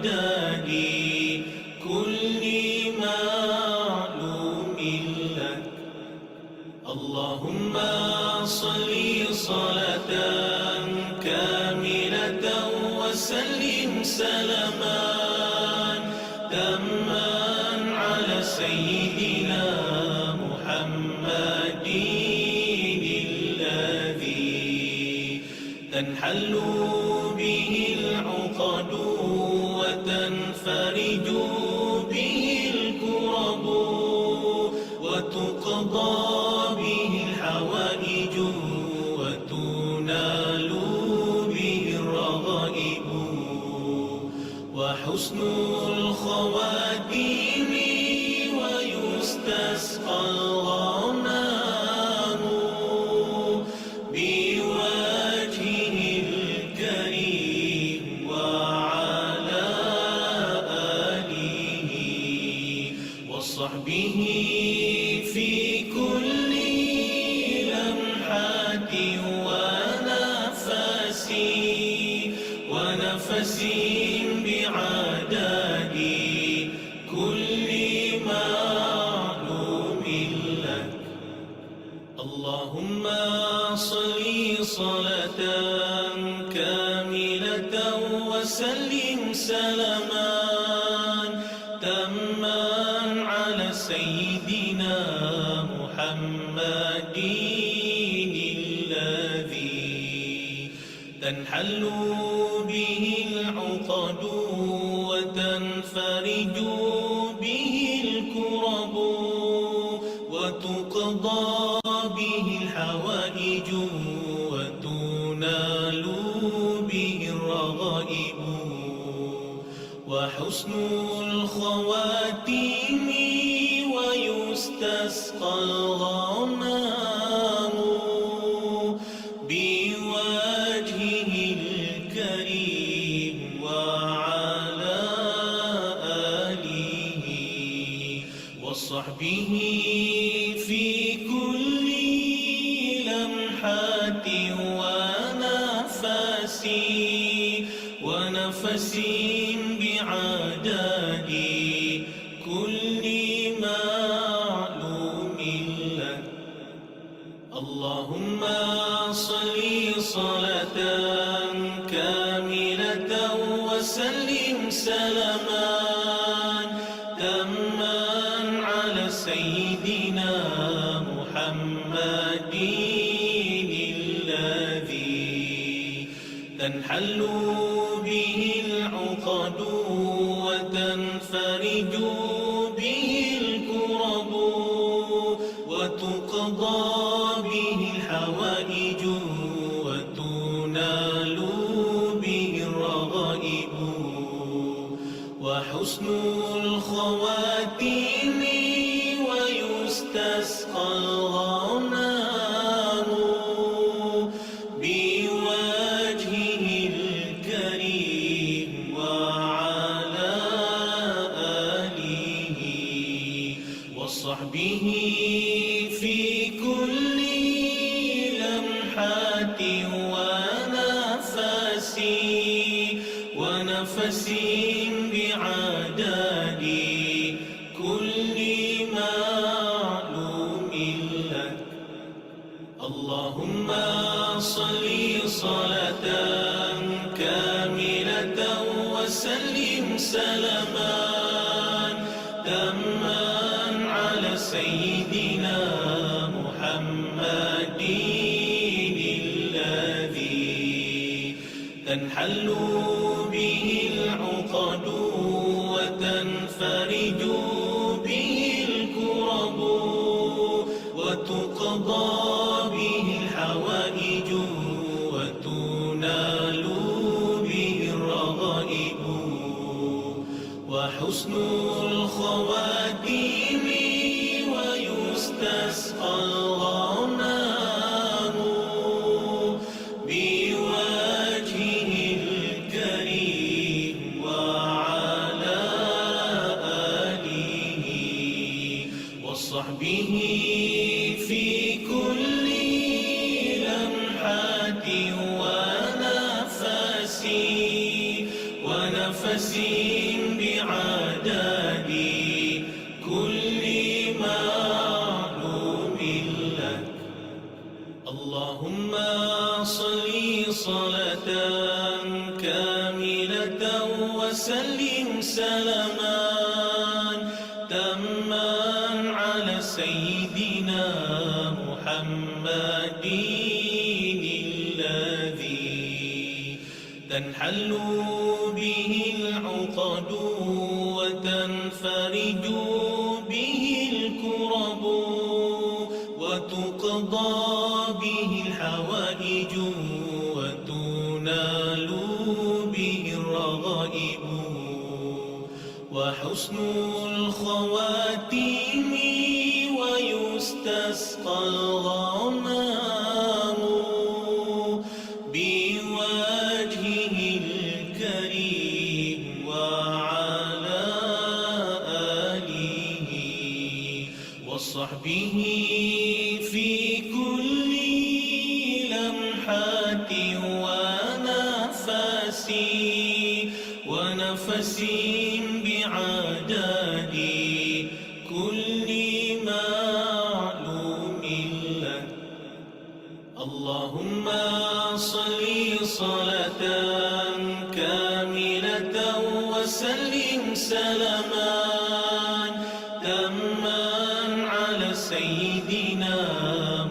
بعدد كل معلوم لك. اللهم صل صلاة كاملة وسلم سلاما تاما على سيدنا محمد الذي تنحل به العقد وتنفرج به الكرب وتقضى به الحوائج وتنال به الرغائب وحسن الخواتيم ويستسقى الغمام بوجهه الكريم وعلى آله وصحبه في كل لمحة ونفس بعدد كل معلوم لك. اللهم صل صلاة كاملة وسلم سلاما تاما على سيدنا محمد الذي تنحل به العقد وتنفرج به الكرب وتقضى به الحوائج وتنال به الرغائب وحسن الخواتيم ويستسقى الغمام بوجهه الكريم وعلى آله وصحبه في كل لمحة ونفس بعدد كل معلوم لك. اللهم صل صلاة كاملة وسلم سلاما تاما على سيدنا محمد الذي تنحل به العقد وتنفرج به الكرب وتقضى به الحوائج وتنال به الرغائب وحسن الخواتيم ويستسقى الغمام بوجهه الكريم وعلى آله وصحبه في كل لمحة ونفس بعدد كل معلوم لك. اللهم صل صلاة كاملة وسلم سلاما تاما على سيدنا محمد الذي تنحل به العقد وتنفرج به الكرب وتقضى به الحوائج وتنال به الرغائب وحسن الخواتيم ويستسقى الغمام بوجهه الكريم وعلى آله وصحبه في كل لمحة ونفس بعدد كل معلوم لك. اللهم صل صلاة كاملة وسلم سلاما تاما على سيدنا محمد الذي تنحل به العقد وتنفرج به الكرب وتقضى به الحوائج وتنال به الرغائب وحسن الخواتيم ويستسقى الغمام بوجهه الكريم وعلى آله وصحبه في كل لمحة ونفس بعدد كل معلوم لك. اللهم صل صلاة كاملة وسلم سلاما تاما على سيدنا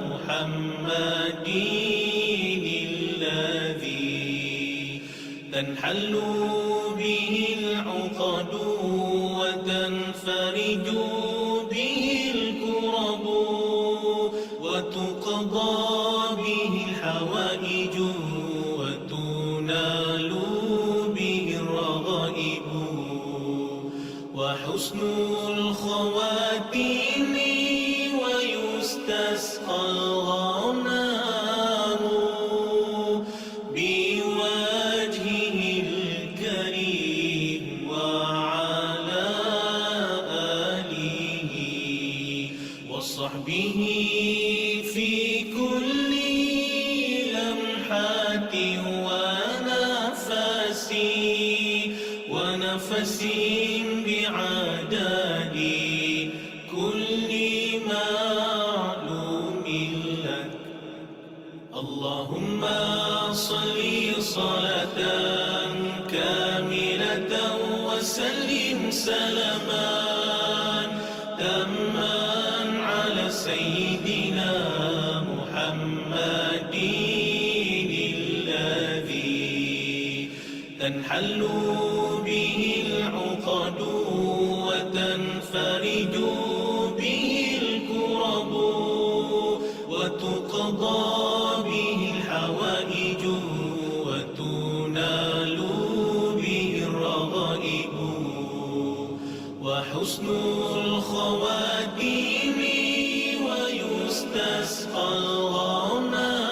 محمد الذي تنحل به العقد وتنفرج به الكرب وتقضى به الحوائج وتنال به الرغائب وحسن الخواتيم ويستسقى الغمام بوجهه الكريم وعلى آله وصحبه في كل لمحة ونفس بعدد كل معلوم لك. اللهم صل صلاة كاملة وسلم سلاما تاما على سيدنا محمد الذي تنحل به العقد وتنفرج به الكرب وتقضى به الحوائج وتنال به الرغائب وحسن الخواتيم ويستسقى الغمام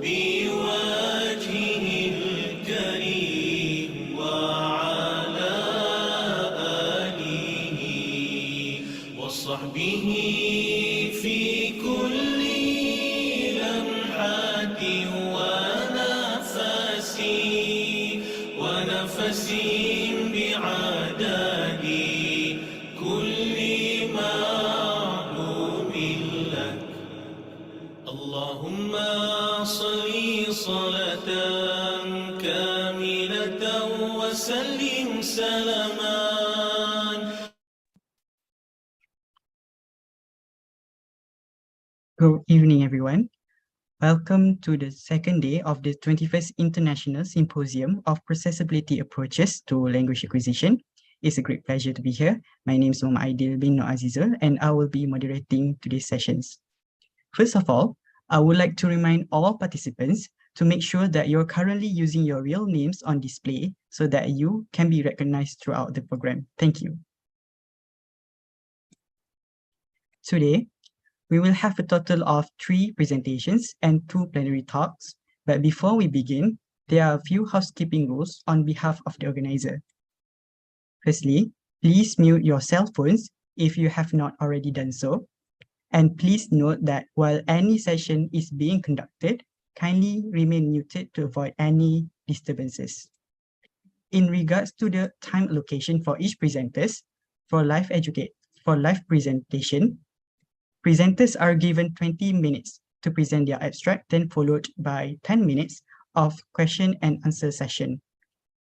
بوجهه الكريم وعلى آله وصحبه في كل لمحة ونفس بعدد كل معلوم لك. اللهم صل صلاة كاملة وسلم سلاما. Good evening, everyone. Welcome to the second day of the 21st International Symposium of Processability Approaches to Language Acquisition. It's a great pleasure to be here. My name is Muhammad Aidil bin Noor Azizul, and I will be moderating today's sessions. First of all, I would like to remind all participants to make sure that you're currently using your real names on display so that you can be recognized throughout the program. Thank you. Today, we will have a total of 3 presentations and 2 plenary talks. But before we begin, there are a few housekeeping rules on behalf of the organizer. Firstly, please mute your cell phones if you have not already done so. And please note that while any session is being conducted, kindly remain muted to avoid any disturbances. In regards to the time allocation for each presenters, for live presentation, presenters are given 20 minutes to present their abstract, then followed by 10 minutes of question and answer session.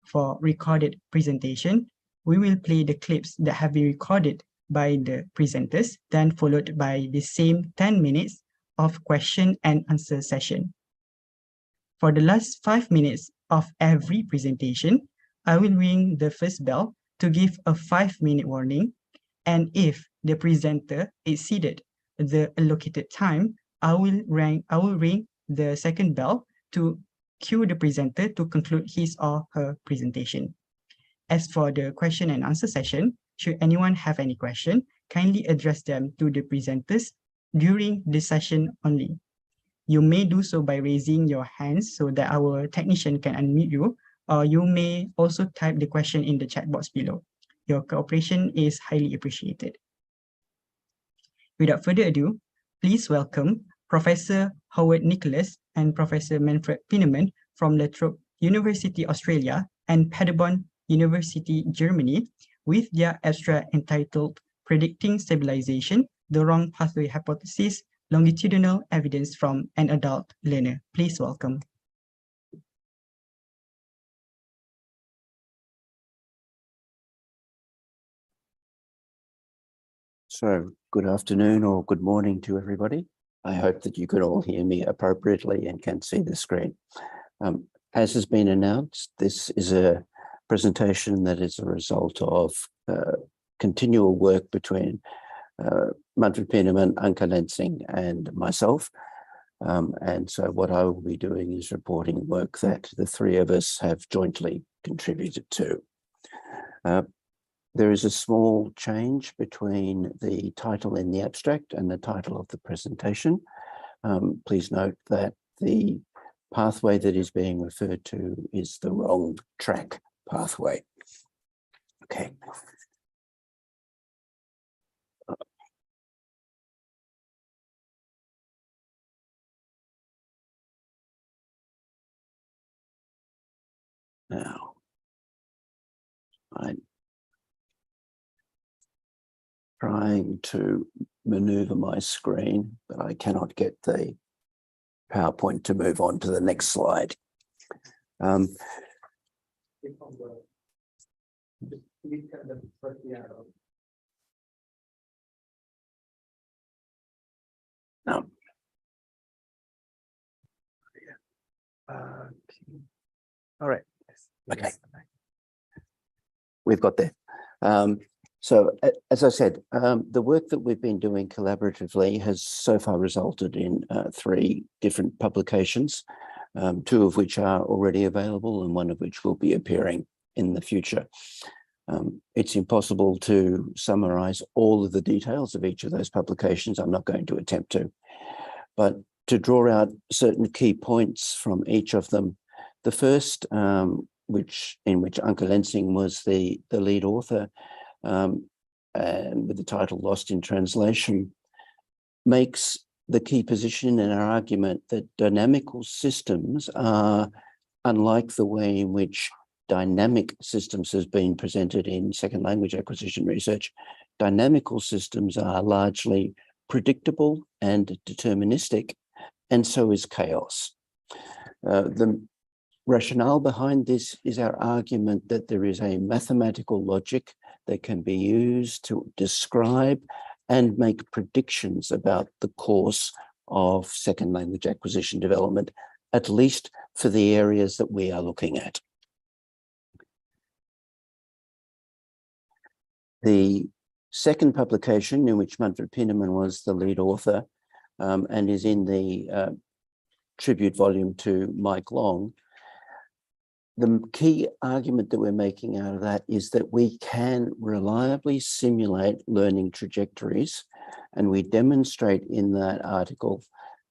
For recorded presentation, we will play the clips that have been recorded by the presenters, then followed by the same 10 minutes of question and answer session. For the last 5 minutes of every presentation, I will ring the first bell to give a 5-minute warning, and if the presenter exceeded the allocated time, I will ring the second bell to cue the presenter to conclude his or her presentation. As for the question and answer session, should anyone have any question, kindly address them to the presenters during the session only. You may do so by raising your hands so that our technician can unmute you, or you may also type the question in the chat box below. Your cooperation is highly appreciated. Without further ado, please welcome Professor Howard Nicholas and Professor Manfred Pieneman from La Trobe University, Australia, and Paderborn University, Germany, with their abstract entitled Predicting Stabilization, the Wrong Pathway Hypothesis, Longitudinal Evidence from an Adult Learner. Please welcome. So good afternoon or good morning to everybody. I hope that you can all hear me appropriately and can see the screen. As has been announced, this is a presentation that is a result of continual work between Manfred Pieneman, Anke Lenzing, and myself. And so what I will be doing is reporting work that the three of us have jointly contributed to. There is a small change between the title in the abstract and the title of the presentation. Please note that the pathway that is being referred to is the wrong track pathway. Okay. Now, I'm trying to maneuver my screen, but I cannot get the PowerPoint to move on to the next slide. Now, all right. Okay. We've got there. So as I said, the work that we've been doing collaboratively has so far resulted in 3 different publications, 2 of which are already available and 1 of which will be appearing in the future. It's impossible to summarize all of the details of each of those publications. I'm not going to attempt to, but to draw out certain key points from each of them. The first, in which Anke Lenzing was the lead author, and with the title Lost in Translation, makes the key position in our argument that dynamical systems are, unlike the way in which dynamic systems has been presented in second language acquisition research, dynamical systems are largely predictable and deterministic, and so is chaos. The rationale behind this is our argument that there is a mathematical logic that can be used to describe and make predictions about the course of second language acquisition development, at least for the areas that we are looking at. The second publication, in which Manfred Pieneman was the lead author and is in the tribute volume to Mike Long, the key argument that we're making out of that is that we can reliably simulate learning trajectories, and we demonstrate in that article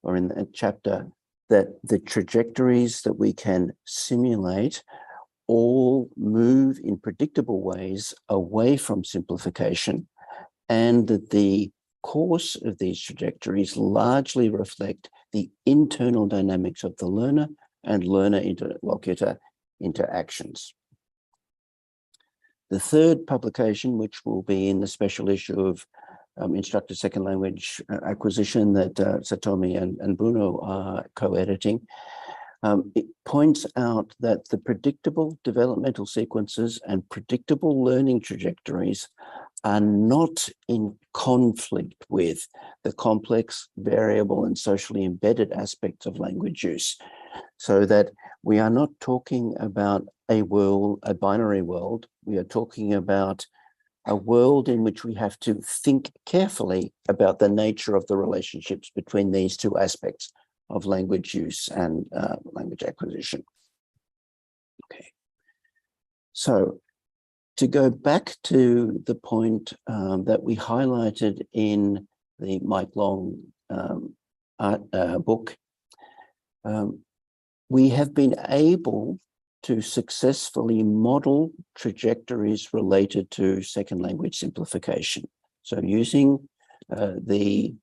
or in that chapter that the trajectories that we can simulate all move in predictable ways away from simplification, and that the course of these trajectories largely reflect the internal dynamics of the learner and learner interlocutor interactions. The third publication, which will be in the special issue of Instructor Second Language Acquisition that Satomi and Bruno are co-editing, it points out that the predictable developmental sequences and predictable learning trajectories are not in conflict with the complex, variable, and socially embedded aspects of language use. So that we are not talking about a world, a binary world. We are talking about a world in which we have to think carefully about the nature of the relationships between these two aspects of language use and language acquisition. Okay. So to go back to the point that we highlighted in the Mike Long book, we have been able to successfully model trajectories related to second language simplification. So using the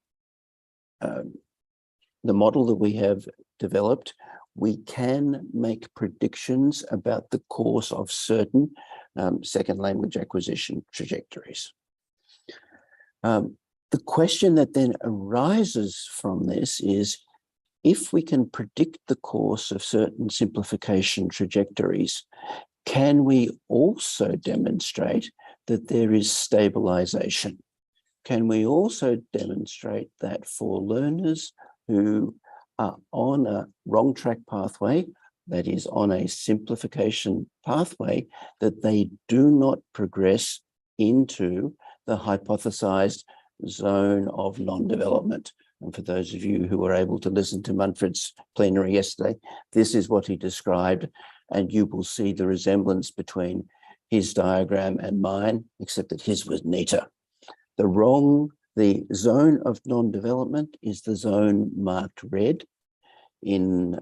model that we have developed, we can make predictions about the course of certain second language acquisition trajectories. The question that then arises from this is, if we can predict the course of certain simplification trajectories, can we also demonstrate that there is stabilization? Can we also demonstrate that for learners who are on a wrong track pathway, that is on a simplification pathway, that they do not progress into the hypothesized zone of non-development? And for those of you who were able to listen to Munford's plenary yesterday, this is what he described, and you will see the resemblance between his diagram and mine, except that his was neater. The zone of non-development is the zone marked red in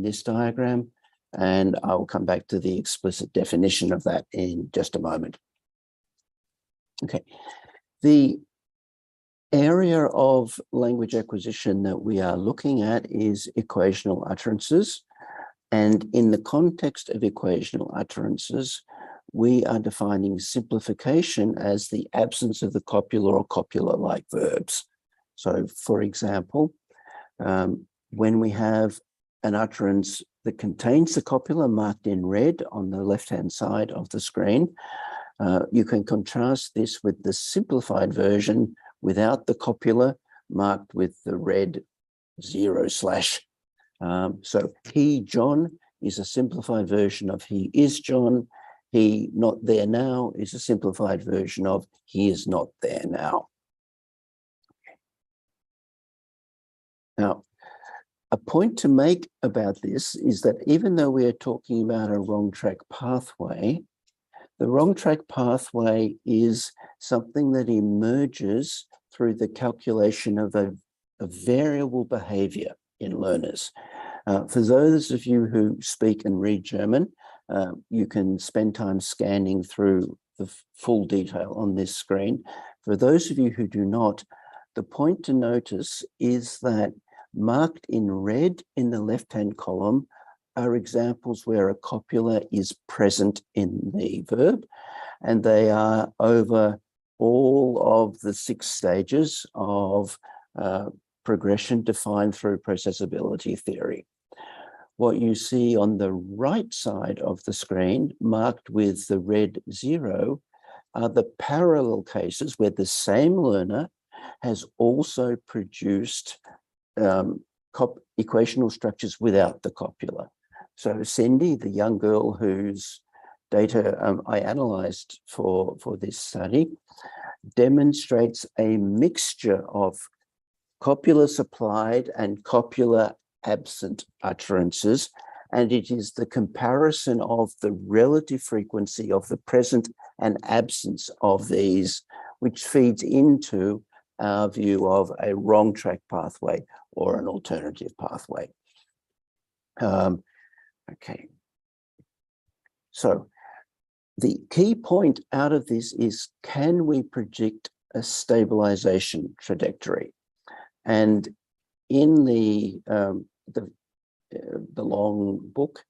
this diagram, and I will come back to the explicit definition of that in just a moment. Okay, the area of language acquisition that we are looking at is equational utterances. And in the context of equational utterances, we are defining simplification as the absence of the copula or copula-like verbs. So, for example, when we have an utterance that contains the copula marked in red on the left-hand side of the screen, you can contrast this with the simplified version without the copula marked with the red 0 slash. So he, John, is a simplified version of he is John. He, not there now, is a simplified version of he is not there now. Now, a point to make about this is that even though we are talking about a wrong track pathway, the wrong track pathway is something that emerges through the calculation of a variable behavior in learners. For those of you who speak and read German, you can spend time scanning through the full detail on this screen. For those of you who do not, the point to notice is that marked in red in the left-hand column are examples where a copula is present in the verb, and they are over all of the 6 stages of progression defined through processability theory. What you see on the right side of the screen, marked with the red 0, are the parallel cases where the same learner has also produced equational structures without the copula. So Cindy, the young girl whose data I analyzed for this study, demonstrates a mixture of copula supplied and copula absent utterances, and it is the comparison of the relative frequency of the present and absence of these which feeds into our view of a wrong track pathway or an alternative pathway. Okay, so the key point out of this is, can we predict a stabilization trajectory? And in the long book,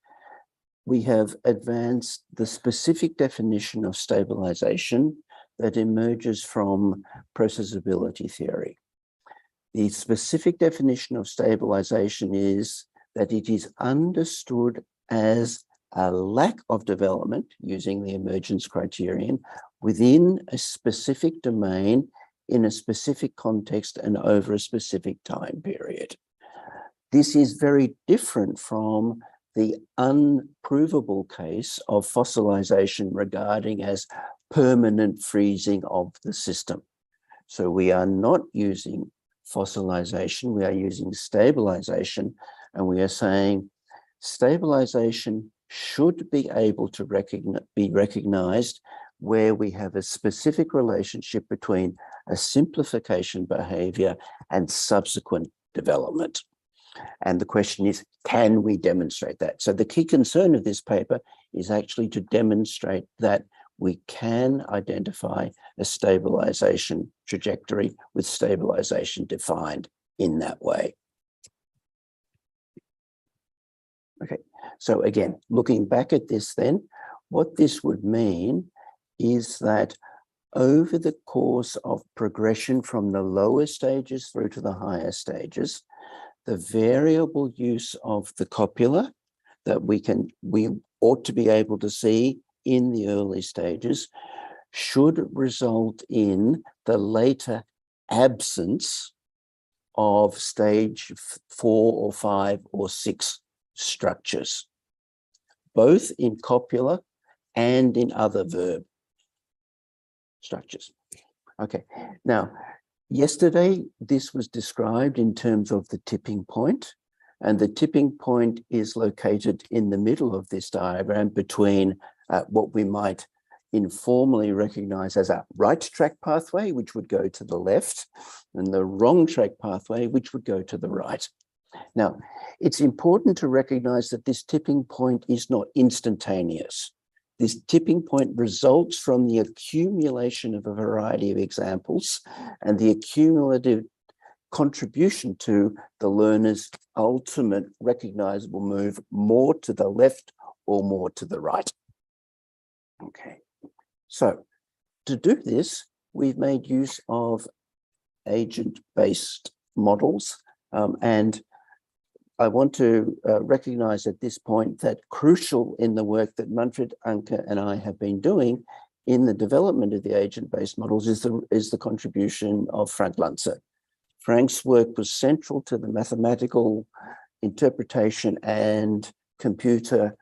we have advanced the specific definition of stabilization that emerges from processability theory. The specific definition of stabilization is that it is understood as a lack of development using the emergence criterion within a specific domain in a specific context and over a specific time period. This is very different from the unprovable case of fossilization regarding as permanent freezing of the system. So we are not using fossilization, we are using stabilization, and we are saying stabilization should be able to be recognized where we have a specific relationship between a simplification behavior and subsequent development. And the question is, can we demonstrate that? So the key concern of this paper is actually to demonstrate that we can identify a stabilization trajectory with stabilization defined in that way. Okay, so again, looking back at this then, what this would mean is that over the course of progression from the lower stages through to the higher stages, the variable use of the copula that we ought to be able to see in the early stages should result in the later absence of stage 4 or 5 or 6 structures, both in copula and in other verb structures. Okay, now, yesterday, this was described in terms of the tipping point, and the tipping point is located in the middle of this diagram between what we might informally recognize as a right track pathway, which would go to the left, and the wrong track pathway, which would go to the right. Now, it's important to recognize that this tipping point is not instantaneous. This tipping point results from the accumulation of a variety of examples and the accumulative contribution to the learner's ultimate recognizable move more to the left or more to the right. Okay, so to do this, we've made use of agent-based models, and I want to recognize at this point that crucial in the work that Manfred, Anke, and I have been doing in the development of the agent-based models is the contribution of Frank Lanzer. Frank's work was central to the mathematical interpretation and computer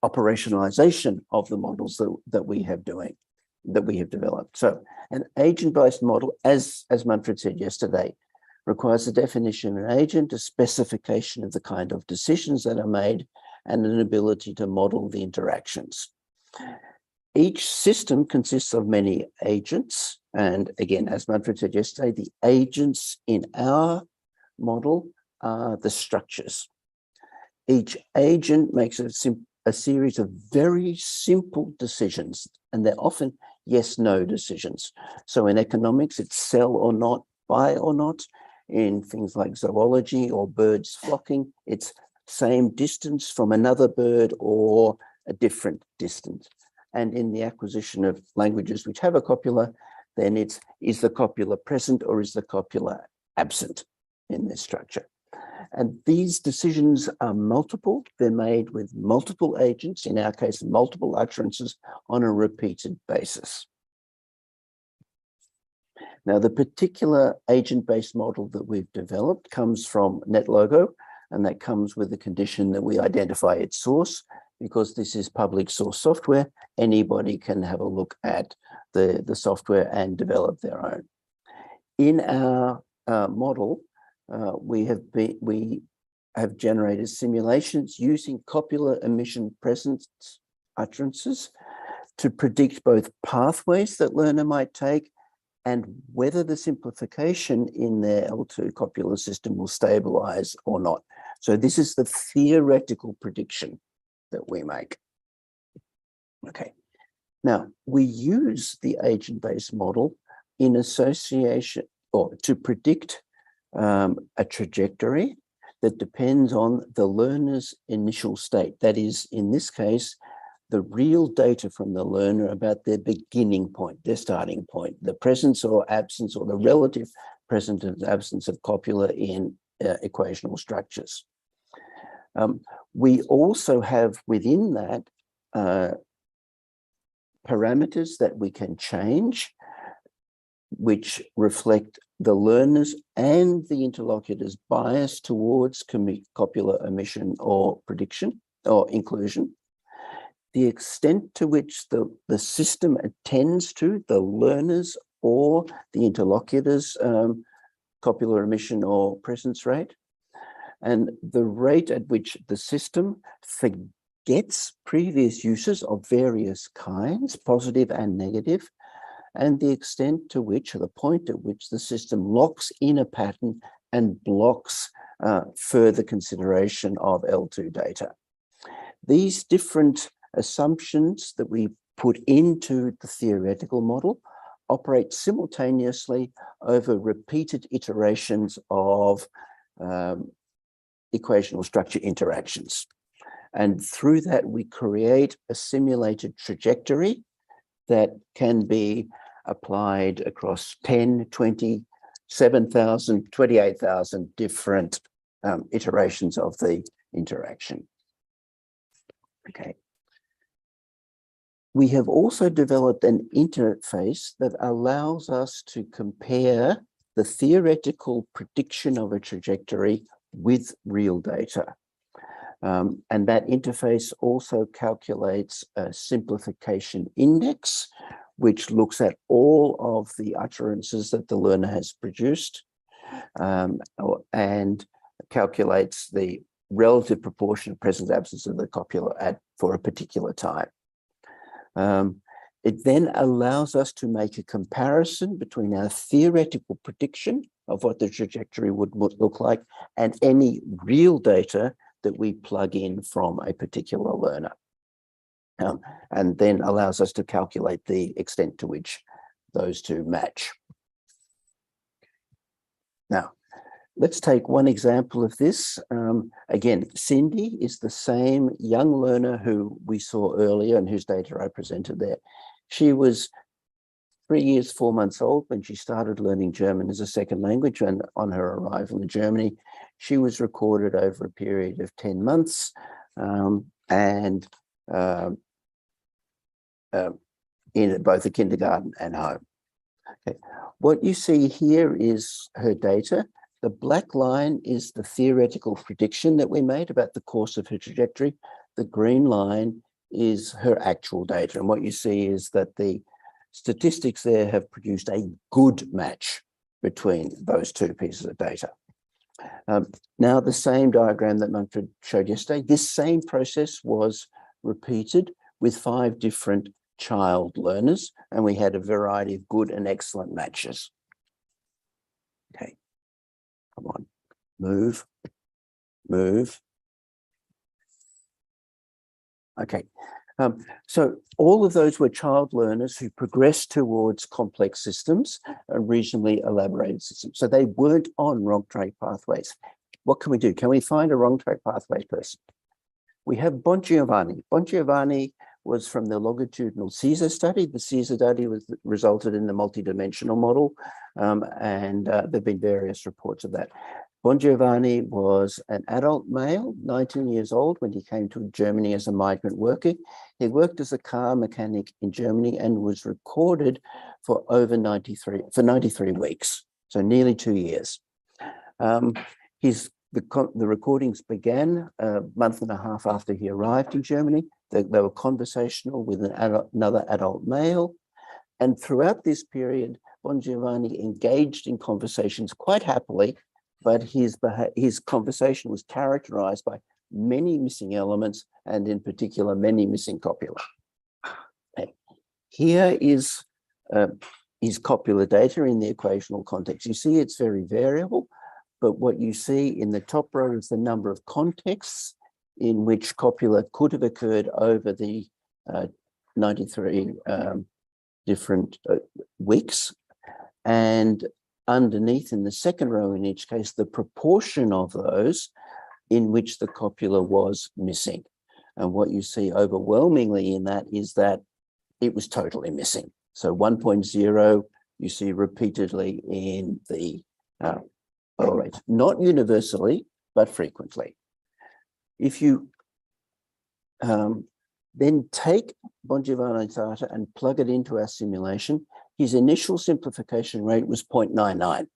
operationalization of the models that we have developed. So an agent-based model, as Manfred said yesterday, requires a definition of an agent, a specification of the kind of decisions that are made, and an ability to model the interactions. Each system consists of many agents. And again, as Manfred said yesterday, the agents in our model are the structures. Each agent makes a series of very simple decisions, and they're often yes-no decisions. So in economics, it's sell or not, buy or not. In things like zoology or birds flocking, it's same distance from another bird or a different distance. And in the acquisition of languages which have a copula, then it's, is the copula present or is the copula absent in this structure? And these decisions are multiple. They're made with multiple agents, in our case, multiple utterances on a repeated basis. Now, the particular agent-based model that we've developed comes from NetLogo, and that comes with the condition that we identify its source. Because this is public source software, anybody can have a look at the software and develop their own. In our model, we have generated simulations using copula emission presence utterances to predict both pathways that learner might take and whether the simplification in their L2 copula system will stabilize or not. So this is the theoretical prediction that we make. Okay, now we use the agent-based model in association or to predict a trajectory that depends on the learner's initial state. That is, in this case, the real data from the learner about their beginning point, their starting point, the presence or absence or the relative presence and absence of copula in equational structures. We also have within that parameters that we can change, which reflect the learner's and the interlocutor's bias towards copula omission or prediction or inclusion, the extent to which the system attends to the learner's or the interlocutor's copula omission or presence rate, and the rate at which the system forgets previous uses of various kinds, positive and negative, and the extent to which, or the point at which the system locks in a pattern and blocks further consideration of L2 data. These different assumptions that we put into the theoretical model operate simultaneously over repeated iterations of equational structure interactions. And through that, we create a simulated trajectory that can be applied across 10, 20, 7,000, 28,000 different iterations of the interaction. Okay. We have also developed an interface that allows us to compare the theoretical prediction of a trajectory with real data. And that interface also calculates a simplification index, which looks at all of the utterances that the learner has produced and calculates the relative proportion of presence absence of the copula for a particular time. It then allows us to make a comparison between our theoretical prediction of what the trajectory would look like and any real data that we plug in from a particular learner, and then allows us to calculate the extent to which those two match. Now, let's take one example of this. Again, Cindy is the same young learner who we saw earlier and whose data I presented there. She was 3 years, 4 months old when she started learning German as a second language, and on her arrival in Germany, she was recorded over a period of 10 months in both the kindergarten and home. Okay. What you see here is her data. The black line is the theoretical prediction that we made about the course of her trajectory. The green line is her actual data. And what you see is that the statistics there have produced a good match between those two pieces of data. Now, the same diagram that Manfred showed yesterday, this same process was repeated with 5 different child learners, and we had a variety of good and excellent matches. Okay, come on, move. Okay, so all of those were child learners who progressed towards complex systems and reasonably elaborated systems. So they weren't on wrong track pathways. What can we do? Can we find a wrong track pathway person? We have Bongiovanni. Bongiovanni was from the longitudinal CSER study. The CSER study resulted in the multidimensional model, and there have been various reports of that. Bongiovanni was an adult male, 19 years old, when he came to Germany as a migrant worker. He worked as a car mechanic in Germany and was recorded for over 93 weeks, so nearly 2 years. The recordings began a month and a half after he arrived in Germany. They were conversational with another adult male. And throughout this period, Bongiovanni engaged in conversations quite happily, but his conversation was characterized by many missing elements, and in particular, many missing copula. Okay. Here is his copula data in the equational context. You see it's very variable, but what you see in the top row is the number of contexts in which copula could have occurred over the 93 different weeks. And underneath in the second row, in each case, the proportion of those in which the copula was missing. And what you see overwhelmingly in that is that it was totally missing. So 1.0 you see repeatedly in the oral rate, not universally, but frequently. If you then take Bongiovanni's data and plug it into our simulation, his initial simplification rate was 0.99.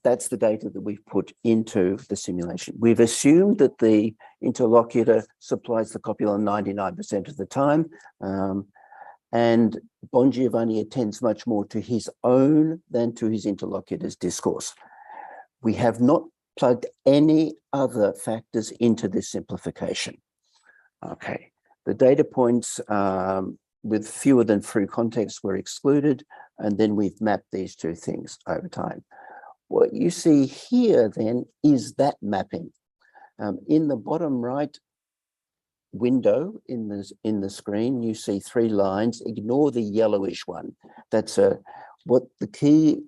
That's the data that we've put into the simulation. We've assumed that the interlocutor supplies the copula 99% of the time, and Bongiovanni attends much more to his own than to his interlocutor's discourse. We have not plugged any other factors into this simplification. Okay, the data points with fewer than true contexts were excluded, and then we've mapped these two things over time. What you see here then is that mapping. In the bottom right window in the screen, you see 3 lines. Ignore the yellowish one. That's what the key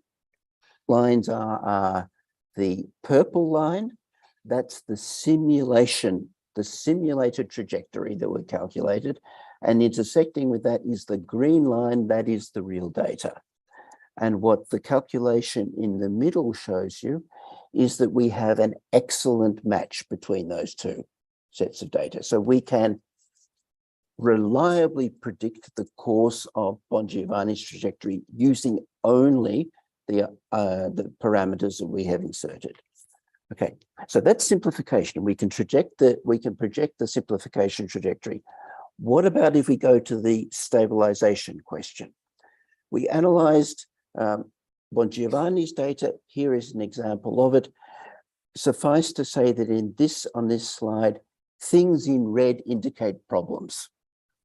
lines are the purple line. That's the simulation, the simulated trajectory that we calculated, and intersecting with that is the green line. That is the real data. And what the calculation in the middle shows you is that we have an excellent match between those two sets of data. So we can reliably predict the course of Bongiovanni's trajectory using only the parameters that we have inserted. Okay, so that's simplification. We can project the simplification trajectory. What about if we go to the stabilization question? We analyzed Bongiovanni's data. Here is an example of it. Suffice to say that on this slide, things in red indicate problems.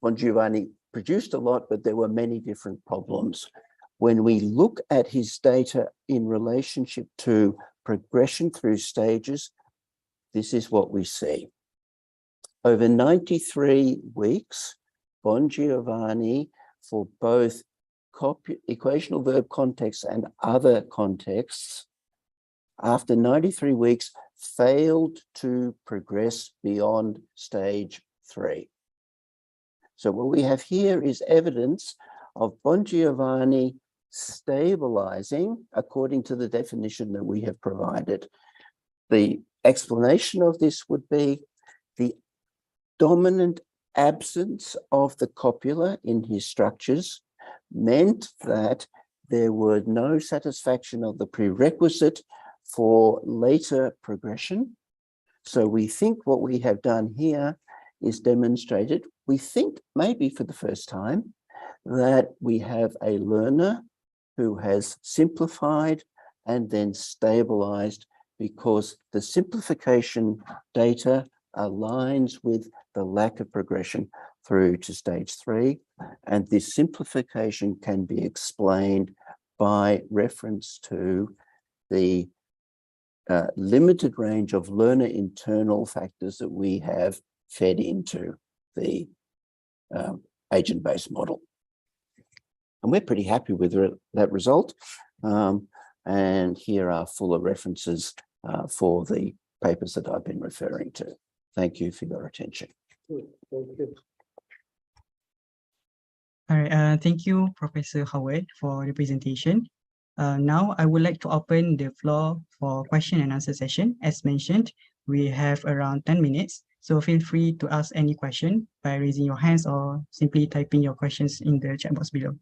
Bongiovanni produced a lot, but there were many different problems. When we look at his data in relationship to progression through stages, this is what we see. Over 93 weeks, Bongiovanni, for both equational verb contexts and other contexts, after 93 weeks, failed to progress beyond stage 3. So what we have here is evidence of Bongiovanni stabilizing according to the definition that we have provided. The explanation of this would be the dominant absence of the copula in his structures meant that there were no satisfaction of the prerequisite for later progression. So we think what we have done here is demonstrated, we think maybe for the first time, that we have a learner who has simplified and then stabilized because the simplification data aligns with the lack of progression through to stage 3. And this simplification can be explained by reference to the limited range of learner internal factors that we have fed into the agent-based model. And we're pretty happy with that result. And here are fuller references for the papers that I've been referring to. Thank you for your attention. Thank you. All right, thank you, Professor Howard, for the presentation. Now, I would like to open the floor for question and answer session. As mentioned, we have around 10 minutes, so feel free to ask any question by raising your hands or simply typing your questions in the chat box below.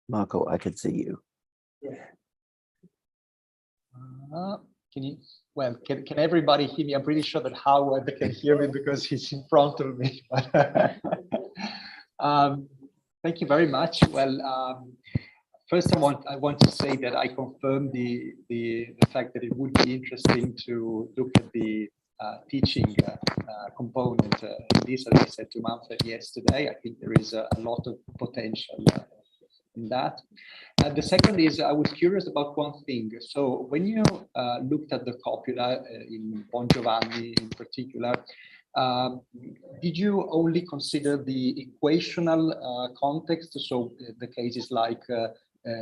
Marco, I can see you. Can you? Well, can everybody hear me? I'm pretty sure that Howard can hear me because he's in front of me. Thank you very much. Well, first I want to say that I confirm the fact that it would be interesting to look at the teaching component in this. As I said to Manfred yesterday, I think there is a lot of potential in that. The second is, I was curious about one thing. So when you looked at the copula in Bon Giovanni in particular, did you only consider the equational context? So the cases like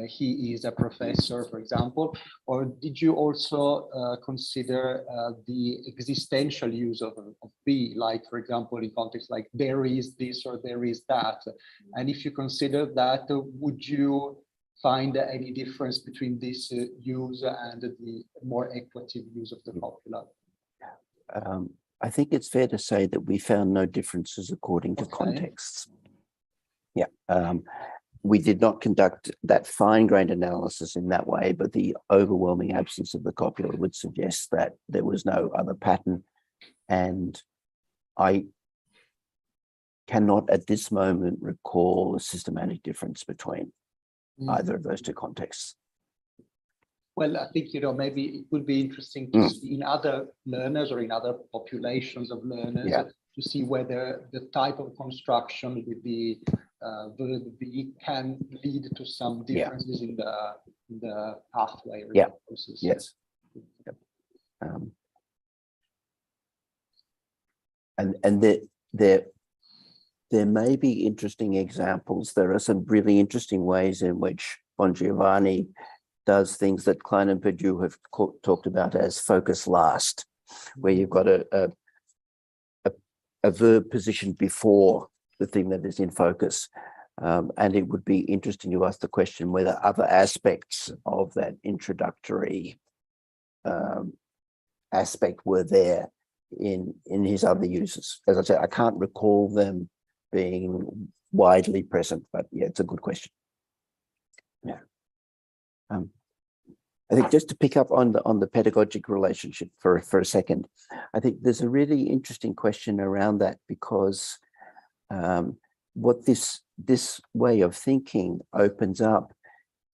he is a professor, for example, or did you also consider the existential use of be, like, for example, in context like there is this or there is that? And if you consider that, would you find any difference between this use and the more equative use of the copula? I think it's fair to say that we found no differences according to contexts. Yeah. We did not conduct that fine-grained analysis in that way, but the overwhelming absence of the copula would suggest that there was no other pattern. And I cannot at this moment recall a systematic difference between either of those two contexts. Well, I think, maybe it would be interesting to see in other learners or in other populations of learners to see whether the type of construction with the verb be can lead to some differences in the pathway or the process. Yes. And there may be interesting examples. There are some really interesting ways in which Bon Giovanni does things that Klein and Perdue have talked about as focus last, where you've got a verb positioned before the thing that is in focus. And it would be interesting to ask the question whether other aspects of that introductory aspect were there in his other uses. As I said, I can't recall them being widely present, but yeah, it's a good question. Yeah. I think just to pick up on the pedagogic relationship for a second, I think there's a really interesting question around that, because what this way of thinking opens up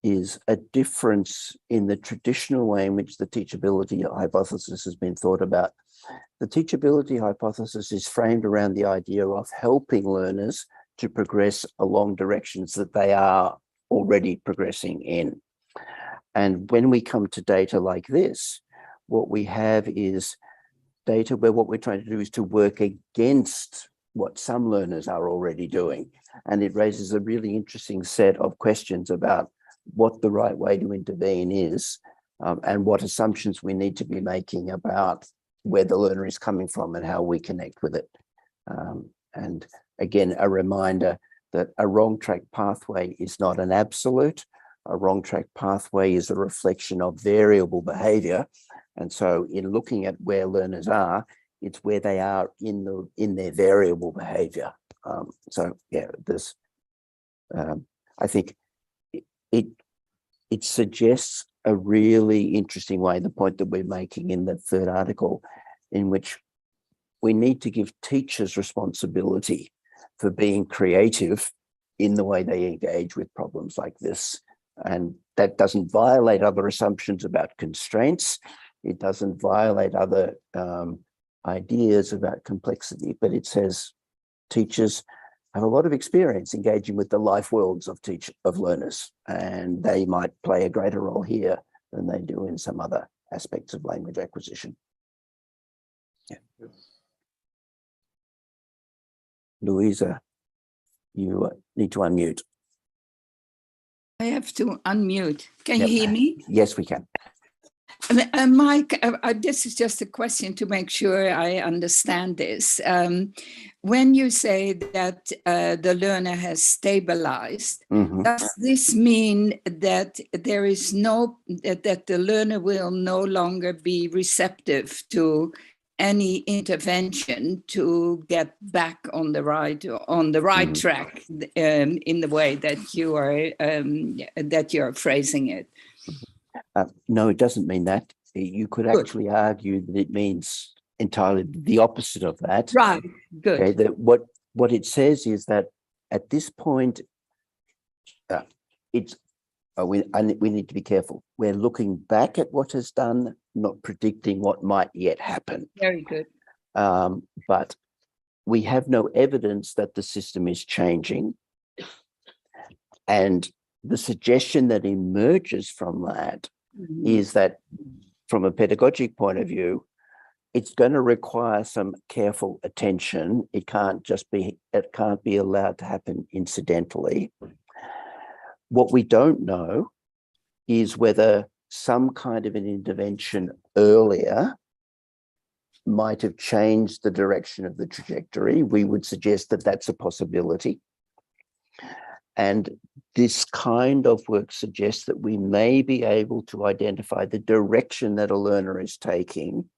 is a difference in the traditional way in which the teachability hypothesis has been thought about. The teachability hypothesis is framed around the idea of helping learners to progress along directions that they are already progressing in. And when we come to data like this, what we have is data where what we're trying to do is to work against what some learners are already doing. And it raises a really interesting set of questions about what the right way to intervene is, and what assumptions we need to be making about where the learner is coming from and how we connect with it. And again, a reminder that a wrong track pathway is not an absolute. A wrong track pathway is a reflection of variable behavior. And so in looking at where learners are, it's where they are in their variable behavior. So yeah, this I think it suggests a really interesting way, the point that we're making in the third article, in which we need to give teachers responsibility for being creative in the way they engage with problems like this. And that doesn't violate other assumptions about constraints. It doesn't violate other ideas about complexity, but it says teachers have a lot of experience engaging with the life worlds of learners, and they might play a greater role here than they do in some other aspects of language acquisition. Yeah. Louisa, you need to unmute. I have to unmute. Can you hear me? Yes, we can. Mike, this is just a question to make sure I understand this. When you say that the learner has stabilized, does this mean that there is that the learner will no longer be receptive to any intervention to get back on the right track in the way that you are phrasing it? No, it doesn't mean that. You could actually argue that it means entirely the opposite of that. Right, good. Okay, that what it says is that at this point, we need to be careful. We're looking back at what has not predicting what might yet happen. Very good. But we have no evidence that the system is changing. And the suggestion that emerges from that is that from a pedagogic point of view, it's going to require some careful attention. It can't be allowed to happen incidentally. What we don't know is whether some kind of an intervention earlier might have changed the direction of the trajectory. We would suggest that that's a possibility. And this kind of work suggests that we may be able to identify the direction that a learner is taking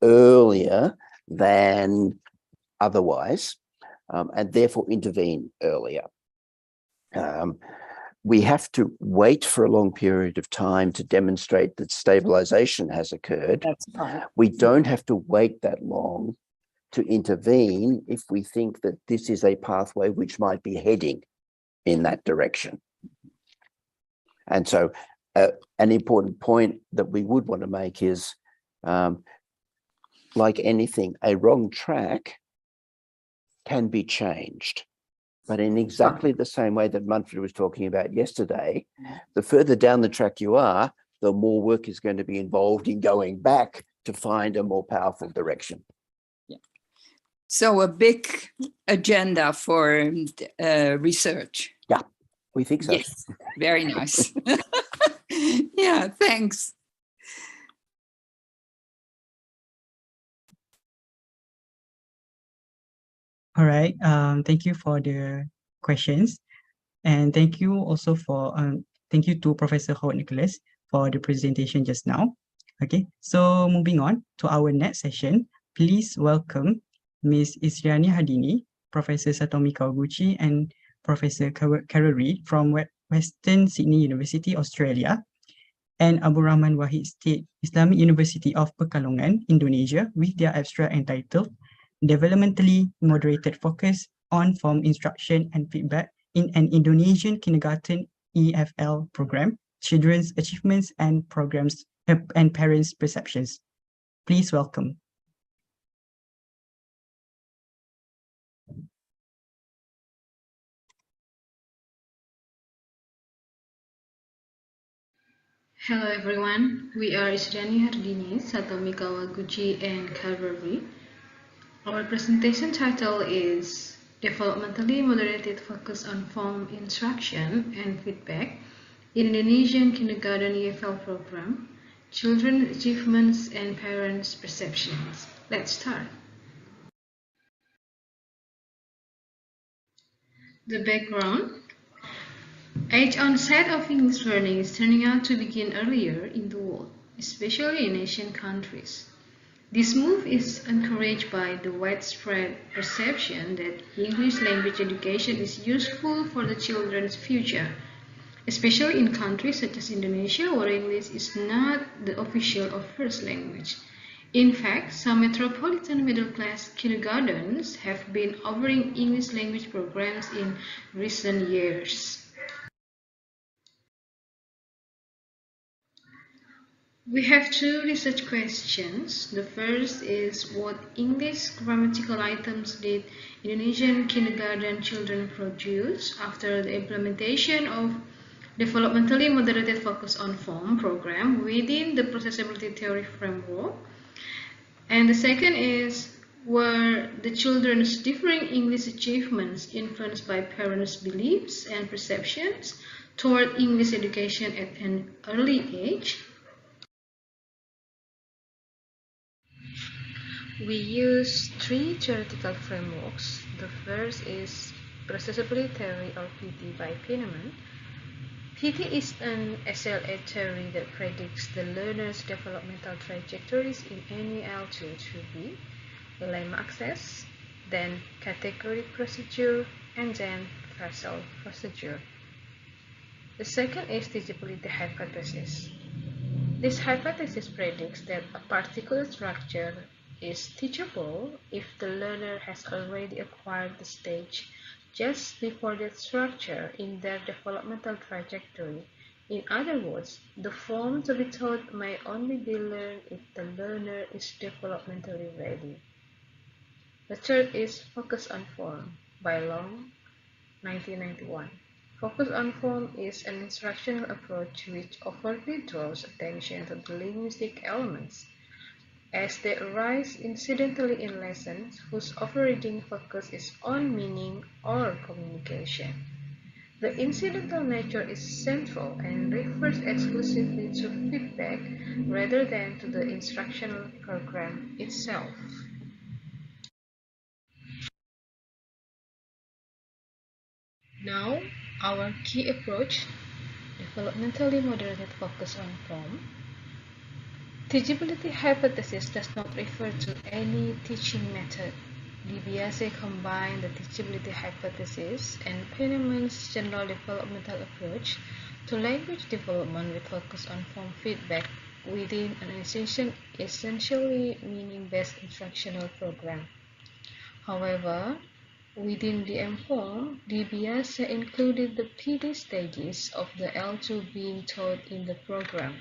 earlier than otherwise, and therefore intervene earlier. We have to wait for a long period of time to demonstrate that stabilization has occurred. That's fine. We don't have to wait that long to intervene if we think that this is a pathway which might be heading in that direction. And so an important point that we would want to make is, like anything, a wrong track can be changed. But in exactly the same way that Manfred was talking about yesterday, the further down the track you are, the more work is going to be involved in going back to find a more powerful direction. Yeah. So a big agenda for research. Yeah, we think so. Yes, very nice. Yeah, thanks. All right. Thank you for the questions, and thank you also for thank you to Professor Howard Nicholas for the presentation just now. Okay. So moving on to our next session, please welcome Ms. Isriani Hadini, Professor Satomi Kawaguchi, and Professor Karari from Western Sydney University, Australia, and Abu Rahman Wahid State Islamic University of Pekalongan, Indonesia, with their abstract entitled Developmentally Moderated Focus on Form Instruction and Feedback in an Indonesian Kindergarten EFL Program, Children's Achievements and Programs and Parents' Perceptions. Please welcome. Hello everyone, we are Isriani Hardini, Satomi Kawaguchi, and Karari. Our presentation title is Developmentally Moderated Focus on Form Instruction and Feedback in Indonesian Kindergarten EFL Program, Children's Achievements and Parents' Perceptions. Let's start. The background. Age onset of English learning is turning out to begin earlier in the world, especially in Asian countries. This move is encouraged by the widespread perception that English language education is useful for the children's future, especially in countries such as Indonesia, where English is not the official or first language. In fact, some metropolitan middle-class kindergartens have been offering English language programs in recent years. We have two research questions. The first is, what English grammatical items did Indonesian kindergarten children produce after the implementation of developmentally moderated focus on form program within the processability theory framework? And the second is, were the children's differing English achievements influenced by parents' beliefs and perceptions toward English education at an early age? We use three theoretical frameworks. The first is Processability Theory, or PT, by Pieneman. PT is an SLA theory that predicts the learner's developmental trajectories in any L2 to be lemma access, then category procedure, and then phrasal procedure. The second is teachability hypothesis. This hypothesis predicts that a particular structure is teachable if the learner has already acquired the stage just before that structure in their developmental trajectory In other words, the form to be taught may only be learned if the learner is developmentally ready. The third is Focus on Form by Long, 1991. Focus on form is an instructional approach which overtly draws attention to the linguistic elements as they arise incidentally in lessons whose overriding focus is on meaning or communication. The incidental nature is central and refers exclusively to feedback rather than to the instructional program itself. Now, our key approach, developmentally moderated focus on form. Teachability hypothesis does not refer to any teaching method. DiBiase combined the teachability hypothesis and Penniman's general developmental approach to language development with focus on form feedback within an essentially meaning-based instructional program. However, within the M-form, DiBiase included the PD stages of the L2 being taught in the program.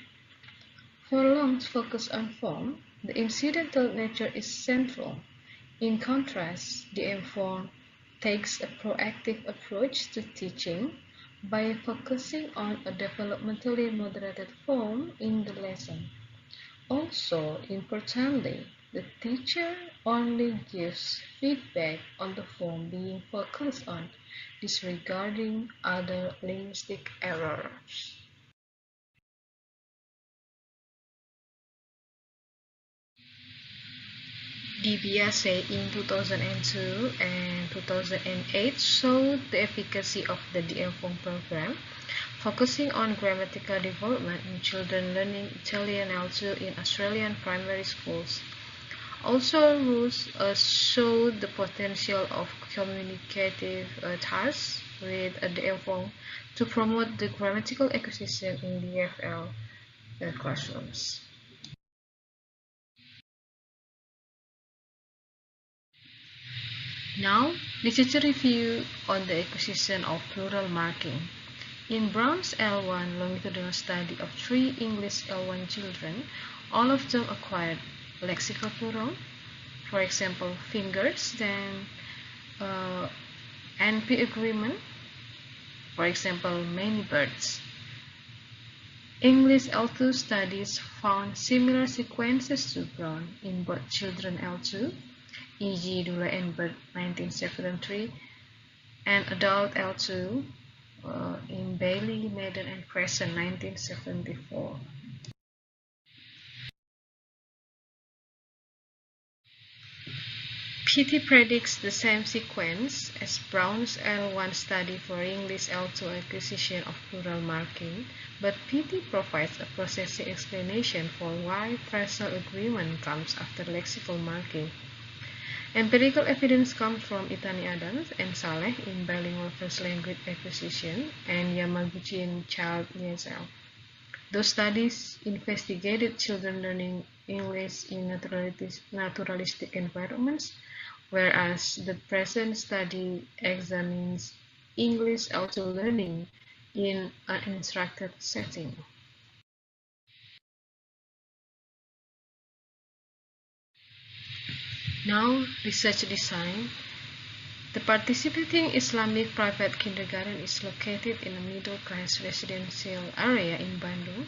For Long's focus on form, the incidental nature is central. In contrast, the M-form takes a proactive approach to teaching by focusing on a developmentally moderated form in the lesson. Also, importantly, the teacher only gives feedback on the form being focused on, disregarding other linguistic errors. DiBiase in 2002 and 2008 showed the efficacy of the DM-form program, focusing on grammatical development in children learning Italian L2 in Australian primary schools. Also, rules showed the potential of communicative tasks with a DM-form to promote the grammatical acquisition in DFL classrooms. Now, literature review on the acquisition of plural marking. In Brown's L1 longitudinal study of 3 English L1 children, all of them acquired lexical plural, for example, fingers, then NP agreement, for example, many birds. English L2 studies found similar sequences to Brown in both children L2, e.g. Dula and Bird 1973, and adult L2 in Bailey, Madden, and Crescent 1974. PT predicts the same sequence as Brown's L1 study for English L2 acquisition of plural marking, but PT provides a processing explanation for why phrasal agreement comes after lexical marking. Empirical evidence comes from Itani Adams and Saleh in bilingual first language acquisition and Yamaguchi in child ESL. Those studies investigated children learning English in naturalistic environments, whereas the present study examines English L2 learning in an instructed setting. Now, research design. The participating Islamic private kindergarten is located in a middle-class residential area in Bandung,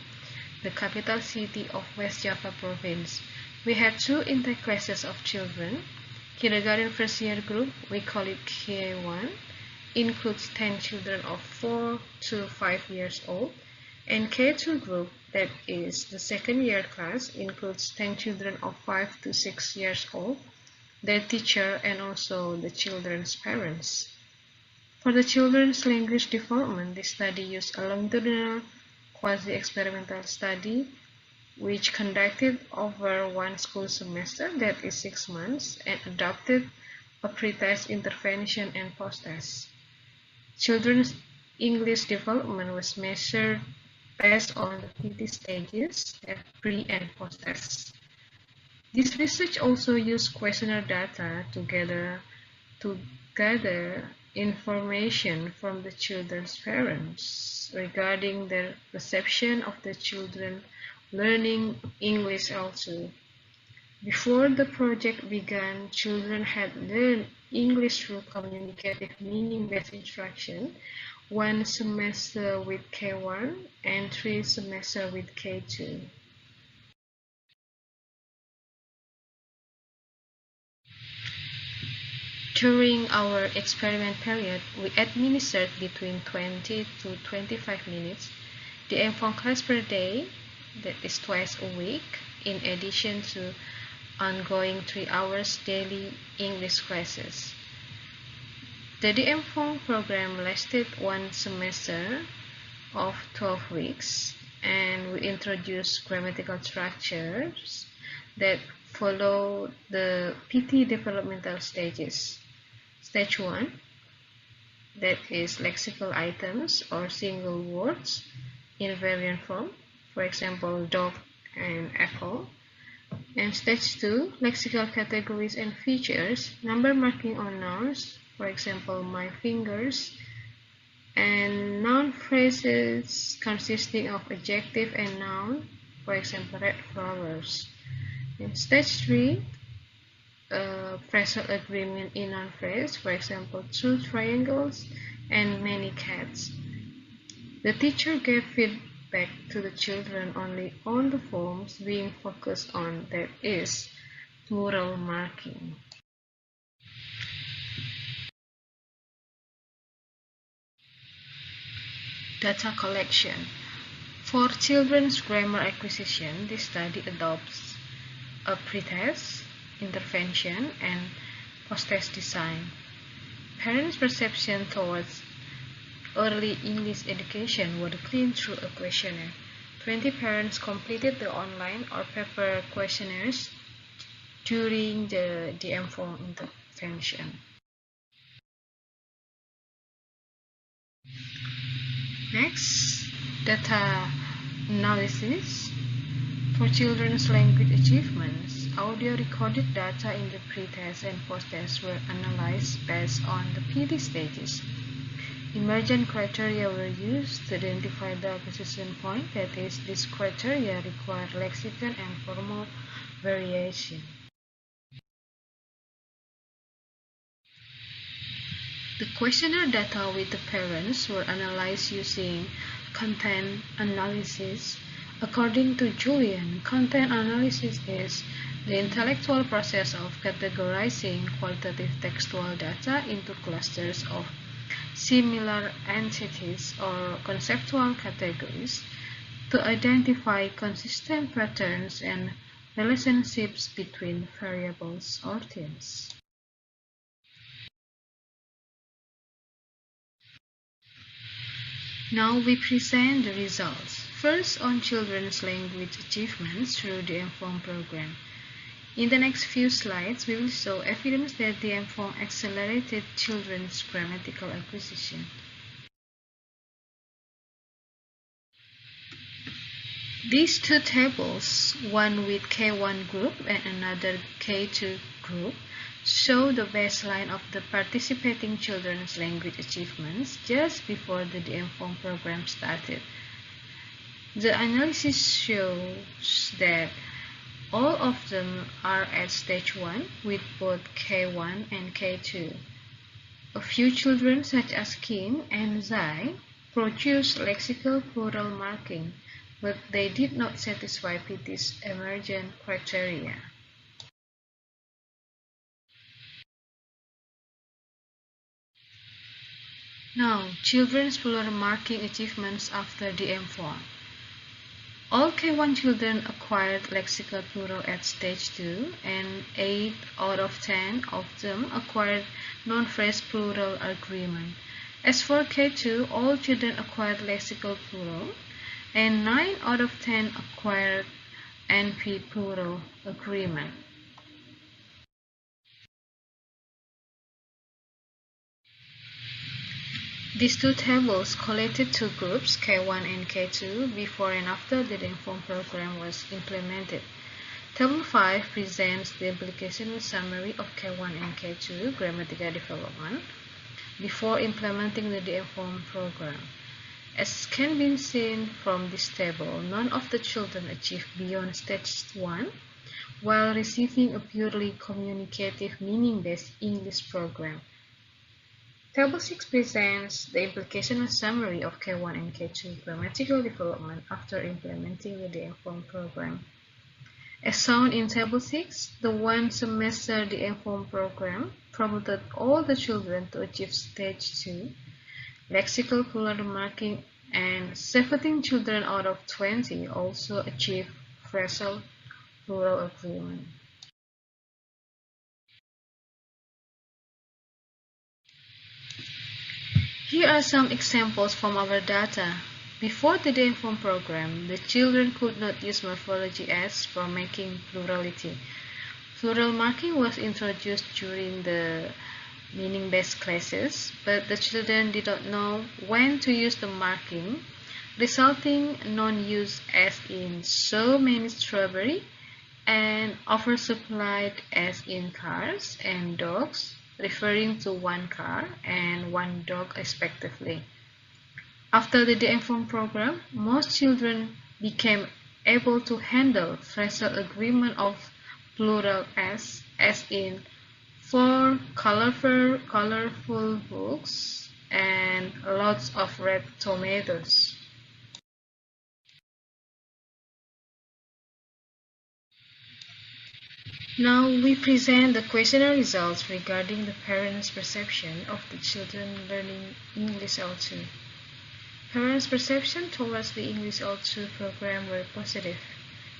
the capital city of West Java province. We have 2 intake classes of children. Kindergarten first year group, we call it K1, includes 10 children of 4 to 5 years old, and K2 group, that is the second year class, includes 10 children of 5 to 6 years old, their teacher, and also the children's parents. For the children's language development, this study used a longitudinal quasi-experimental study which conducted over 1 school semester, that is 6 months, and adopted a pre-test intervention and post-test. Children's English development was measured based on the PT stages at pre and post-test. This research also used questionnaire data to gather information from the children's parents regarding their perception of the children learning English also. Before the project began, children had learned English through communicative meaning-based instruction, 1 semester with K1 and 3 semesters with K2. During our experiment period, we administered between 20 to 25 minutes DM-Phone class per day, that is twice a week, in addition to ongoing 3 hours daily English classes. The DM-Phone program lasted 1 semester of 12 weeks, and we introduced grammatical structures that follow the PT developmental stages. Stage 1, that is lexical items or single words in variant form, for example, dog and apple. And stage 2, lexical categories and features, number marking on nouns, for example, my fingers, and noun phrases consisting of adjective and noun, for example, red flowers. In stage 3, phrasal agreement in noun phrase, for example, 2 triangles and many cats. The teacher gave feedback to the children only on the forms being focused on, that is, plural marking. Data collection. For children's grammar acquisition, this study adopts a pre-test, intervention, and post-test design. Parents' perception towards early English education were cleaned through a questionnaire. 20 parents completed the online or paper questionnaires during the DM-Phone intervention. Next, data analysis. For children's language achievements, audio recorded data in the pre-test and post-test were analyzed based on the PD stages. Emergent criteria were used to identify the acquisition point, that is, these criteria require lexical and formal variation. The questionnaire data with the parents were analyzed using content analysis. According to Julian, content analysis is the intellectual process of categorizing qualitative textual data into clusters of similar entities or conceptual categories to identify consistent patterns and relationships between variables or themes. Now we present the results. First, on children's language achievements through the DM-Phone program. In the next few slides, we will show evidence that the DM-Phone accelerated children's grammatical acquisition. These two tables, one with K1 group and another K2 group, show the baseline of the participating children's language achievements just before the DM-Phone program started. The analysis shows that all of them are at stage 1 with both K1 and K2. A few children, such as Kim and Zai, produced lexical plural marking, but they did not satisfy PT's emergent criteria. Now, children's plural marking achievements after DM-Phone. All K1 children acquired lexical plural at stage 2, and 8 out of 10 of them acquired non-phrase plural agreement. As for K2, all children acquired lexical plural, and 9 out of 10 acquired NP plural agreement. These two tables collected two groups, K1 and K2, before and after the DM-Phone program was implemented. Table 5 presents the implicational summary of K1 and K2 grammatical development. before implementing the DFOM program. As can be seen from this table, none of the children achieved beyond stage 1 while receiving a purely communicative meaning-based English program. Table 6 presents the implicational summary of K1 and K2 grammatical development after implementing the DFOM program. As shown in Table 6, the one-semester DFOM program promoted all the children to achieve Stage 2, lexical plural marking, and 17 children out of 20 also achieved phrasal plural agreement. Here are some examples from our data. Before the DFOM program, the children could not use morphology S for making plurality. Plural marking was introduced during the meaning-based classes, but the children did not know when to use the marking, resulting non-use as in so many strawberry and oversupplied as in cars and dogs, referring to one car and one dog respectively. After the DFOM program, most children became able to handle phrasal agreement of plural as in 4 colorful books and lots of red tomatoes. Now we present the questionnaire results regarding the parents' perception of the children learning English L2. Parents' perception towards the English L2 program were positive.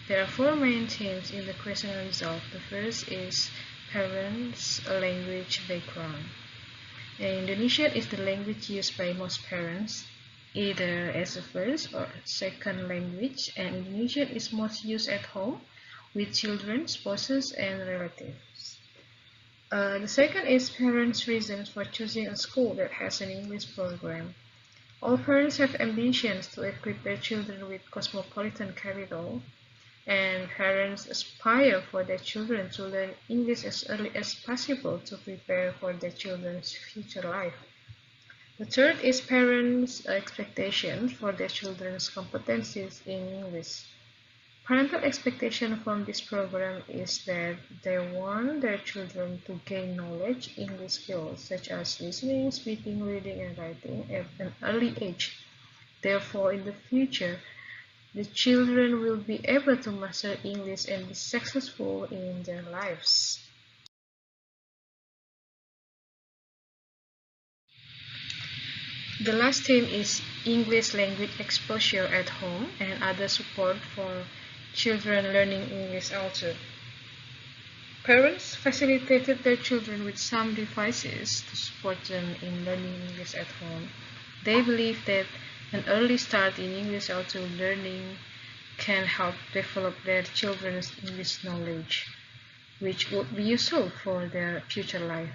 There are 4 main themes in the questionnaire result. The first is parents' language background. Indonesian is the language used by most parents, either as a first or second language, and Indonesian is most used at home with children, spouses, and relatives. The second is parents' reasons for choosing a school that has an English program. All parents have ambitions to equip their children with cosmopolitan capital, and parents aspire for their children to learn English as early as possible to prepare for their children's future life. The third is parents' expectations for their children's competencies in English. Parental expectation from this program is that they want their children to gain knowledge, English skills such as listening, speaking, reading, and writing at an early age. Therefore, in the future, the children will be able to master English and be successful in their lives. The last theme is English language exposure at home and other support for children learning English also. Parents facilitated their children with some devices to support them in learning English at home. They believe that an early start in English also learning can help develop their children's English knowledge, which would be useful for their future life.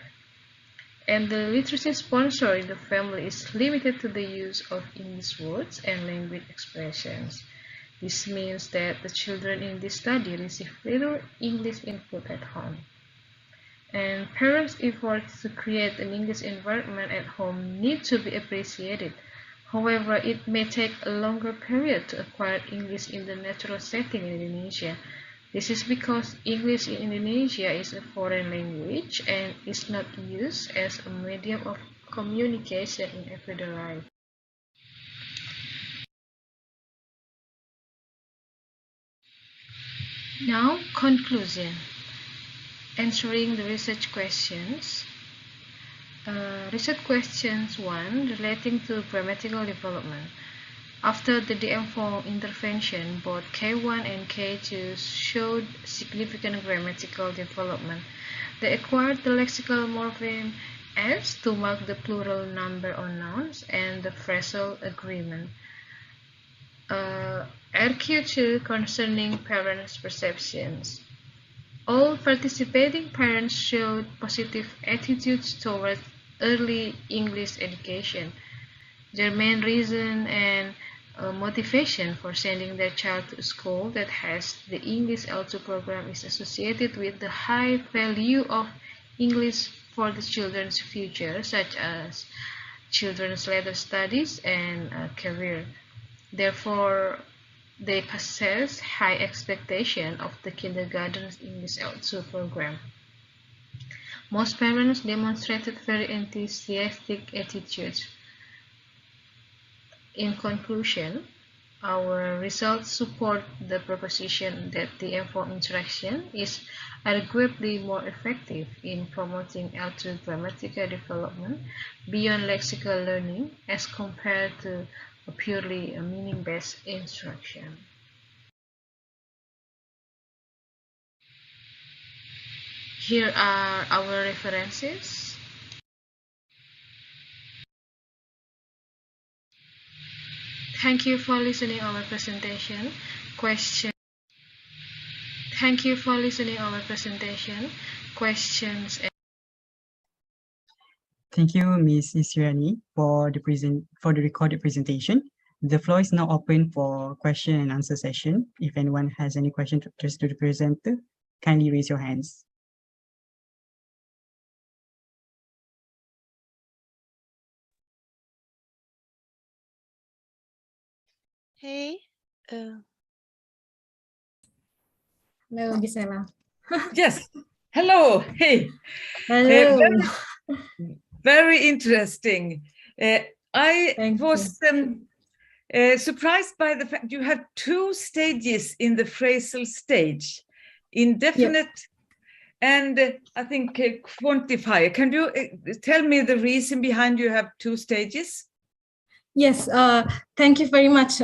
And the literacy sponsor in the family is limited to the use of English words and language expressions. This means that the children in this study receive little English input at home. And parents' efforts to create an English environment at home need to be appreciated. However, it may take a longer period to acquire English in the natural setting in Indonesia. This is because English in Indonesia is a foreign language and is not used as a medium of communication in everyday life. Now, conclusion. Answering the research questions. Research questions 1 relating to grammatical development. After the DFOM intervention, both K1 and K2 showed significant grammatical development. They acquired the lexical morpheme S to mark the plural number of nouns and the phrasal agreement. RQ2 concerning parents' perceptions. All participating parents showed positive attitudes towards early English education. Their main reason and motivation for sending their child to a school that has the English L2 program is associated with the high value of English for the children's future, such as children's later studies and career. Therefore, they possess high expectation of the kindergarten's English L2 program. Most parents demonstrated very enthusiastic attitudes. In conclusion, our results support the proposition that the M4 interaction is arguably more effective in promoting L2 grammatical development beyond lexical learning as compared to a purely meaning-based instruction. Here are our references. Thank you for listening our presentation. Thank you for listening our presentation. Questions. Thank you, Ms. Isriani, for the recorded presentation. The floor is now open for question and answer session. If anyone has any questions to address to the presenter, kindly raise your hands. Hey, Hello, Gisela. Yes. Hello. Hey. Hello. Very interesting. I Thank was surprised by the fact you have two stages in the phrasal stage, indefinite and I think quantifier. Can you tell me the reason behind you have two stages? Yes, thank you very much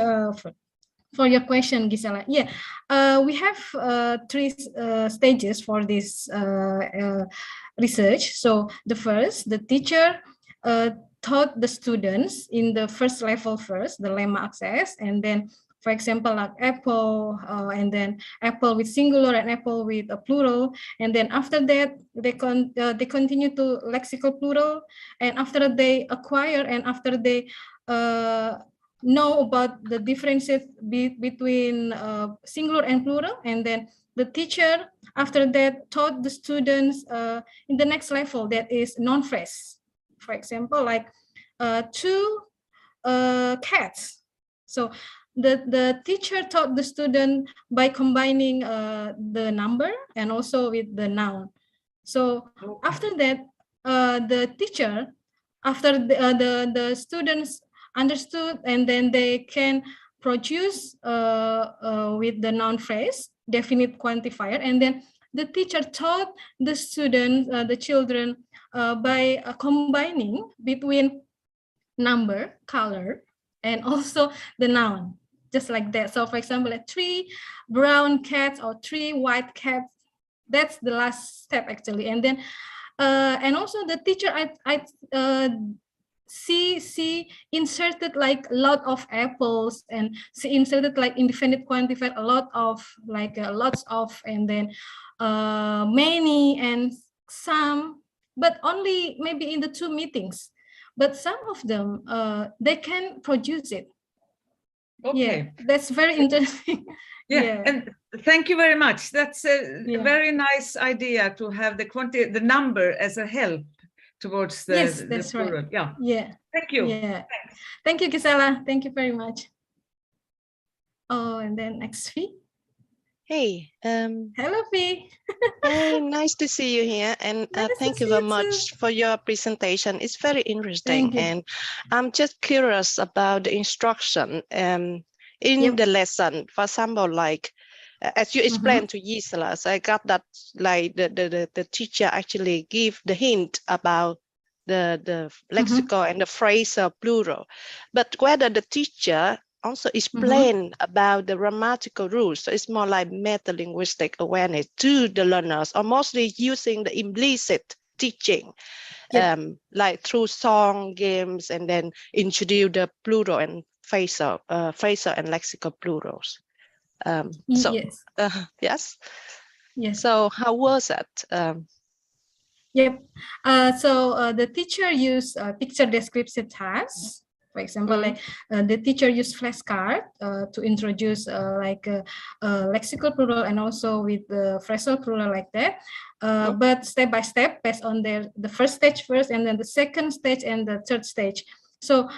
for your question, Gisela. Yeah, we have three stages for this research. So the first, the teacher taught the students in the first level first, the lemma access, and then, for example, like apple, and then apple with singular and apple with a plural, and then after that they continue to lexical plural, and after they acquire and after they know about the differences between singular and plural, and then the teacher after that taught the students in the next level, that is non-phrase. For example, like two cats. So the teacher taught the student by combining the number and also with the noun. So after that, the teacher, after the students understood, and then they can produce with the noun phrase, definite quantifier, and then the teacher taught the students, the children, by combining between number, color, and also the noun, just like that. So for example, like 3 brown cats or 3 white cats, that's the last step actually. And then and also the teacher I see inserted like a lot of apples, and she inserted like indefinite quantifier, a lot of, like lots of, and then many and some, but only maybe in the 2 meetings, but some of them they can produce it. Okay, yeah, that's very interesting. Yeah, and thank you very much. That's a very nice idea to have the number as a help towards the, yes, that's the plural. right. Yeah. Thank you. Yeah. Thank you, Gisela. Thank you very much. Oh, and then next, Fee. hey. Hello, Fee. Hey, nice to see you here, and thank you very much for your presentation. It's very interesting, and I'm just curious about the instruction in the lesson. For example, like as you explained to Gisela, so I got that like the teacher actually give the hint about the lexical and the phrasal plural, but whether the teacher also explain about the grammatical rules, so it's more like meta-linguistic awareness to the learners, or mostly using the implicit teaching, like through song, games, and then introduce the plural and phrasal and lexical plurals. So yes. So how was it? So the teacher used picture description tasks. For example, like the teacher used flashcard to introduce lexical plural and also with the phrasal plural like that. But step by step, based on the first stage first, and then the second stage and the third stage. So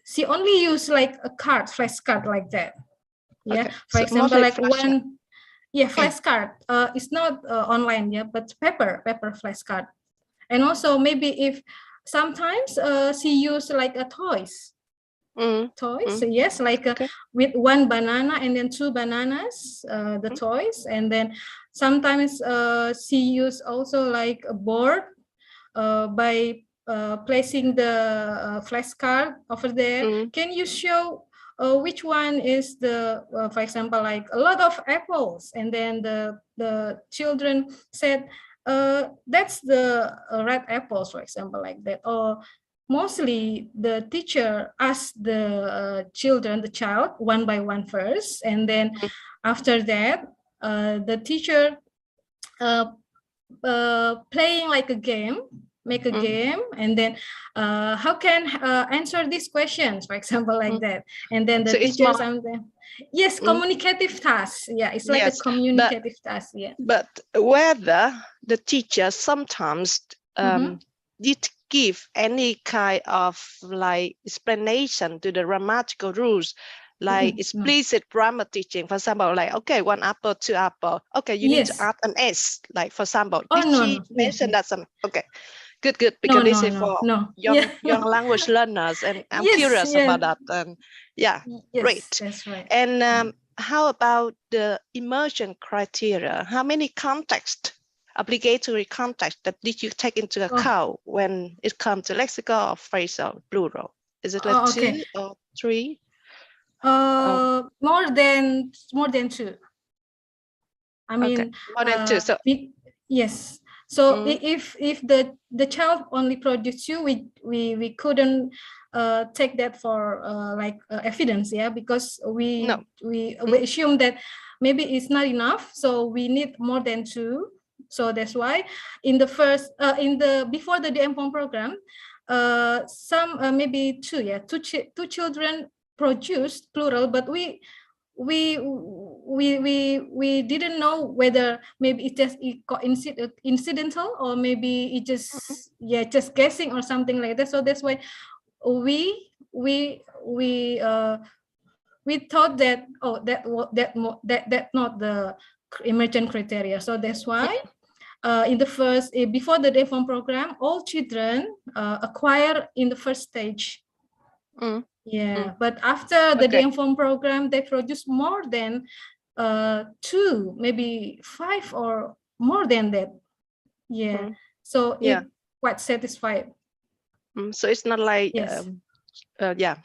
she only used like a card, flashcard like that. Yeah, Okay. for So example, like flashcard. flashcard. It's not online, but paper flashcard. And also maybe if sometimes she used like a toys. Toys, so yes, like with one banana and then two bananas, the toys, and then sometimes she used also like a board by placing the flashcard over there. Can you show which one is the, for example, like a lot of apples, and then the children said, that's the red apples, for example, like that. Or mostly the teacher asked the child one by one first, and then after that the teacher playing like a game, make a game, and then how can answer these questions, for example, like that. And then the So it's teacher more, something, yes, communicative task. Yeah, it's like a communicative task. Yeah. But whether the teacher sometimes did give any kind of like explanation to the grammatical rules, like explicit grammar teaching, for example, like, okay, one apple, two apple, okay, you need to add an S, like, for example, did she mention that some? Okay, good, because this is for young language learners, and I'm curious about that. And great. That's right. And how about the immersion criteria? How many obligatory context that did you take into account when it comes to lexical or phrasal plural? Is it like 2 or 3? More than 2. I mean, more than 2. So yes. So if the child only produced 2, we couldn't take that for evidence, because we assume that maybe it's not enough, so we need more than 2. So that's why in the first before the DMPOM program, some maybe 2 children produced plural, but we didn't know whether maybe it's just incidental, or maybe it just just guessing or something like that. So that's why we thought that that not the emergent criteria. So that's why in the first before the DFOM program, all children acquire in the first stage. But after the DMFOM program, they produce more than 2, maybe 5 or more than that. So it's quite satisfied. So it's not like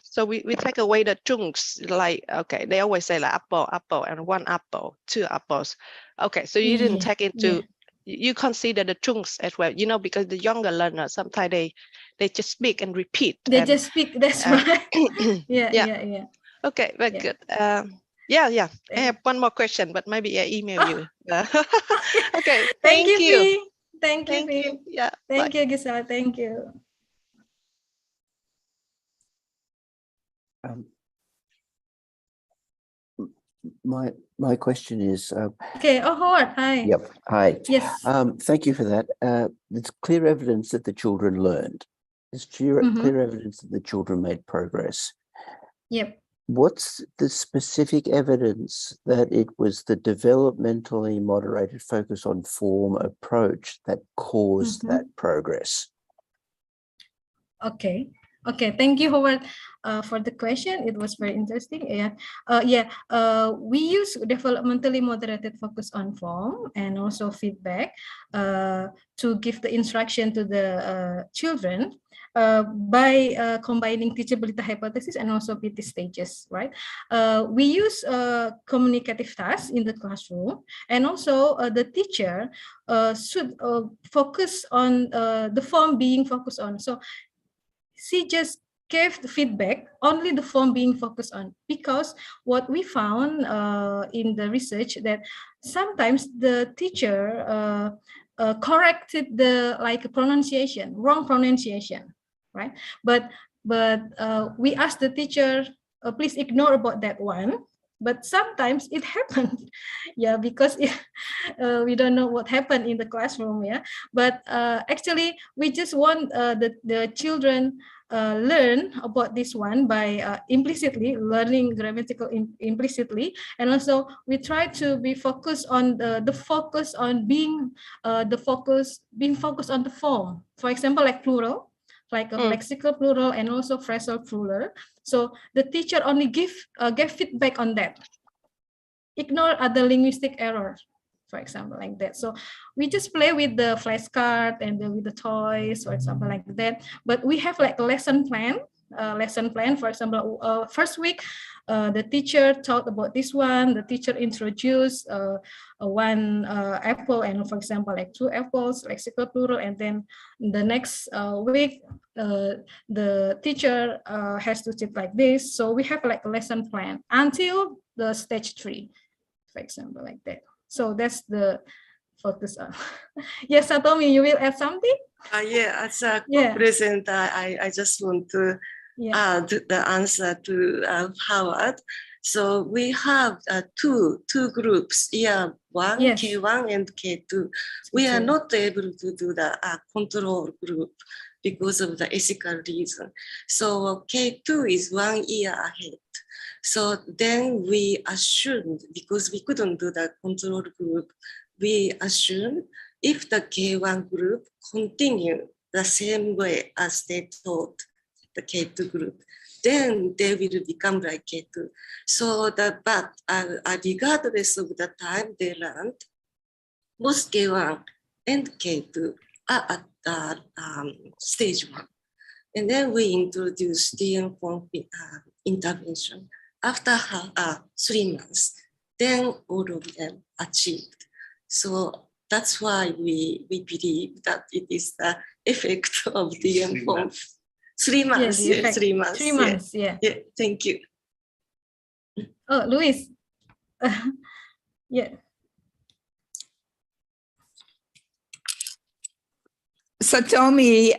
so we take away the chunks, like, okay, they always say like apple, and 1 apple, 2 apples. Okay, so you didn't take into you consider the chunks as well, because the younger learners sometimes they just speak and repeat. Just speak. That's right. Yeah. Okay, very good. I have one more question, but maybe I email you. Okay. Thank you. Thank you. Yeah. Thank you, Gisela. Thank you. My question is Howard, hi. Yep, hi. Yes. Thank you for that. There's clear evidence that the children learned. There's clear evidence that the children made progress. Yep. What's the specific evidence that it was the developmentally moderated focus on form approach that caused that progress? Okay, thank you, Howard, for the question. It was very interesting. We use developmentally moderated focus on form and also feedback to give the instruction to the children by combining teachability hypothesis and also PT stages, right? We use communicative tasks in the classroom, and also the teacher should focus on the form being focused on. So she just gave the feedback, only the form being focused on, because what we found in the research that sometimes the teacher corrected the wrong pronunciation, right? But but we ask the teacher, please ignore about that one. But sometimes it happens, yeah, because we don't know what happened in the classroom, yeah. But actually, we just want the children learn about this one by implicitly learning grammatical implicitly, and also we try to be focused on the focus on being focused on the form. For example, like plural, like a lexical plural and also phrasal plural. So the teacher only gave feedback on that. Ignore other linguistic errors, for example, like that. So we just play with the flashcard and with the toys, for example, like that. But we have like a lesson plan. For example, first week, the teacher talked about this one. The teacher introduced one apple and, for example, like 2 apples, lexical plural, and then the next week, the teacher has to sit like this. So we have like a lesson plan until the stage 3, for example, like that. So that's the focus on. Yes, Satomi, you will add something? Yeah, as a co-present, I just want to add the answer to Howard. So we have two groups, year 1, yes. K1 and K2. We are not able to do the control group because of the ethical reason. So K2 is 1 year ahead. So then we assumed, because we couldn't do the control group, we assumed if the K1 group continue the same way as they taught the K2 group, then they will become like K2. So but regardless of the time they learned, both K1 and K2 are at the stage 1. And then we introduced DM form intervention. After 3 months, then all of them achieved. So that's why we believe that it is the effect of DM form. 3 months, yes, 3 months. 3 months, yeah. Thank you. Oh, Luis. Yeah. Satomi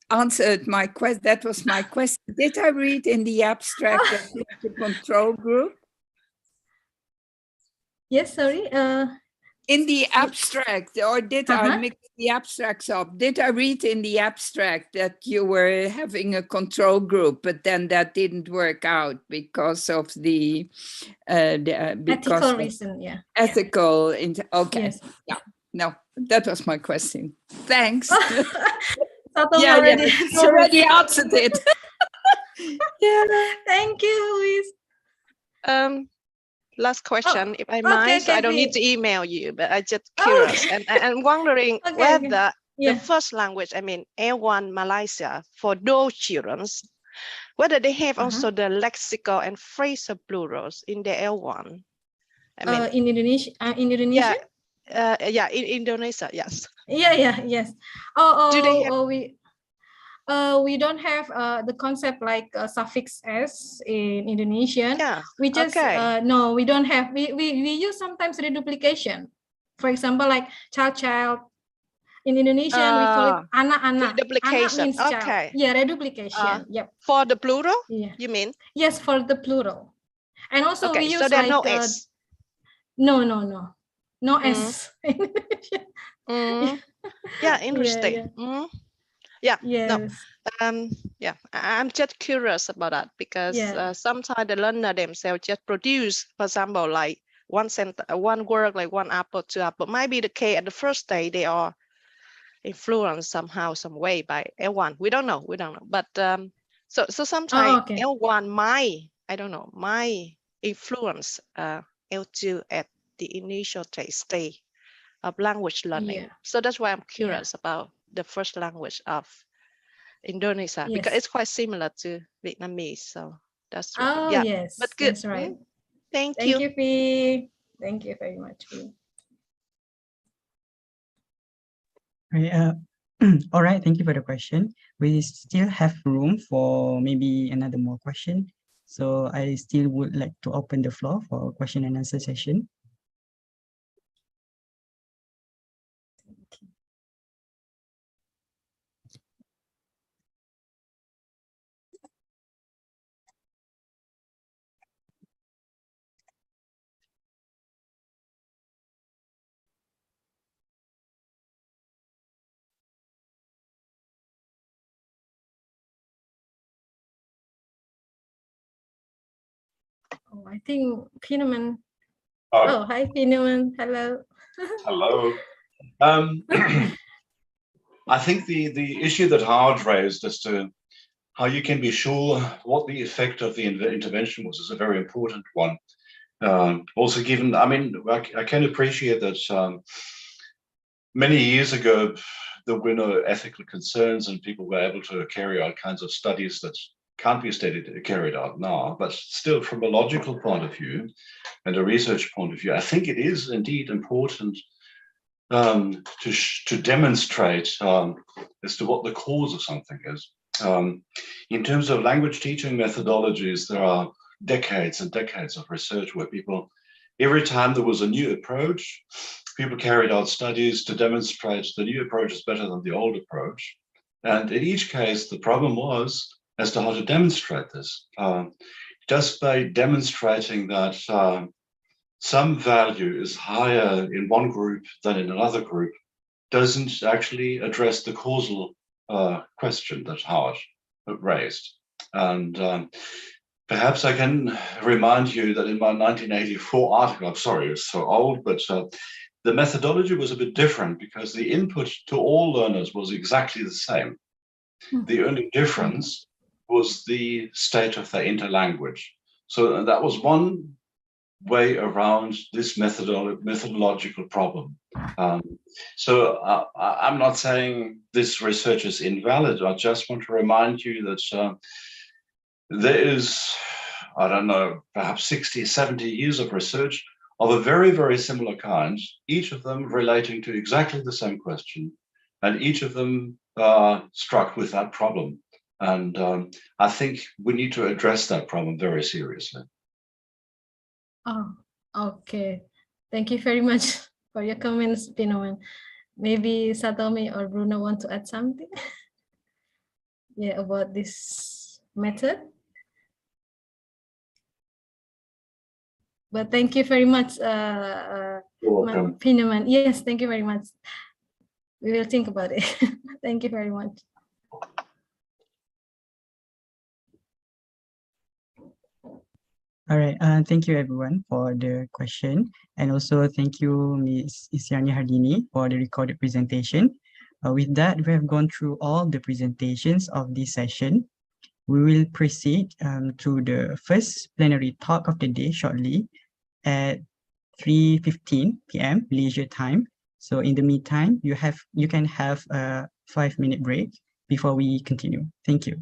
answered my question. That was my question. Did I read in the abstract that the control group? Yes, sorry. In the abstract, or did I mix the abstracts up? Did I read in the abstract that you were having a control group, but then that didn't work out because of the ethical reason? Yeah. Ethical. Okay. Yes. Yeah. No, that was my question. Thanks. already answered it. Yeah. Thank you, Luis. Last question, if I might. I don't need to email you, but I'm just curious and wondering whether the first language, I mean L1 Malaysia, for those children, whether they have also the lexical and phrasal plurals in the L1. I mean, in Indonesia. In Indonesia, yes. Yes. Do they have... we don't have the concept like suffix s in Indonesian. We just no, we don't have. We use sometimes reduplication. For example, like child. In Indonesian, we call it anak-anak. Reduplication. Anak means child. Yeah, reduplication. Yep. For the plural, you mean? Yes, for the plural. And also we use so there like no s. No s. Yeah, interesting. Yes. No. I'm just curious about that because sometimes the learner themselves just produce, for example, like one word, like 1 apple, 2 apple. Maybe the case at the first day they are influenced somehow, some way by L1. We don't know. But so sometimes L1 might influence L2 at the initial stage of language learning. So that's why I'm curious about the first language of Indonesia, because it's quite similar to Vietnamese. So that's right. Yes, but good. That's right. Thank you. Thank you, Fee. Thank you very much, Fee. All right, thank you for the question. We still have room for maybe another more question. So I still would like to open the floor for question and answer session. Oh, I think Pinaman. Oh, Oh, hi, Pinaman. Hello. hello. I think the issue that Howard raised as to how you can be sure what the effect of the intervention was is a very important one. Also, given, I mean, I can appreciate that many years ago, there were no ethical concerns and people were able to carry out kinds of studies that can't be carried out now. But still, from a logical point of view and a research point of view, I think it is indeed important to demonstrate as to what the cause of something is. In terms of language teaching methodologies, there are decades and decades of research where people, every time there was a new approach, people carried out studies to demonstrate the new approach is better than the old approach. And in each case, the problem was as to how to demonstrate this. Just by demonstrating that some value is higher in one group than in another group doesn't actually address the causal question that Howard raised. And perhaps I can remind you that in my 1984 article, I'm sorry, it's so old, but the methodology was a bit different because the input to all learners was exactly the same. The only difference was the state of their interlanguage. So that was one way around this methodological problem. So I'm not saying this research is invalid. I just want to remind you that there is, I don't know, perhaps 60, 70 years of research of a very, very similar kind, each of them relating to exactly the same question, and each of them struck with that problem. And I think we need to address that problem very seriously. Oh, okay. Thank you very much for your comments, Pinaman. Maybe Satomi or Bruno want to add something? Yeah, about this method. But thank you very much, Pinaman. Yes, thank you very much. We will think about it. Thank you very much. All right, thank you everyone for the question. And also thank you, Ms. Isyani Hardini, for the recorded presentation. With that, we have gone through all the presentations of this session. We will proceed to the first plenary talk of the day shortly at 3:15 p.m. leisure time. So in the meantime, you can have a 5-minute break before we continue. Thank you.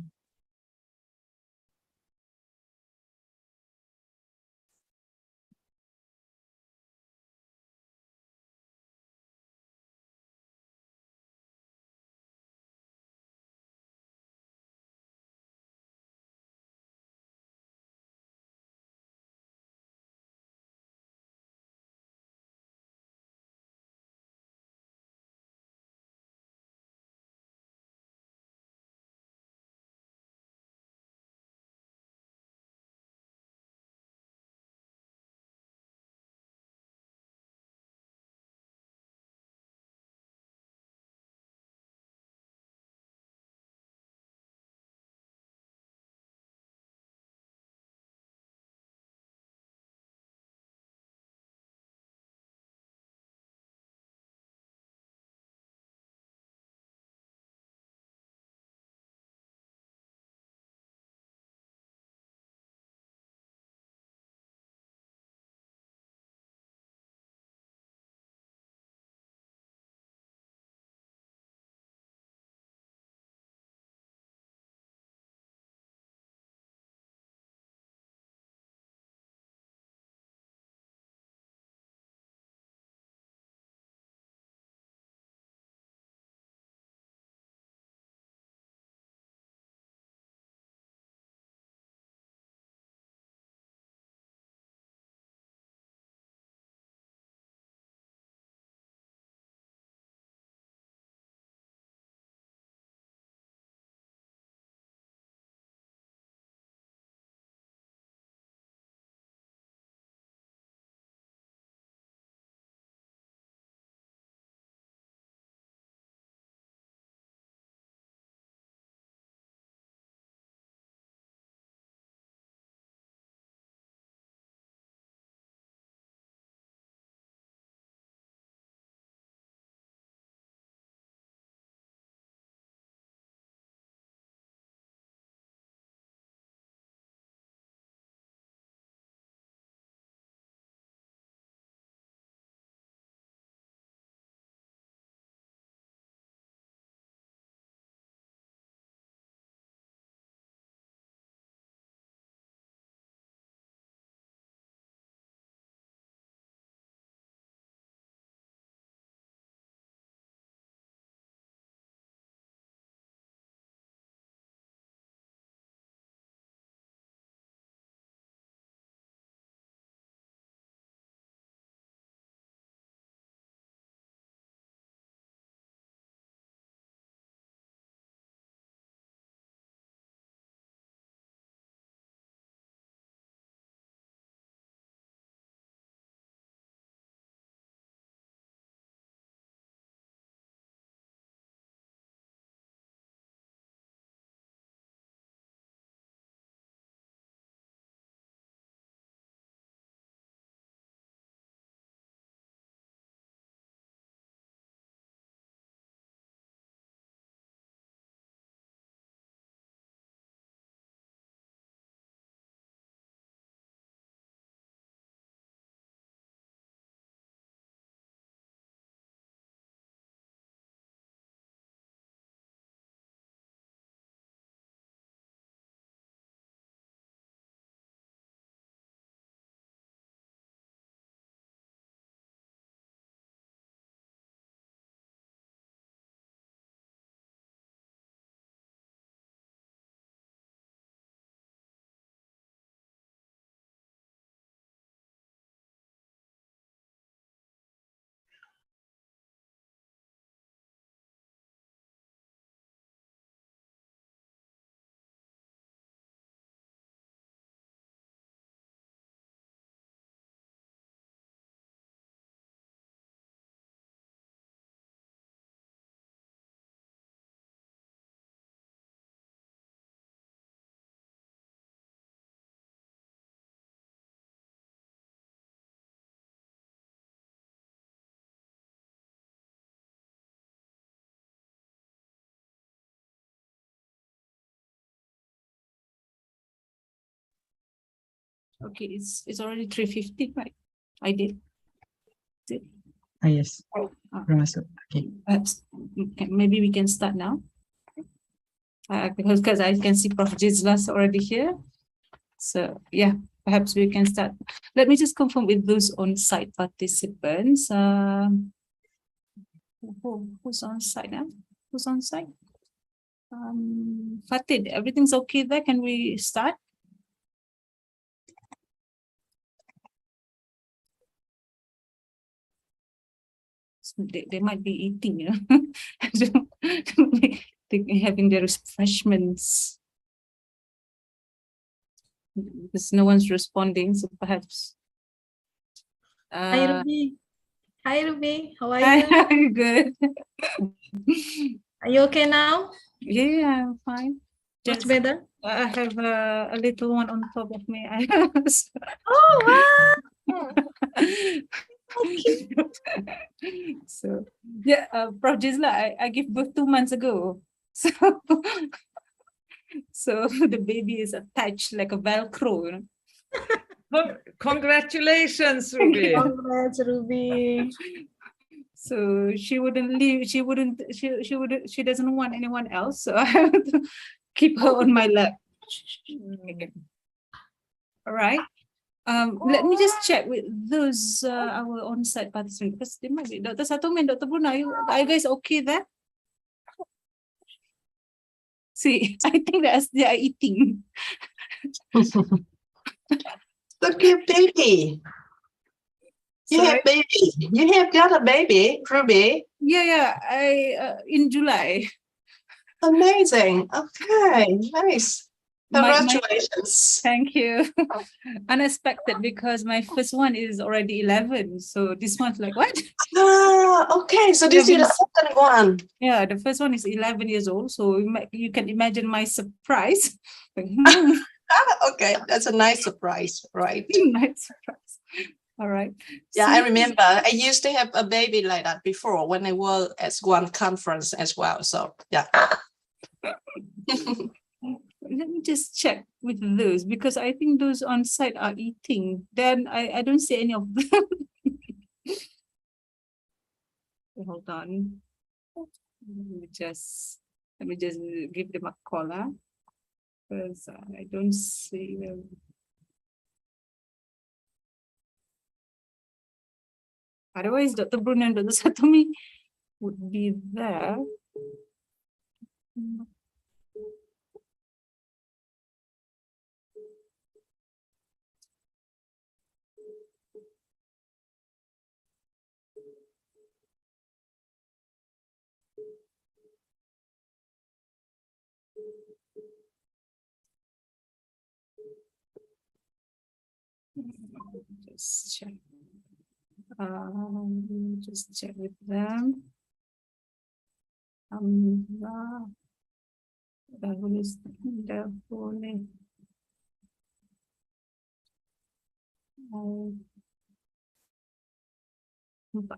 Okay, it's already 3:50, right? I did. Yes. Okay. Maybe we can start now. Because I can see Prof. Jizla's already here. So yeah, perhaps we can start. Let me just confirm with those on-site participants. Who's on site now? Who's on site? Fatid, everything's okay there? Can we start? So they might be eating, you know. They're having their refreshments. Because no one's responding, so perhaps. Hi, Ruby. Hi, Ruby. How are Hi, you? good. Are you okay now? Yeah, I'm fine. Much better? I have a little one on top of me. Oh, wow. So yeah, Prof. Jizla, I gave birth 2 months ago. So the baby is attached like a Velcro, you know? Congratulations, Ruby. Congrats, Ruby. So she wouldn't leave, she doesn't want anyone else. So I have to keep her on my lap. Okay. All right. Let me just check with those our on-site participants, because they might be Dr. Satomi and Dr. Bruno. Are you guys okay there? See, I think they are eating. Look at baby. You have baby. You have got a baby, Ruby. Yeah. I in July. Amazing. Okay, nice. Congratulations. Thank you. Unexpected, because my first one is already 11. So this one's like, what? Okay. So this is the second one. Yeah, the first one is 11 years old. So you can imagine my surprise. Okay, that's a nice surprise, right? Nice surprise. All right. Yeah, I remember I used to have a baby like that before when I was at one conference as well. So yeah. Let me just check with those, because I think those on site are eating. Then I don't see any of them. Hold on. Let me just give them a caller, because I don't see them. Otherwise, Dr. Bruno and Dr. Satomi would be there. Just check. Just check with them.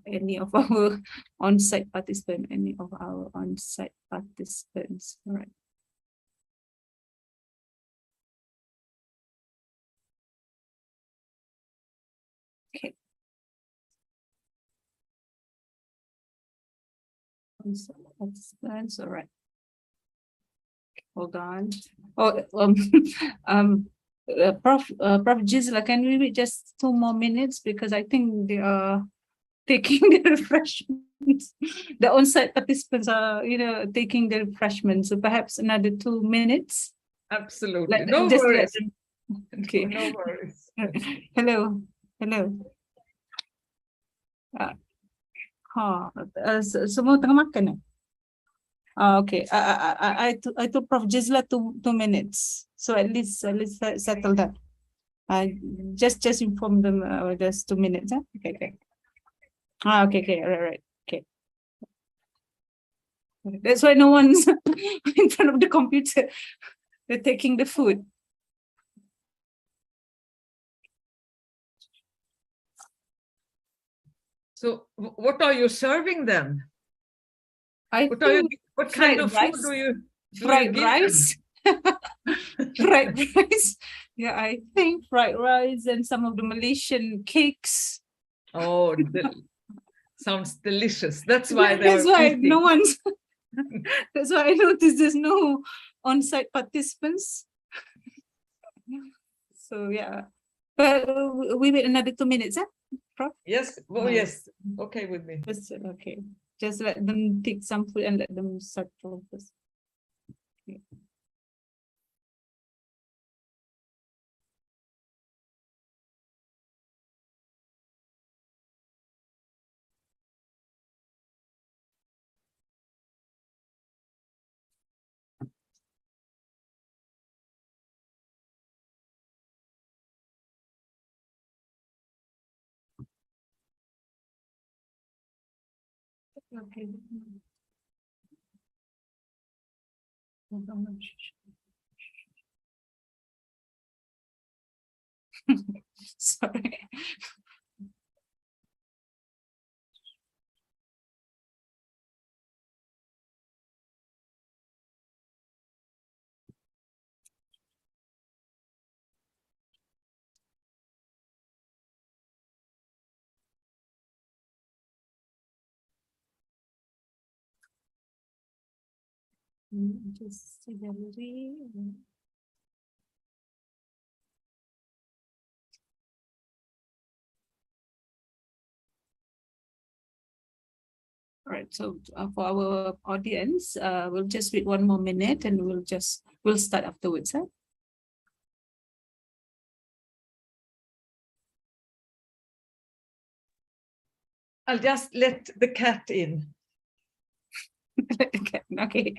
Any of our on-site participants, all right. Okay. Participants, all right. Hold on. Oh, Prof. Jizla, can we wait just 2 more minutes, because I think they are taking the refreshments. The on-site participants are, taking the refreshments. So perhaps another 2 minutes. Absolutely. No worries. Okay. No worries. Hello. Semua tengah makan eh? Okay. I told Prof. Jizla 2 minutes. So at least settle that. Just inform them just 2 minutes. Huh? Okay. Okay. Right. Okay. That's why no one's in front of the computer. They're taking the food. So what are you serving them? What kind of food do you fried rice? Fried rice Yeah, I think fried rice and some of the Malaysian cakes. Oh, sounds delicious. That's why they That's were why eating. no one's. That's why I noticed there's no on-site participants. So yeah, but we wait another 2 minutes, Prof? Yes. Oh, yes. Okay with me. Just, okay. Just let them take some food and let them start first. Okay. Okay. Sorry. Just see gallery. All right, so for our audience, we'll just wait 1 more minute and we'll start afterwards. Huh? I'll just let the cat in. Let the cat, okay.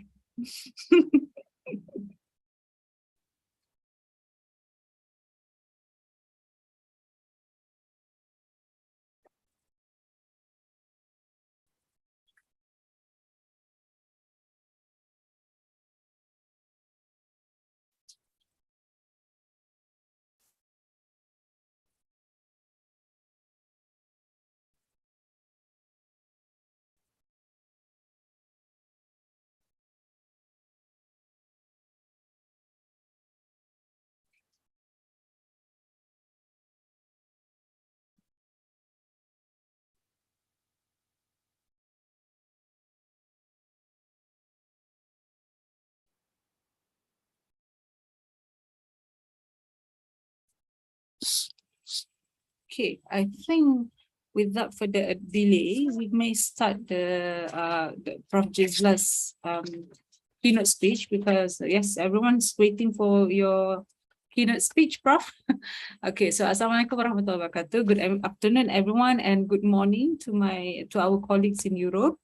Okay, I think without further delay, we may start the Prof. Jizla's keynote speech, because yes, everyone's waiting for your keynote speech, Prof. Okay, so Assalamualaikum warahmatullahi wabarakatuh. Good afternoon, everyone, and good morning to our colleagues in Europe.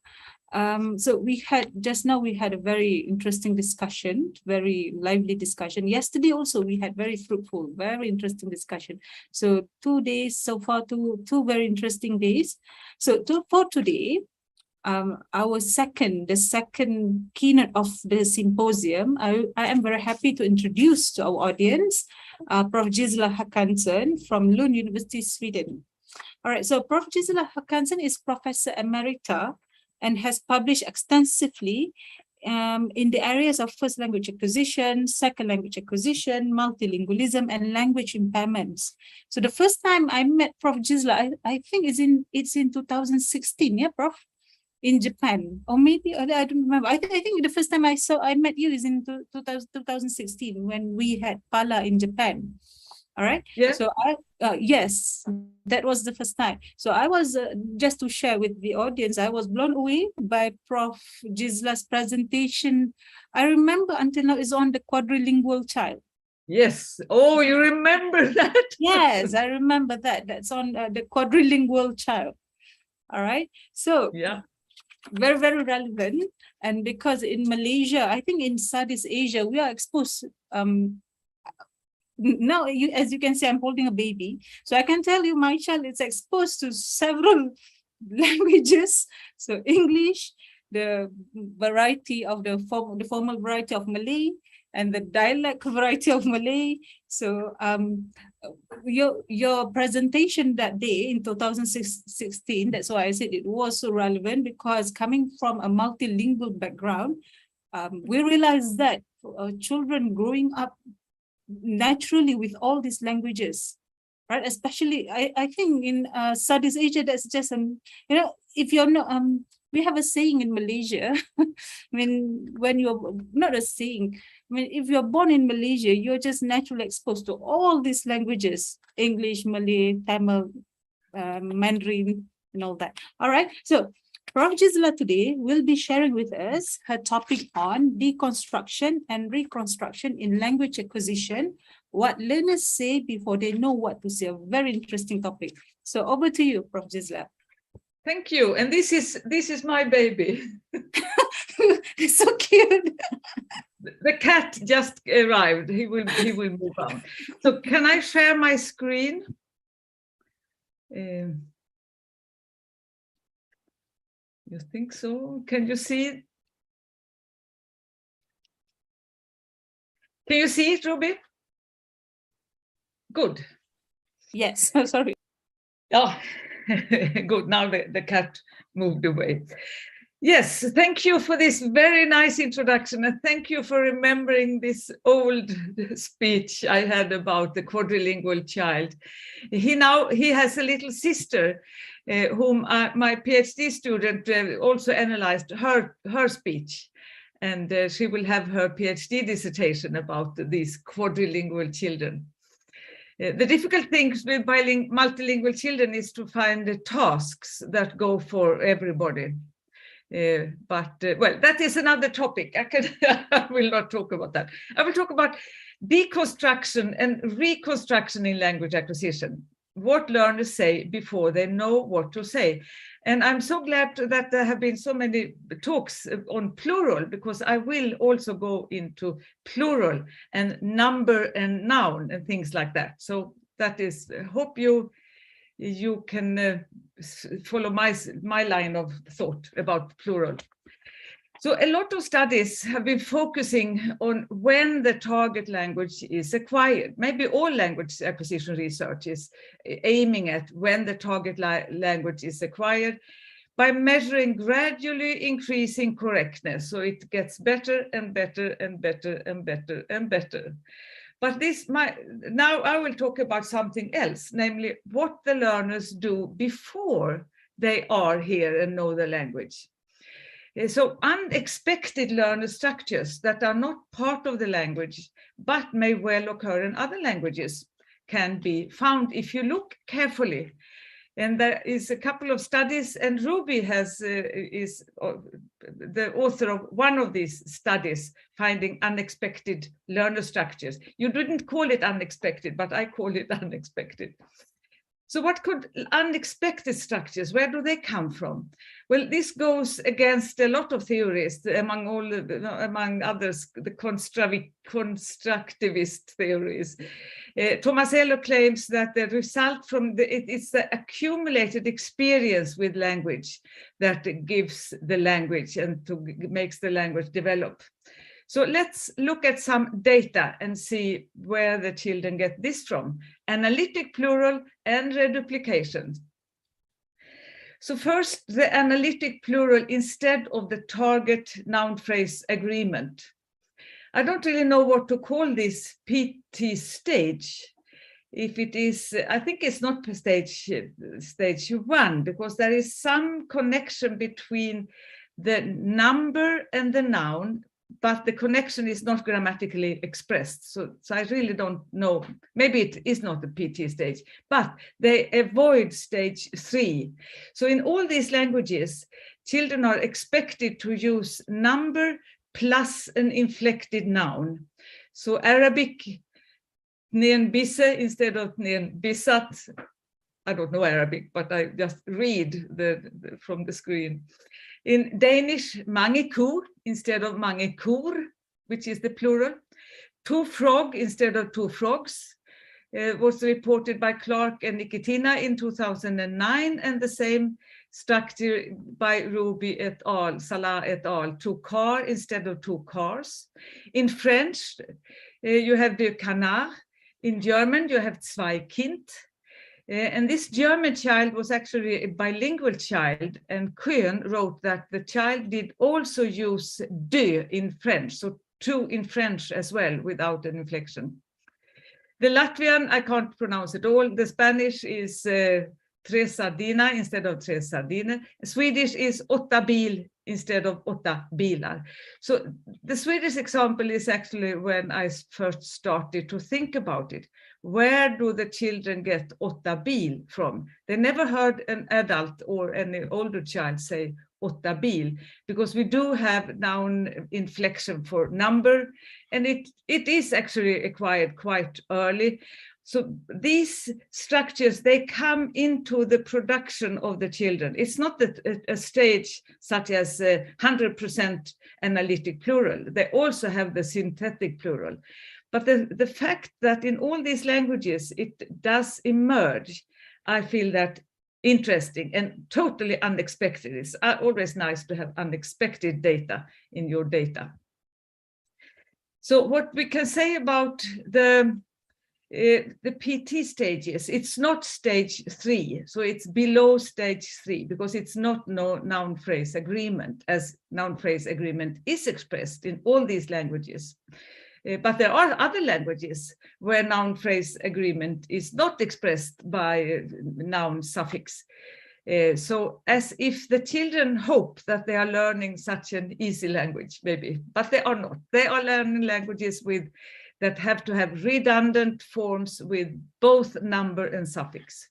So we had a very interesting discussion, very lively discussion. Yesterday also we had very fruitful, very interesting discussion. So 2 days so far, two very interesting days. So for today, the second keynote of the symposium, I am very happy to introduce to our audience Prof. Gisela Håkansson from Lund University, Sweden. All right, so Prof. Gisela Håkansson is Professor Emerita and has published extensively in the areas of first language acquisition, second language acquisition, multilingualism, and language impairments. So the first time I met Prof. Gisela, I think it's in 2016, yeah, Prof? In Japan, or maybe I don't remember. I think the first time I met you is in 2016 when we had Pala in Japan. All right. Yeah. So yes, that was the first time. So I was just to share with the audience, I was blown away by Prof. Gisela's presentation. I remember until now is on the quadrilingual child. Yes. Oh, you remember that? Yes, I remember that. That's on the quadrilingual child. All right. So yeah, very, very relevant. And because in Malaysia, I think in Southeast Asia, we are exposed. Now, as you can see, I'm holding a baby. So I can tell you my child is exposed to several languages. So English, the variety of the formal variety of Malay, and the dialect variety of Malay. So your presentation that day in 2016, that's why I said it was so relevant, because coming from a multilingual background, we realized that children growing up naturally with all these languages, right? Especially, I think in Southeast Asia, that's just, if you're not, we have a saying in Malaysia, I mean, when you're, not a saying, I mean, if you're born in Malaysia, you're just naturally exposed to all these languages, English, Malay, Tamil, Mandarin, and all that. All right, so Prof. Gisela today will be sharing with us her topic on deconstruction and reconstruction in language acquisition, what learners say before they know what to say. A very interesting topic. So over to you, Prof. Gisela. Thank you. And this is my baby. It's so cute. The cat just arrived. He will move on. So can I share my screen? You think so? Can you see it? Can you see it, Ruby? Good. Yes, sorry. Oh, good. Now the cat moved away. Yes, thank you for this very nice introduction, and thank you for remembering this old speech I had about the quadrilingual child. He has a little sister whom my PhD student also analyzed her speech, and she will have her PhD dissertation about these quadrilingual children. The difficult things with multilingual children is to find the tasks that go for everybody. Well, that is another topic. I will not talk about that. I will talk about deconstruction and reconstruction in language acquisition. What learners say before they know what to say. And I'm so glad that there have been so many talks on plural, because I will also go into plural and number and noun and things like that. So that is, hope you can follow my line of thought about plural. So a lot of studies have been focusing on when the target language is acquired. Maybe all language acquisition research is aiming at when the target language is acquired by measuring gradually increasing correctness. So it gets better and better and better and better and better. But now I will talk about something else, namely what the learners do before they are here and know the language. So unexpected learner structures that are not part of the language, but may well occur in other languages, can be found if you look carefully. And there is a couple of studies, and Ruby is the author of one of these studies, finding unexpected learner structures. You didn't call it unexpected, but I call it unexpected. So what could unexpected structures, where do they come from? Well, this goes against a lot of theories, among others, the constructivist theories. Tomasello claims that the result from it's the accumulated experience with language that gives the language and makes the language develop. So let's look at some data and see where the children get this from. Analytic plural and reduplication. So first, the analytic plural instead of the target noun phrase agreement. I don't really know what to call this PT stage. If it is, I think it's not stage 1, because there is some connection between the number and the noun, but the connection is not grammatically expressed. So I really don't know. Maybe it is not the PT stage, but they avoid stage 3. So in all these languages, children are expected to use number plus an inflected noun. So Arabic, nien bisse instead of nien bisat. I don't know Arabic, but I just read from the screen. In Danish, mange ko instead of mange kor, which is the plural. Two frog instead of two frogs was reported by Clark and Nikitina in 2009, and the same structure by Ruby et al., Salah et al., two car instead of two cars. In French, you have the canard. In German, you have zwei Kind. And this German child was actually a bilingual child, and Köhn wrote that the child did also use deux in French, so two in French as well, without an inflection. The Latvian, I can't pronounce it all. The Spanish is Tres sardina instead of tres sardine. Swedish is åtta bil instead of åtta bilar. So the Swedish example is actually when I first started to think about it. Where do the children get åtta bil from? They never heard an adult or any older child say åtta bil, because we do have noun inflection for number, and it is actually acquired quite early. So these structures, they come into the production of the children. It's not that a stage such as 100% analytic plural. They also have the synthetic plural. But the fact that in all these languages, it does emerge, I feel that interesting and totally unexpected. It's always nice to have unexpected data in your data. So what we can say about the PT stages, it's not stage 3, so it's below stage 3 because it's not no noun phrase agreement, as noun phrase agreement is expressed in all these languages. But there are other languages where noun phrase agreement is not expressed by noun suffix. So as if the children hope that they are learning such an easy language, maybe, but they are not. They are learning languages that have to have redundant forms with both number and suffix.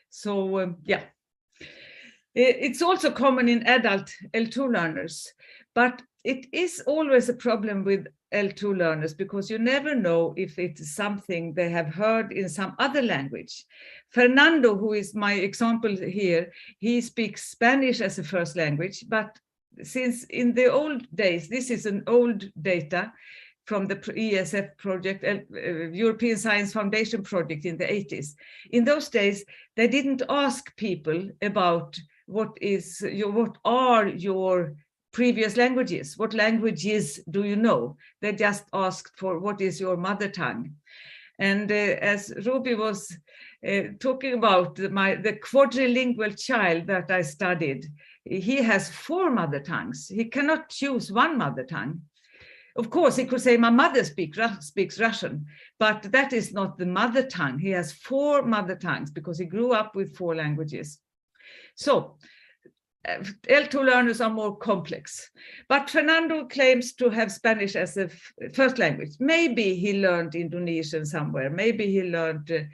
So yeah. It's also common in adult L2 learners, but it is always a problem with L2 learners because you never know if it's something they have heard in some other language. Fernando, who is my example here, he speaks Spanish as a first language, but since in the old days, this is an old data from the ESF project, European Science Foundation project in the 80s. In those days, they didn't ask people about what are your previous languages? What languages do you know? They just asked for what is your mother tongue? And as Ruby was talking about the quadrilingual child that I studied, he has 4 mother tongues. He cannot choose one mother tongue. Of course, he could say, my mother speaks Russian, but that is not the mother tongue. He has 4 mother tongues because he grew up with 4 languages. So L2 learners are more complex, but Fernando claims to have Spanish as a first language. Maybe he learned Indonesian somewhere. Maybe he learned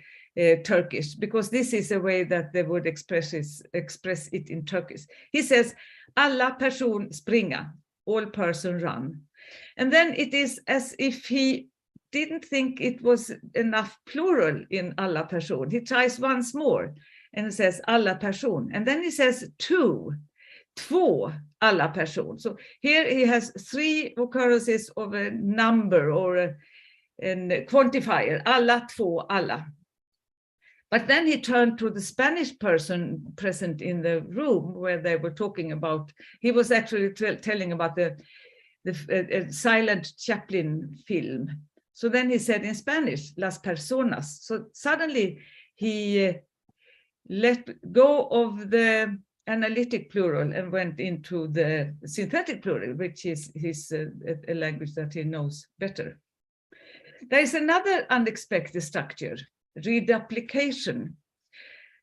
Turkish, because this is a way that they would express it in Turkish. He says, alla person springa, all person run. And then it is as if he didn't think it was enough plural in alla person. He tries once more and says alla person. And then he says två alla person. So here he has 3 occurrences of a number or a quantifier, alla två alla. But then he turned to the Spanish person present in the room where they were talking about, he was actually telling about the silent Chaplin film. So then he said in Spanish, las personas. So suddenly he let go of the analytic plural and went into the synthetic plural, which is a language that he knows better. There is another unexpected structure, reduplication.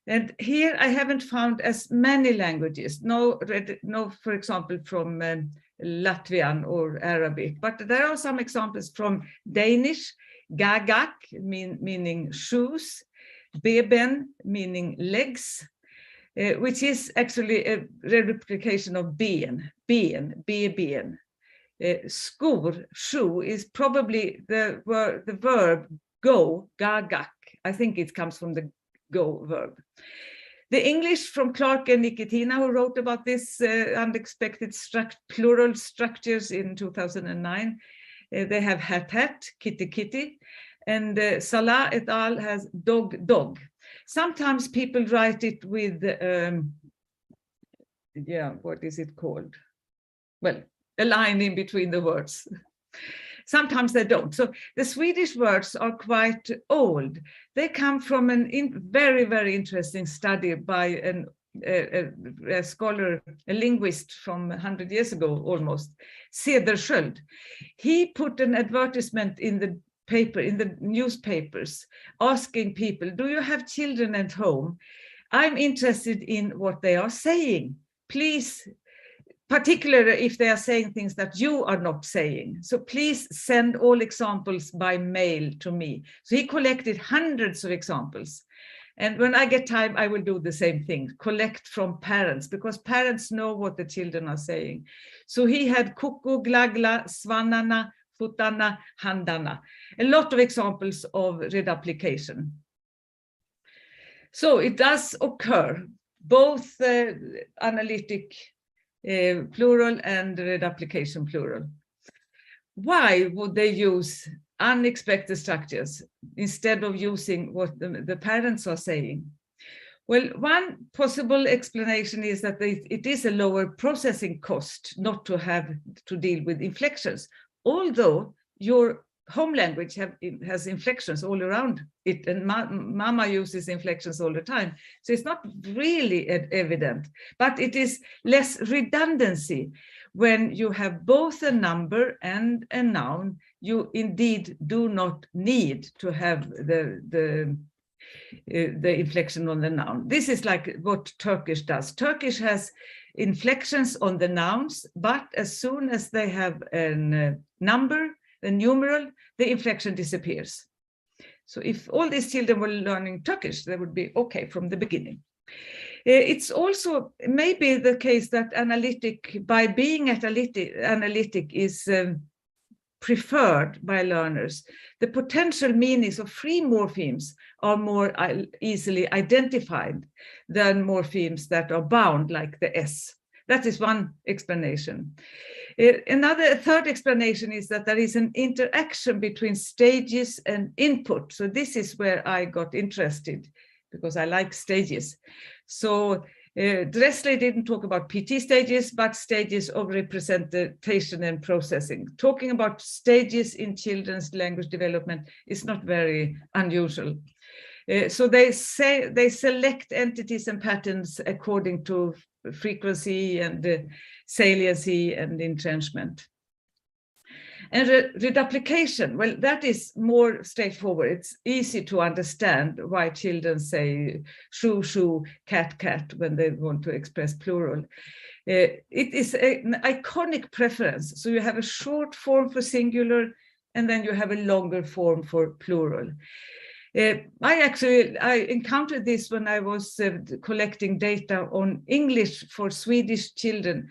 And here I haven't found as many languages, no, for example, from Latvian or Arabic, but there are some examples from Danish, gagak, meaning shoes, beben, meaning legs, which is actually a replication of ben, beben. Skor, shoe, is probably the verb go, gagak. I think it comes from the go verb. The English from Clark and Nikitina, who wrote about this unexpected plural structures in 2009, they have hat, kitty, and Salah et al. Has dog. Sometimes people write it with, what is it called? Well, a line in between the words. Sometimes they don't. So the Swedish words are quite old. They come from a very, very interesting study by a scholar, a linguist from 100 years ago almost, Cederschiöld. He put an advertisement in the paper, in the newspapers, asking people, do you have children at home? I'm interested in what they are saying. Please, particularly if they are saying things that you are not saying. So please send all examples by mail to me. So he collected hundreds of examples. And when I get time, I will do the same thing, collect from parents, because parents know what the children are saying. So he had kuku, glagla, svanana, futana, handana, a lot of examples of reduplication. So it does occur, both analytic plural and reduplication plural. Why would they use unexpected structures instead of using what the parents are saying? Well, one possible explanation is that it is a lower processing cost not to have to deal with inflections, although your home language has inflections all around it, and mama uses inflections all the time. So it's not really evident, but it is less redundancy. When you have both a number and a noun, you indeed do not need to have the inflection on the noun. This is like what Turkish does. Turkish has inflections on the nouns, but as soon as they have a number, a numeral, the inflection disappears. So if all these children were learning Turkish, they would be okay from the beginning. It's also maybe the case that analytic, by being analytic is preferred by learners. The potential meanings of free morphemes are more easily identified than morphemes that are bound, like the S. That is one explanation. A third explanation is that there is an interaction between stages and input. So this is where I got interested, because I like stages. So Dressler didn't talk about PT stages, but stages of representation and processing. Talking about stages in children's language development is not very unusual. So they select entities and patterns according to frequency and saliency and entrenchment. And reduplication, well, that is more straightforward. It's easy to understand why children say shoe, shoe, cat, cat when they want to express plural. It is an iconic preference. So you have a short form for singular, and then you have a longer form for plural. I encountered this when I was collecting data on English for Swedish children.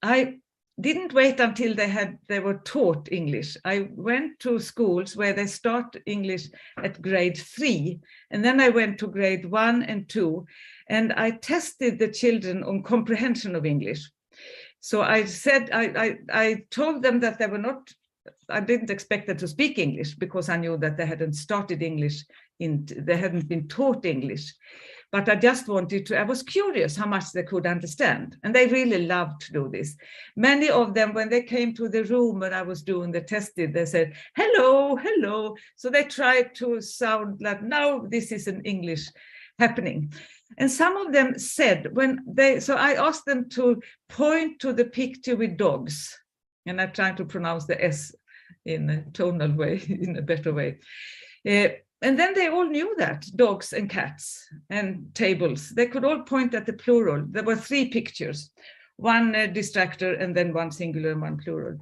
I didn't wait until they were taught English. I went to schools where they start English at grade 3, and then I went to grade 1 and 2, and I tested the children on comprehension of English. So I said, I told them that they were not, I didn't expect them to speak English, because I knew that they hadn't started English, they hadn't been taught English. But I just wanted to, I was curious how much they could understand. And they really loved to do this. Many of them, when they came to the room when I was doing the testing, they said, hello, hello. So they tried to sound like, now this is an English happening. And some of them said, so I asked them to point to the picture with dogs. And I tried to pronounce the S in a tonal way, in a better way. And then they all knew that, dogs and cats and tables. They could all point at the plural. There were 3 pictures, one distractor and then one singular and one plural.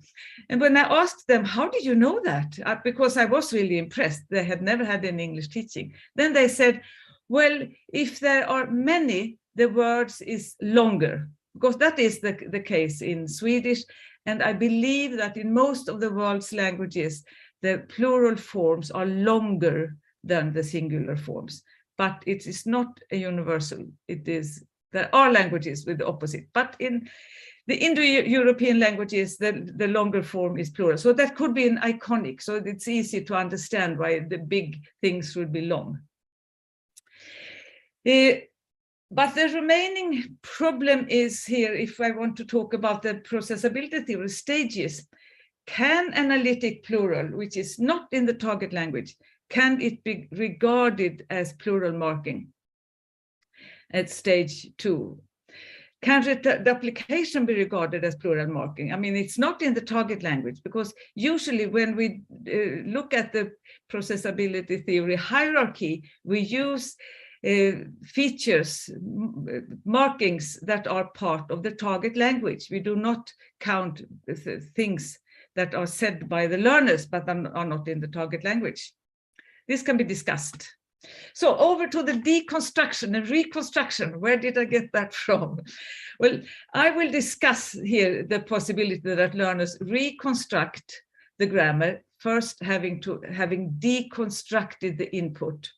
And when I asked them, how did you know that? Because I was really impressed. They had never had any English teaching. Then they said, well, if there are many, the words is longer, because that is the case in Swedish. And I believe that in most of the world's languages, the plural forms are longer than the singular forms, but it is not a universal. There are languages with the opposite, but in the Indo-European languages, the longer form is plural. So that could be an iconic, so it's easy to understand why the big things would be long. But the remaining problem is here, if I want to talk about the processability theory stages, can analytic plural, which is not in the target language, can it be regarded as plural marking at stage 2? Can the application be regarded as plural marking? I mean, it's not in the target language, because usually when we look at the processability theory hierarchy, we use features, markings that are part of the target language. We do not count things that are said by the learners, but are not in the target language. This can be discussed. So over to the deconstruction and reconstruction. Where did I get that from? Well, I will discuss here the possibility that learners reconstruct the grammar, first having deconstructed the input.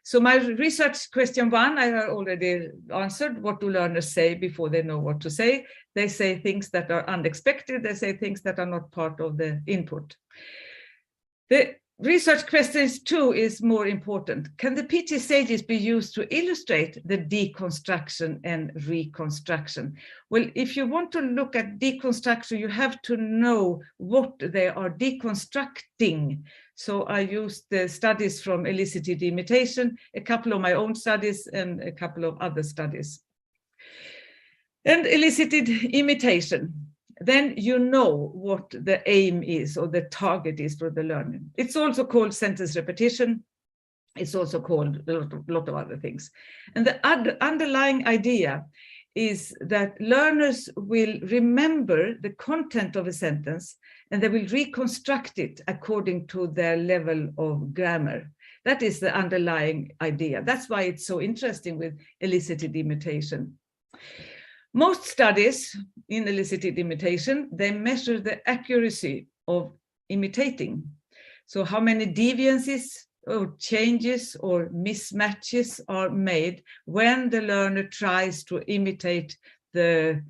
So my research question 1, I have already answered. What do learners say before they know what to say? They say things that are unexpected. They say things that are not part of the input. The research question 2 is more important. Can the PT stages be used to illustrate the deconstruction and reconstruction? Well, if you want to look at deconstruction, you have to know what they are deconstructing. So I used the studies from elicited imitation, a couple of my own studies, and a couple of other studies. And elicited imitation. Then you know what the aim is or the target is for the learning. It's also called sentence repetition. It's also called a lot of other things. And the underlying idea is that learners will remember the content of a sentence and they will reconstruct it according to their level of grammar. That is the underlying idea. That's why it's so interesting with elicited imitation. Most studies in elicited imitation, they measure the accuracy of imitating. So how many deviances or changes or mismatches are made when the learner tries to imitate the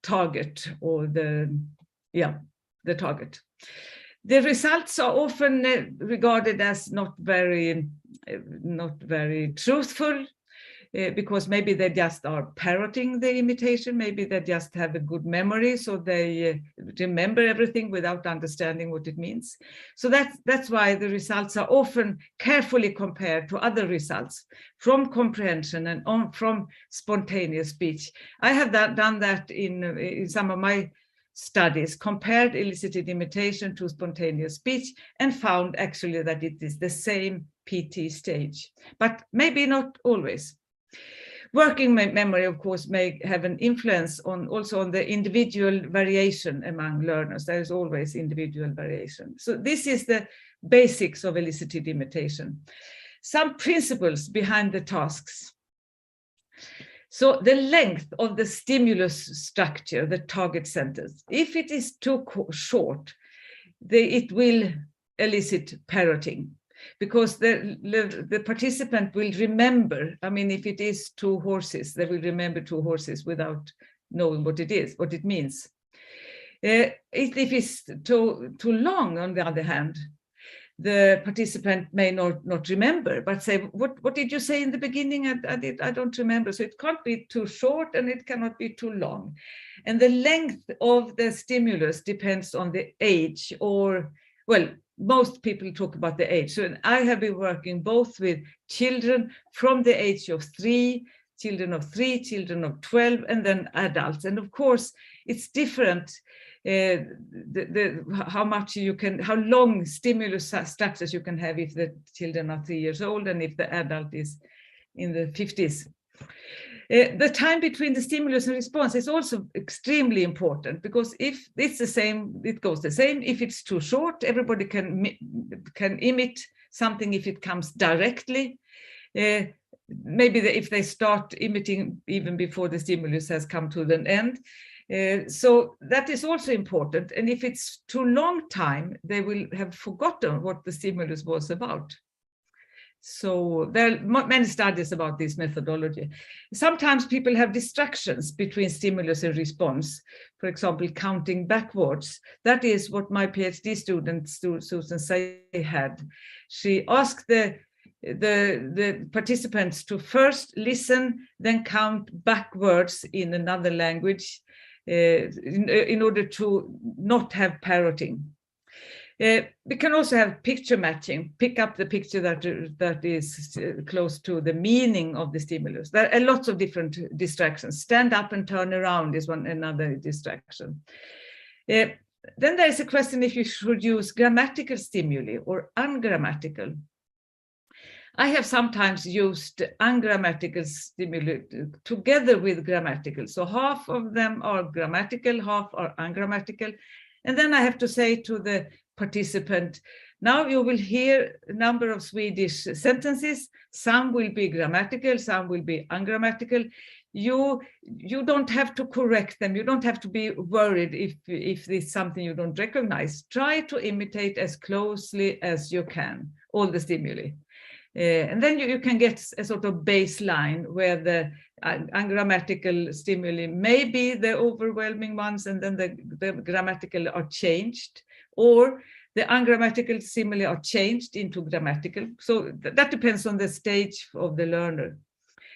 target or the target. The results are often regarded as not very truthful, because maybe they just are parroting the imitation, maybe they just have a good memory, so they remember everything without understanding what it means. So that's why the results are often carefully compared to other results from comprehension and from spontaneous speech. I have done that in some of my studies, compared elicited imitation to spontaneous speech, and found actually that it is the same PT stage, but maybe not always. Working memory, of course, may have an influence also on the individual variation among learners. There is always individual variation. So this is the basics of elicited imitation. Some principles behind the tasks. So the length of the stimulus structure, the target sentence, if it is too short, it will elicit parroting, because the participant will remember. I mean, if it is 2 horses, they will remember 2 horses without knowing what it means. If it's too long, on the other hand, the participant may not remember, but say, what did you say in the beginning? I don't remember. So it can't be too short and it cannot be too long. And the length of the stimulus depends on the age, or, well, most people talk about the age. So I have been working both with children from the age of 3, children of 3, children of 12, and then adults. And of course, it's different how long stimulus structures you can have if the children are 3 years old and if the adult is in the 50s. The time between the stimulus and response is also extremely important, because if it's the same, it goes the same. If it's too short, everybody can imitate something if it comes directly. Maybe if they start imitating even before the stimulus has come to an end. So that is also important. And if it's too long time, they will have forgotten what the stimulus was about. So there are many studies about this methodology. Sometimes people have distractions between stimulus and response. For example, counting backwards. That is what my PhD student, Susan Say, had. She asked the participants to first listen, then count backwards in another language in order to not have parroting. We can also have picture matching, pick up the picture that is close to the meaning of the stimulus. There are lots of different distractions. Stand up and turn around is another distraction. Then there is a question if you should use grammatical stimuli or ungrammatical. I have sometimes used ungrammatical stimuli together with grammatical. So half of them are grammatical, half are ungrammatical. And then I have to say to the participant, now you will hear a number of Swedish sentences. Some will be grammatical, some will be ungrammatical. You don't have to correct them. You don't have to be worried if it's something you don't recognize. Try to imitate as closely as you can, all the stimuli. And then you can get a sort of baseline where the ungrammatical stimuli may be the overwhelming ones, and then the grammatical are changed, or the ungrammatical stimuli are changed into grammatical. So that depends on the stage of the learner.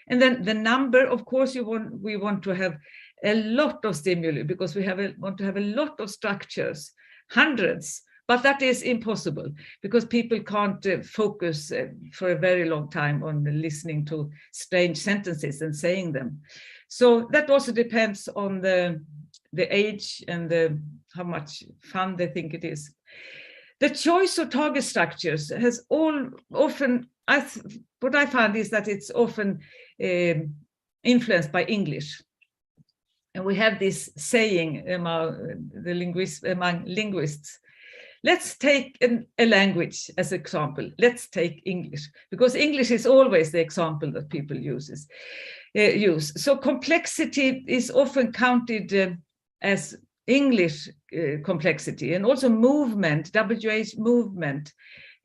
And then the number, of course, we want to have a lot of stimuli because we want to have a lot of structures, hundreds. But that is impossible because people can't focus for a very long time on listening to strange sentences and saying them. So that also depends on the age and how much fun they think it is. The choice of target structures has often, what I found is that it's often influenced by English. And we have this saying among linguists. Let's take a language as an example. Let's take English, because English is always the example that people use. So complexity is often counted as English complexity, and also movement, WH movement,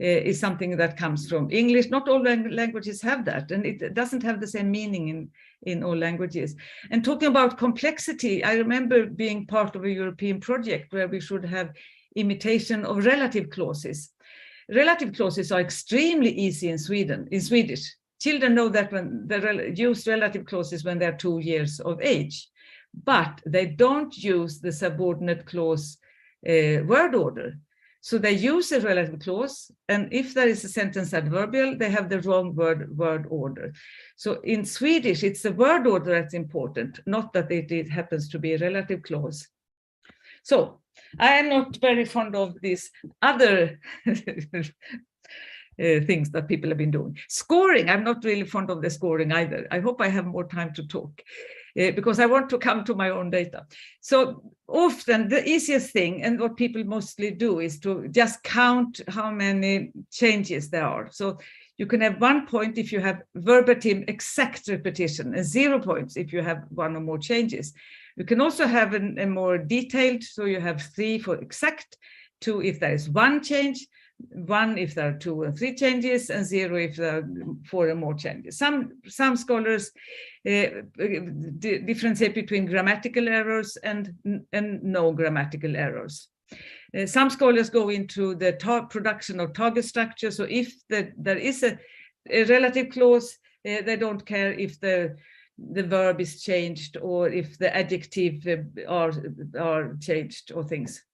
is something that comes from English. Not all languages have that, and it doesn't have the same meaning in all languages. And talking about complexity, I remember being part of a European project where we should have imitation of relative clauses. Relative clauses are extremely easy in Swedish. Children know that when they use relative clauses when they're 2 years of age, but they don't use the subordinate clause word order. So they use a relative clause, and if there is a sentence adverbial, they have the wrong word order. So in Swedish, it's the word order that's important, not that it happens to be a relative clause. So I am not very fond of these other things that people have been doing. Scoring, I'm not really fond of the scoring either. I hope I have more time to talk because I want to come to my own data. So often the easiest thing, and what people mostly do, is to just count how many changes there are. So you can have 1 point if you have verbatim exact repetition, and 0 points if you have 1 or more changes. You can also have a more detailed, so you have 3 for exact, 2 if there is 1 change, 1 if there are 2 or 3 changes, and 0 if there are 4 or more changes. Some scholars differentiate between grammatical errors and no grammatical errors. Some scholars go into the production of target structure. So if there is a relative clause, they don't care if the verb is changed or if the adjective are changed or things.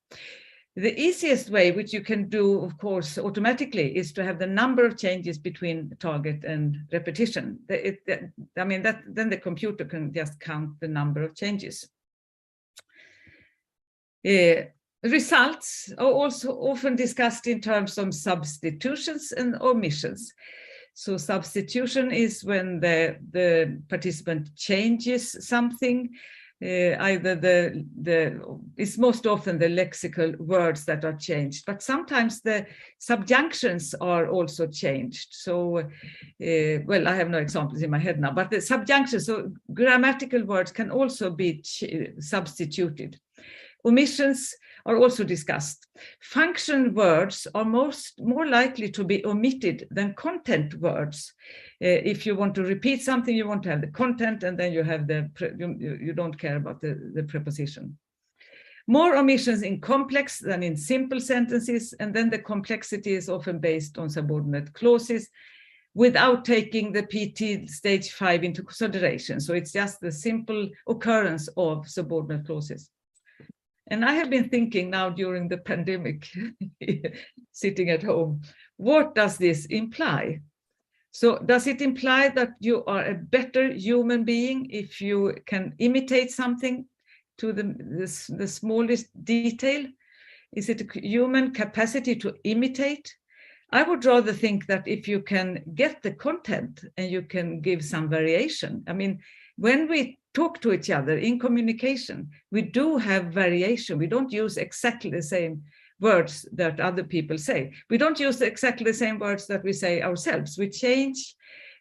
The easiest way, which you can do, of course, automatically, is to have the number of changes between target and repetition. Then the computer can just count the number of changes. Results are also often discussed in terms of substitutions and omissions. So substitution is when the participant changes something. Either it's most often the lexical words that are changed, but sometimes the subjunctions are also changed. So, well, I have no examples in my head now, but the subjunctions, so grammatical words, can also be substituted. Omissions are also discussed. Function words are more likely to be omitted than content words. If you want to repeat something, you want to have the content, and then you have you don't care about the preposition. More omissions in complex than in simple sentences, and then the complexity is often based on subordinate clauses without taking the PT stage 5 into consideration. So it's just the simple occurrence of subordinate clauses. And I have been thinking now during the pandemic, sitting at home, what does this imply? So does it imply that you are a better human being if you can imitate something to the smallest detail? Is it a human capacity to imitate? I would rather think that if you can get the content and you can give some variation. I mean, when we talk to each other in communication, we do have variation. We don't use exactly the same words that other people say. We don't use exactly the same words that we say ourselves. We change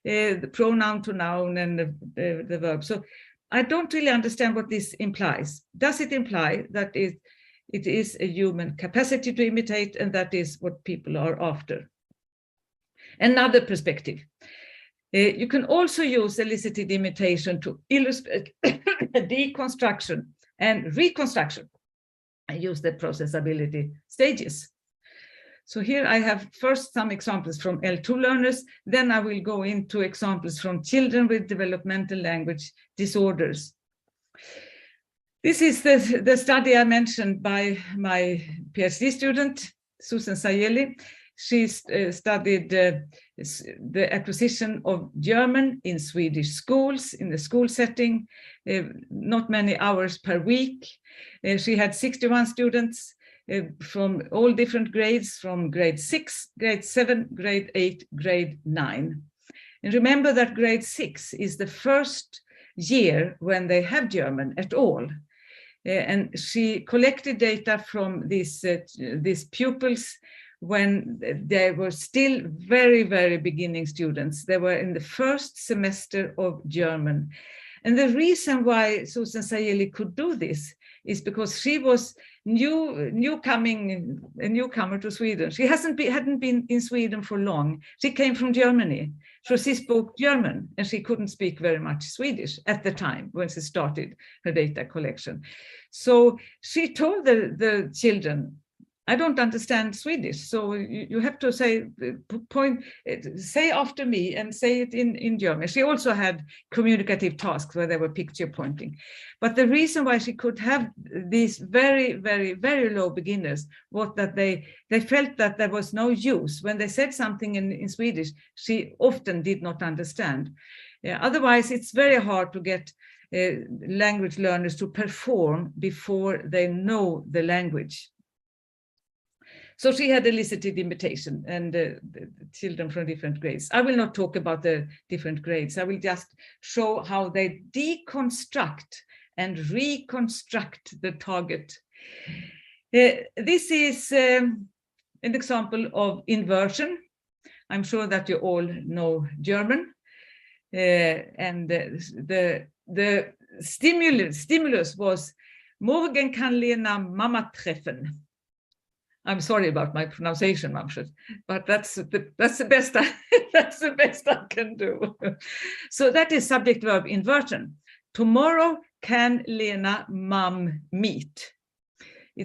the pronoun to noun and the verb. So I don't really understand what this implies. Does it imply that it is a human capacity to imitate, and that is what people are after? Another perspective. You can also use elicited imitation to illustrate deconstruction and reconstruction. I use the processability stages. So here I have first some examples from L2 learners, then I will go into examples from children with developmental language disorders. This is the study I mentioned by my PhD student, Susan Sayeli. She studied the acquisition of German in Swedish schools, in the school setting, not many hours per week. She had 61 students from all different grades, from grade 6, grade 7, grade 8, grade 9. And remember that grade 6 is the first year when they have German at all. And she collected data from these pupils when they were still very, very beginning students. They were in the first semester of German. And the reason why Susan Sayeli could do this is because she was a newcomer to Sweden. She hadn't been in Sweden for long. She came from Germany. So she spoke German, and she couldn't speak very much Swedish at the time when she started her data collection. So she told the children, I don't understand Swedish, so you have to say after me and say it in German. She also had communicative tasks where they were picture pointing. But the reason why she could have these very, very, very low beginners was that they felt that there was no use. When they said something in Swedish, she often did not understand. Otherwise, it's very hard to get language learners to perform before they know the language. So she had elicited imitation and the children from different grades. I will not talk about the different grades. I will just show how they deconstruct and reconstruct the target. This is an example of inversion. I'm sure that you all know German. And the stimulus was Morgen kann Lena Mama treffen. I'm sorry about my pronunciation, Mamshut, but that's the best that's the best I can do. So that is subject-verb inversion. Tomorrow can Lena Mom meet?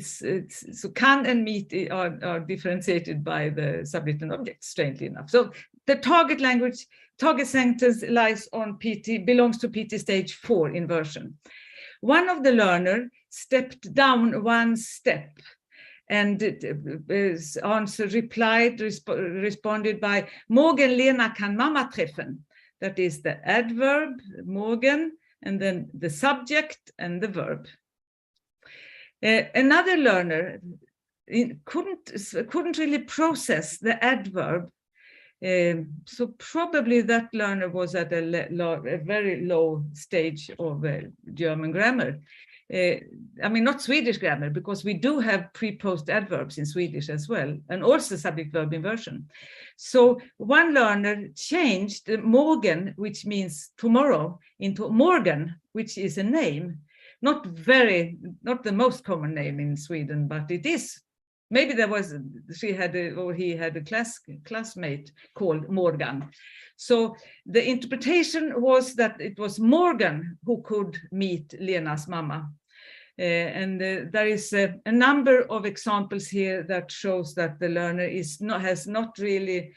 So can and meet are differentiated by the subject and object, strangely enough. So the target sentence lies on belongs to PT stage 4 inversion. One of the learner stepped down one step, and responded by Morgen Lena kann Mama treffen. That is the adverb, morgen, and then the subject and the verb. Another learner couldn't really process the adverb. So probably that learner was at a very low stage of German grammar. I mean, not Swedish grammar, because we do have pre-post adverbs in Swedish as well, and also subject-verb inversion. So one learner changed morgen, which means tomorrow, into morgen, which is a name. Not the most common name in Sweden, but it is. Maybe he had a classmate called Morgan. So the interpretation was that it was Morgan who could meet Lena's mama. And there is a number of examples here that shows that the learner has not really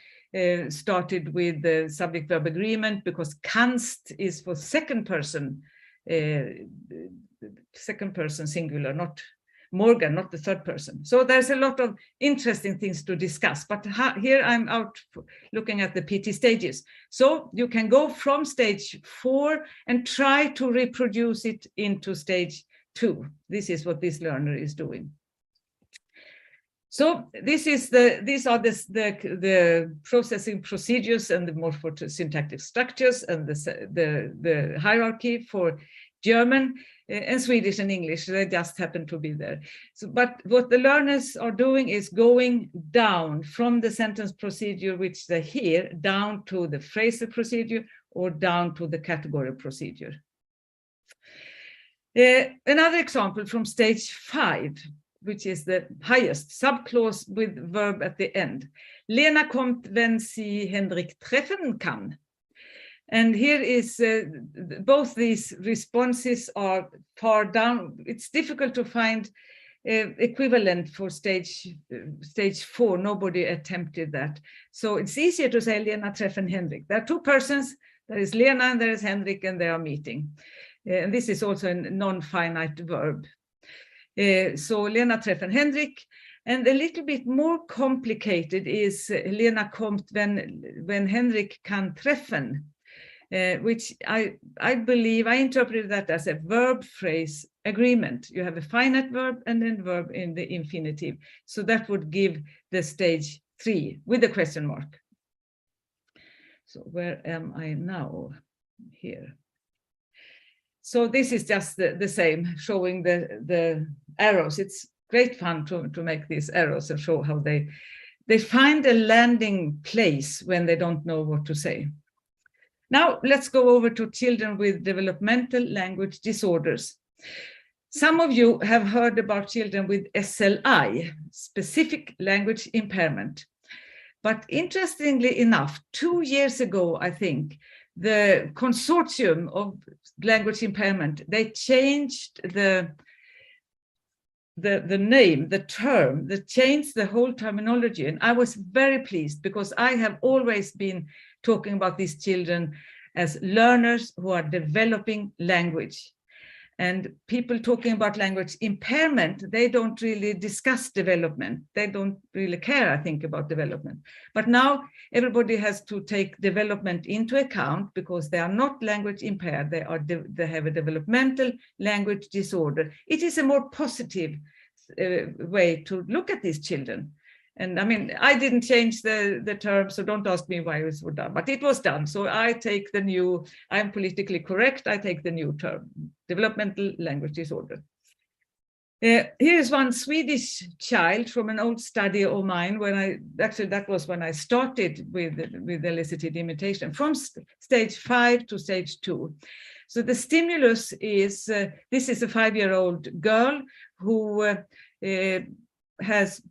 started with the subject-verb agreement, because kannst is for second person singular, not Morgan, not the third person. So there's a lot of interesting things to discuss, but here I'm out looking at the PT stages. So you can go from stage 4 and try to reproduce it into stage 2. This is what this learner is doing. So these are the processing procedures and the morphosyntactic structures and the hierarchy for German and Swedish and English. They just happen to be there. So, but what the learners are doing is going down from the sentence procedure, which they hear, down to the phrasal procedure or down to the category procedure. Another example from stage 5, which is the highest subclause with verb at the end. Lena kommt, wenn sie Henrik treffen kann. And here is both these responses are far down. It's difficult to find equivalent for stage 4. Nobody attempted that. So it's easier to say Lena treffen Henrik. There are 2 persons. There is Lena and there is Henrik, and they are meeting. And this is also a non-finite verb. So Lena treffen Henrik, and a little bit more complicated is Lena kommt when Henrik kan treffen, which I believe I interpreted that as a verb phrase agreement. You have a finite verb and then verb in the infinitive. So that would give the stage 3 with a question mark. So where am I now? Here. So this is just the same, showing the arrows. It's great fun to make these arrows and show how they find a landing place when they don't know what to say. Now let's go over to children with developmental language disorders. Some of you have heard about children with SLI, specific language impairment. But interestingly enough, 2 years ago, I think, the consortium of language impairment, they changed the name, the term, they changed the whole terminology. And I was very pleased because I have always been talking about these children as learners who are developing language. And people talking about language impairment, they don't really discuss development. They don't really care, I think, about development. But now everybody has to take development into account because they are not language impaired. They have a developmental language disorder. It is a more positive way to look at these children. And I mean, I didn't change the term, so don't ask me why it was done, but it was done. So I take the new, I'm politically correct, I take the new term, developmental language disorder. Here is one Swedish child from an old study of mine that was when I started with elicited imitation, from stage 5 to stage 2. So the stimulus is, this is a 5-year-old girl who has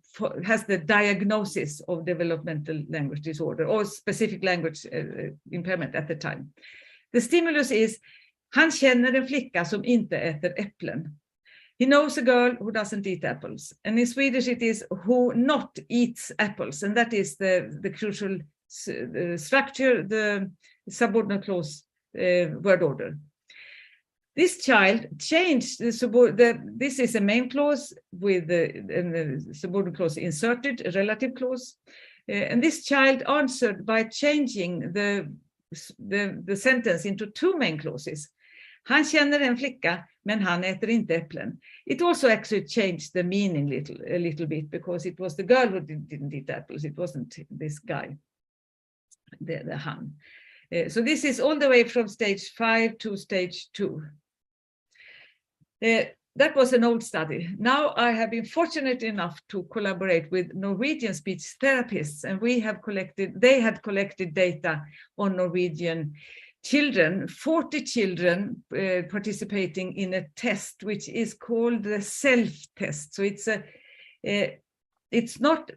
the diagnosis of developmental language disorder or specific language impairment at the time. The stimulus is, han känner en flicka som inte äter äpplen. He knows a girl who doesn't eat apples. And in Swedish it is who not eats apples. And that is the crucial structure, the subordinate clause word order. This child changed this is a main clause with the subordinate clause inserted, a relative clause. And this child answered by changing the sentence into 2 main clauses. Han känner en flicka, men han äter inte äpplen. It also actually changed the meaning a little bit because it was the girl who didn't eat apples. It wasn't this guy, the han. So this is all the way from stage 5 to stage 2. That was an old study. Now I have been fortunate enough to collaborate with Norwegian speech therapists, and they had collected data on Norwegian children, 40 children participating in a test which is called the self-test. So it's not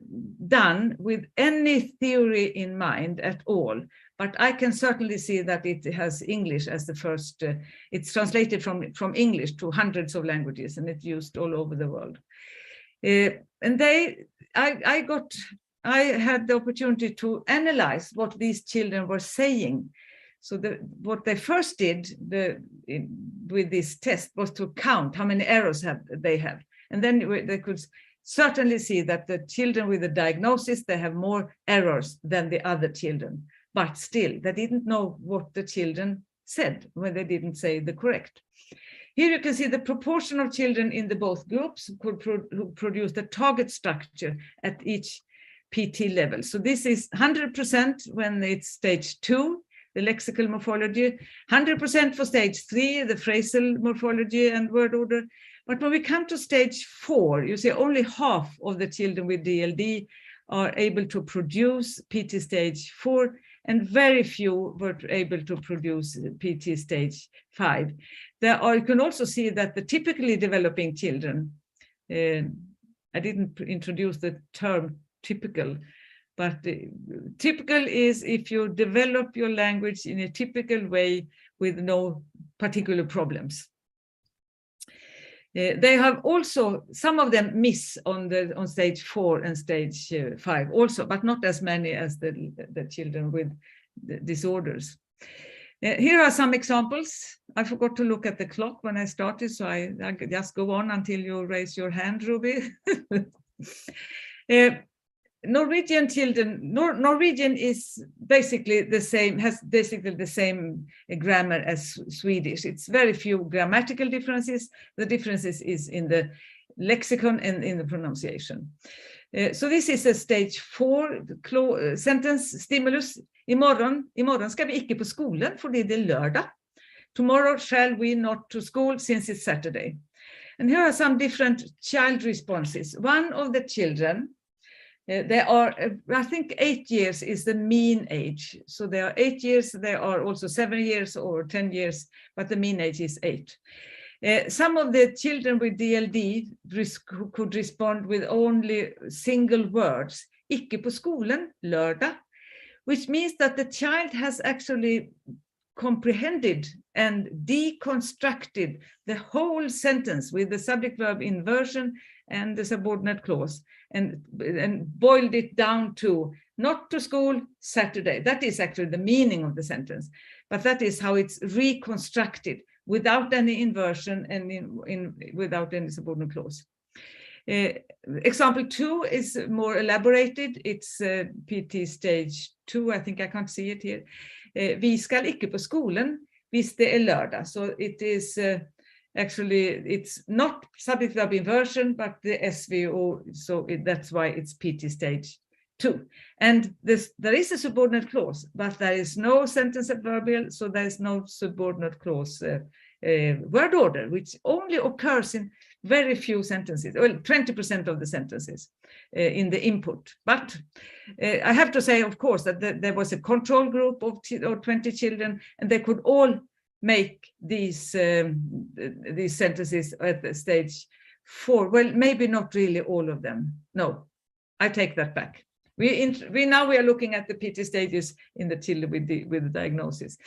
done with any theory in mind at all, but I can certainly see that it has English as the first, it's translated from English to hundreds of languages and it's used all over the world. And I had the opportunity to analyze what these children were saying. So what they first did with this test was to count how many errors they have. And then they could certainly see that the children with the diagnosis, they have more errors than the other children. But still, they didn't know what the children said when they didn't say the correct. Here you can see the proportion of children in the both groups who produce the target structure at each PT level. So this is 100% when it's stage 2, the lexical morphology, 100% for stage 3, the phrasal morphology and word order. But when we come to stage 4, you see only half of the children with DLD are able to produce PT stage 4, and very few were able to produce PT stage 5. You can also see that the typically developing children, I didn't introduce the term typical, but typical is if you develop your language in a typical way with no particular problems. They have also, some of them miss on stage 4 and stage 5 also, but not as many as the children with the disorders. Here are some examples. I forgot to look at the clock when I started, so I just go on until you raise your hand, Ruby. Norwegian children, Norwegian is basically the same, has basically the same grammar as Swedish. It's very few grammatical differences. The differences is in the lexicon and in the pronunciation. So this is a stage 4 sentence stimulus. Imorgon ska vi ikke på skolen fordi det lørdag. Tomorrow shall we not to school since it's Saturday. And here are some different child responses. One of the children, they are, I think 8 years is the mean age. So they are 8 years, they are also 7 years or 10 years, but the mean age is 8. Some of the children with DLD could respond with only single words. Ikke på skolen, lørdag. Which means that the child has actually comprehended and deconstructed the whole sentence with the subject-verb inversion and the subordinate clause and boiled it down to not to school, Saturday. That is actually the meaning of the sentence, but that is how it's reconstructed without any inversion and without any subordinate clause. Example 2 is more elaborated. It's PT stage 2. I think I can't see it here. Vi skal ikke på skolen hvis det lørdag. So it is actually, it's not subject verb inversion, but the SVO. So that's why it's PT stage 2. And there is a subordinate clause, but there is no sentence adverbial, so there is no subordinate clause word order, which only occurs in very few sentences, well, 20% of the sentences in the input. But I have to say, of course, that there was a control group of 20 children, and they could all make these sentences at the stage 4. Well, maybe not really all of them. No, I take that back. Now we are looking at the PT stages in the children with the diagnosis.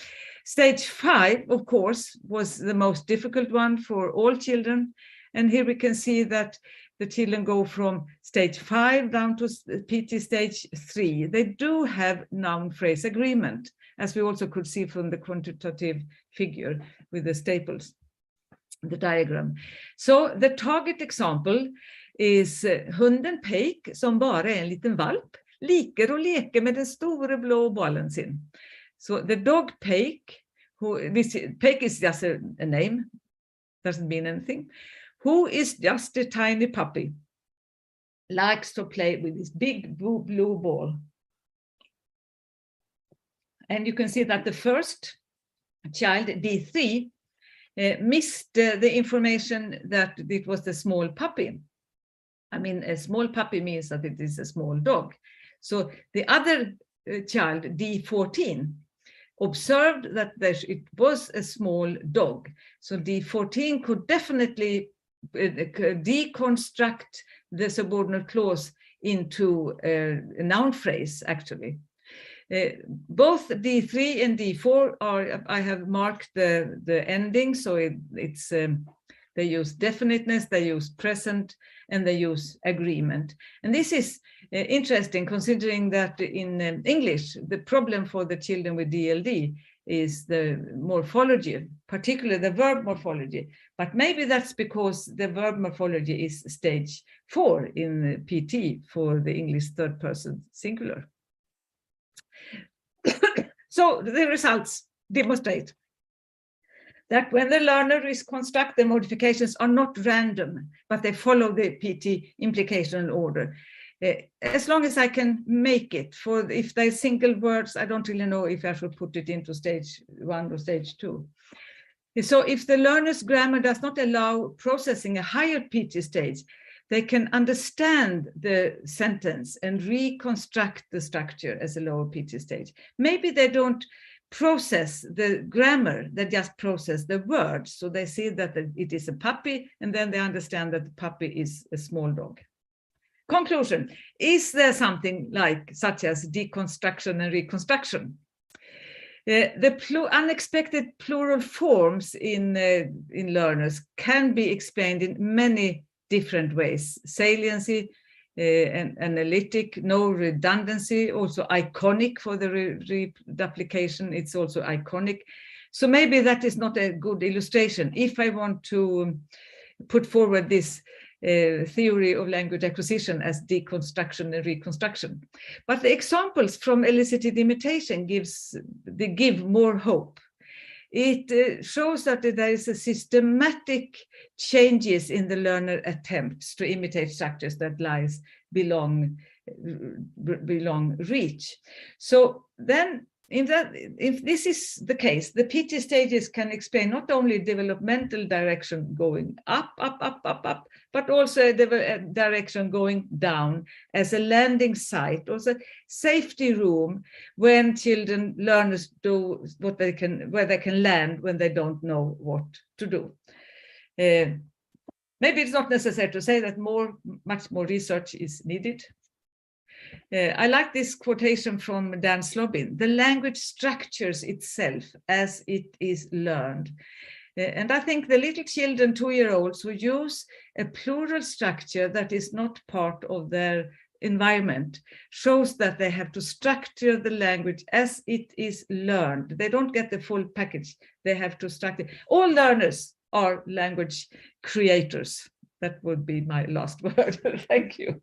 Stage 5, of course, was the most difficult one for all children. And here we can see that the children go from stage 5 down to PT stage 3. They do have noun phrase agreement, as we also could see from the quantitative figure with the staples, the diagram. So the target example is hunden Peik, som bara är en liten valp, liker att leka med den stora blå bollen sin. So the dog Peik, Peik is just a name, doesn't mean anything, who is just a tiny puppy, likes to play with this big blue ball. And you can see that the first child, D3, missed the information that it was the small puppy. I mean, a small puppy means that it is a small dog. So the other child, D14, observed that it was a small dog. So D14 could definitely deconstruct the subordinate clause into a noun phrase, actually. Both D3 and D4 are, I have marked the ending, so it's they use definiteness, they use present, and they use agreement. And this is interesting, considering that in English, the problem for the children with DLD is the morphology, particularly the verb morphology. But maybe that's because the verb morphology is stage 4 in PT for the English third person singular. So the results demonstrate that when the learner reconstructs, the modifications are not random, but they follow the PT implicational order. As long as I can make it, for if there's single words, I don't really know if I should put it into stage 1 or stage 2. So if the learner's grammar does not allow processing a higher PT stage, they can understand the sentence and reconstruct the structure as a lower PT stage. Maybe they don't process the grammar, they just process the words. So they see that it is a puppy, and then they understand that the puppy is a small dog. Conclusion, is there something such as deconstruction and reconstruction? The unexpected plural forms in learners can be explained in many different ways. Saliency, and analytic, no redundancy, also iconic for the reduplication, it's also iconic. So maybe that is not a good illustration. If I want to put forward this theory of language acquisition as deconstruction and reconstruction. But the examples from elicited imitation give more hope. It shows that there is a systematic changes in the learner attempts to imitate structures that lies belong reach. So then if this is the case, the PT stages can explain not only developmental direction going up, but also a direction going down as a landing site, also safety room when learners do what they can, where they can land when they don't know what to do. Maybe it's not necessary to say that much more research is needed. I like this quotation from Dan Slobin: the language structures itself as it is learned. And I think the little children, 2-year-olds, who use a plural structure that is not part of their environment shows that they have to structure the language as it is learned. They don't get the full package. They have to structure. All learners are language creators. That would be my last word. Thank you.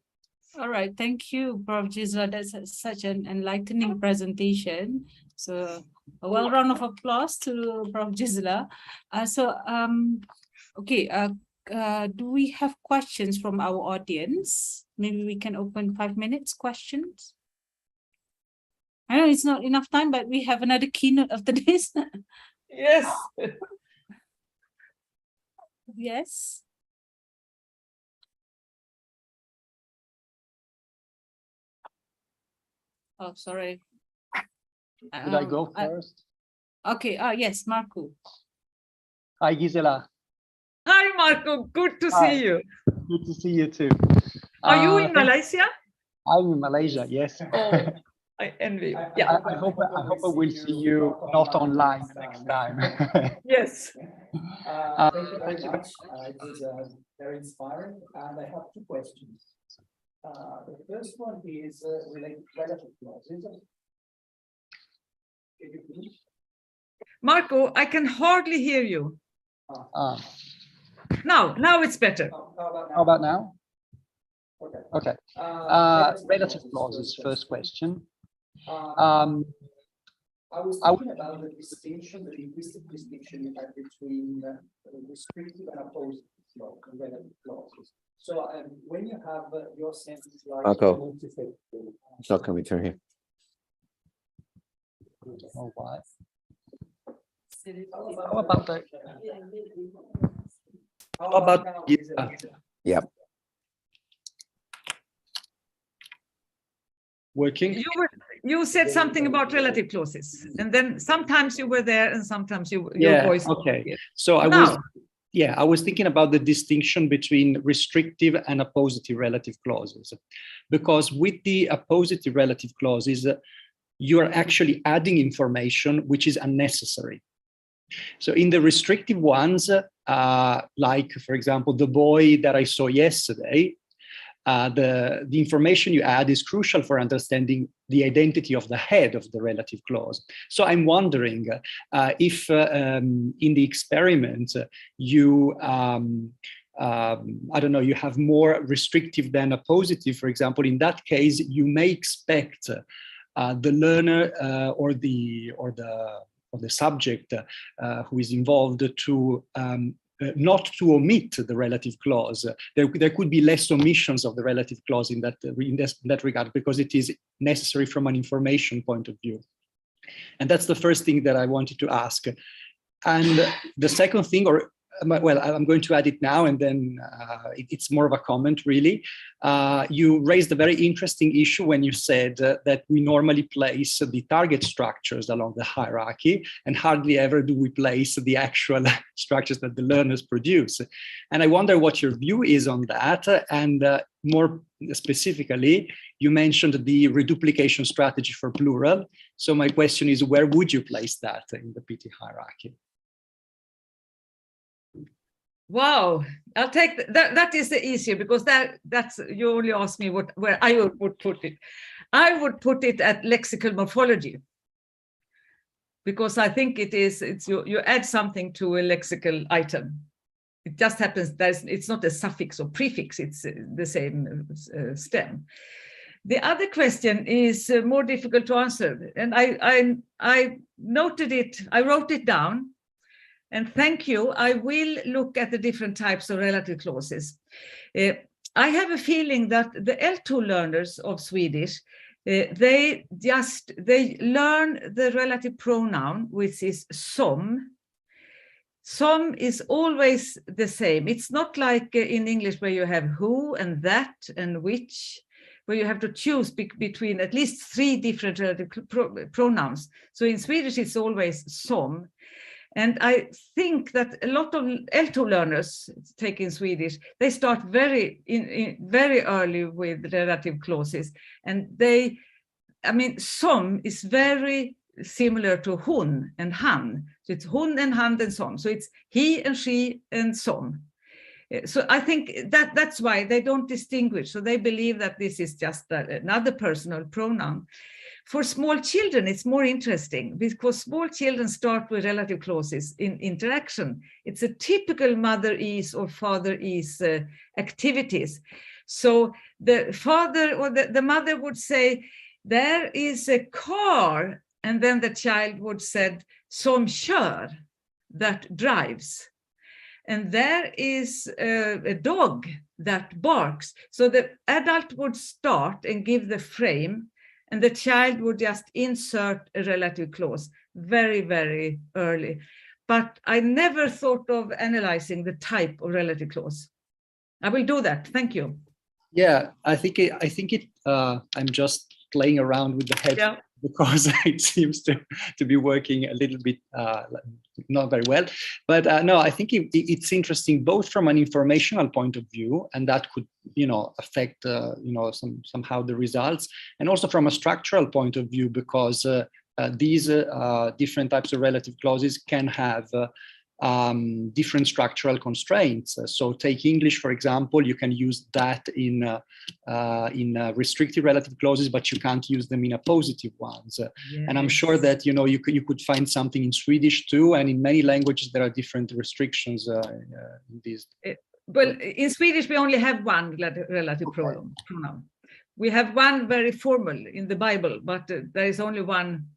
All right, thank you, Prof. Gisela. That's such an enlightening presentation. So a well round of applause to Prof. Gisela. Okay, do we have questions from our audience? Maybe we can open 5 minutes questions. I know it's not enough time, but we have another keynote after this. Yes. Yes. Oh, sorry. Should I go first? Okay. Yes, Marco. Hi, Gisela. Hi, Marco. Good to see you. Good to see you too. Are you in Malaysia? I'm in Malaysia. Yes. Oh, I envy you. Yeah. I hope I will see you not online next time. Yes. Thank you very much. It was very inspiring, and I have 2 questions. The first one is related to relative clauses. Can you please? Marco, I can hardly hear you. Now it's better. How about now? Okay. Relative clauses, first question. I was thinking about the distinction, the linguistic distinction you have between restrictive and opposite relative clauses. So when you have your sentence like Marco, it's not coming through here. Oh, why? How about that? How about Yep. Working? You said something about relative clauses, and then sometimes you were there and sometimes your voice. Okay. So I was thinking about the distinction between restrictive and appositive relative clauses, because with the appositive relative clauses, you are actually adding information which is unnecessary. So in the restrictive ones, like, for example, the boy that I saw yesterday, the information you add is crucial for understanding the identity of the head of the relative clause. So I'm wondering if in the experiment you I don't know, you have more restrictive than a positive, for example. In that case, you may expect the learner or the subject who is involved to not to omit the relative clause. There could be less omissions of the relative clause in that regard, because it is necessary from an information point of view. And that's the first thing that I wanted to ask. And the second thing, or well, I'm going to add it now, and then it's more of a comment, really. You raised a very interesting issue when you said that we normally place the target structures along the hierarchy, and hardly ever do we place the actual structures that the learners produce. And I wonder what your view is on that. And more specifically, you mentioned the reduplication strategy for plural. So my question is, where would you place that in the PT hierarchy? Wow, I'll take that. That is the easier, because that's you only asked me where I would put it. I would put it at lexical morphology, because I think it's you add something to a lexical item. It just happens that it's not a suffix or prefix; it's the same stem. The other question is more difficult to answer, and I noted it. I wrote it down. And thank you. I will look at the different types of relative clauses. I have a feeling that the L2 learners of Swedish, they learn the relative pronoun, which is som. Som is always the same. It's not like in English where you have who and that and which, where you have to choose between at least 3 different relative pronouns. So in Swedish, it's always som. And I think that a lot of L2 learners taking Swedish, they start very early with relative clauses. And som is very similar to hon and han. So it's hon and han and som. So it's he and she and som. So I think that's why they don't distinguish. So they believe that this is just another personal pronoun. For small children, it's more interesting, because small children start with relative clauses in interaction. It's a typical mother is or father is activities. So the father or the mother would say, there is a car, and then the child would say, som kör, that drives. And there is a dog that barks. So the adult would start and give the frame, and the child would just insert a relative clause very, very early. But I never thought of analyzing the type of relative clause. I will do that. Thank you. Yeah, I think I'm just playing around with the head, yeah, because it seems to be working a little bit not very well. But no, I think it's interesting both from an informational point of view, and that could affect somehow the results, and also from a structural point of view, because these different types of relative clauses can have different structural constraints. So take English, for example, you can use that in restrictive relative clauses, but you can't use them in appositive ones. Yes. And I'm sure that you could find something in Swedish too, and in many languages there are different restrictions in these. Well, in Swedish we only have one relative pronoun. We have one very formal in the Bible, but there is only one.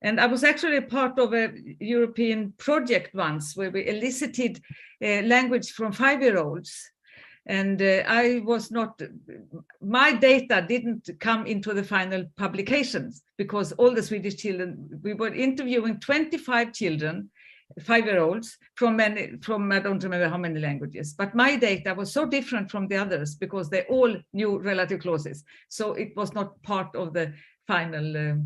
And I was actually part of a European project once where we elicited language from 5-year-olds. And my data didn't come into the final publications, because all the Swedish children, we were interviewing 25 children, 5-year-olds from I don't remember how many languages, but my data was so different from the others because they all knew relative clauses. So it was not part of the final.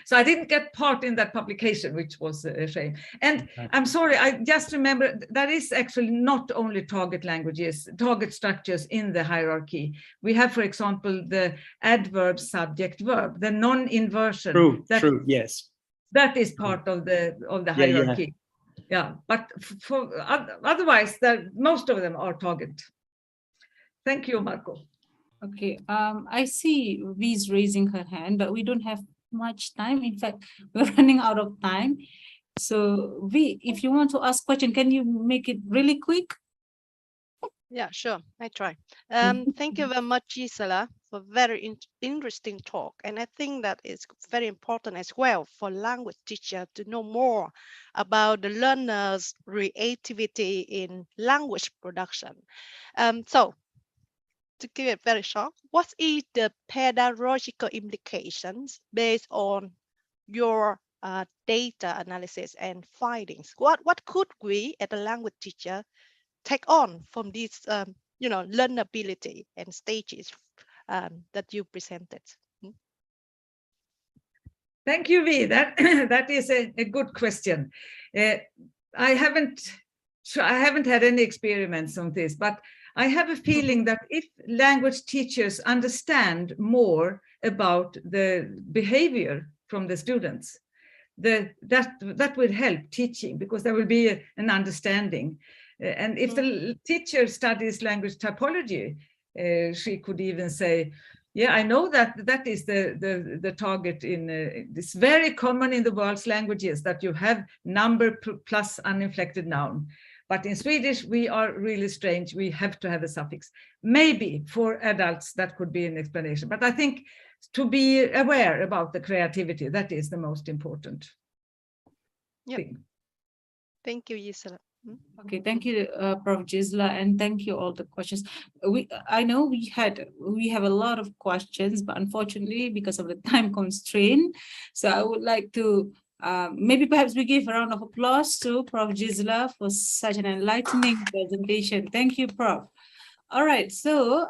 So I didn't get part in that publication, which was a shame. And I'm sorry, I just remember that is actually not only target languages, target structures in the hierarchy. We have, for example, the adverb, subject, verb, the non-inversion. True, yes. That is part of the hierarchy. Yeah, but for otherwise, most of them are target. Thank you, Marco. Okay, I see V's raising her hand, but we don't have much time. In fact, we're running out of time. So V, if you want to ask question, can you make it really quick? Yeah, sure. I try. Thank you very much, Gisela, for very interesting talk. And I think that it's very important as well for language teacher to know more about the learner's creativity in language production. So to give it very short, what is the pedagogical implications based on your data analysis and findings? What could we, as a language teacher, take on from these, learnability and stages that you presented? Thank you, V. That is a good question. I haven't had any experiments on this, but I have a feeling that if language teachers understand more about the behavior from the students, that will help teaching, because there will be an understanding. And if the teacher studies language typology, she could even say, yeah, I know that is the target in, it's very common in the world's languages that you have number plus uninflected noun. But in Swedish, we are really strange. We have to have a suffix. Maybe for adults, that could be an explanation. But I think to be aware about the creativity, that is the most important thing. Thank you, Gisela. Okay, thank you, Prof. Gisela, and thank you all the questions. I know we have a lot of questions, but unfortunately, because of the time constraint, so I would like to maybe perhaps we give a round of applause to Prof. Gisela for such an enlightening presentation. Thank you, Prof. All right, so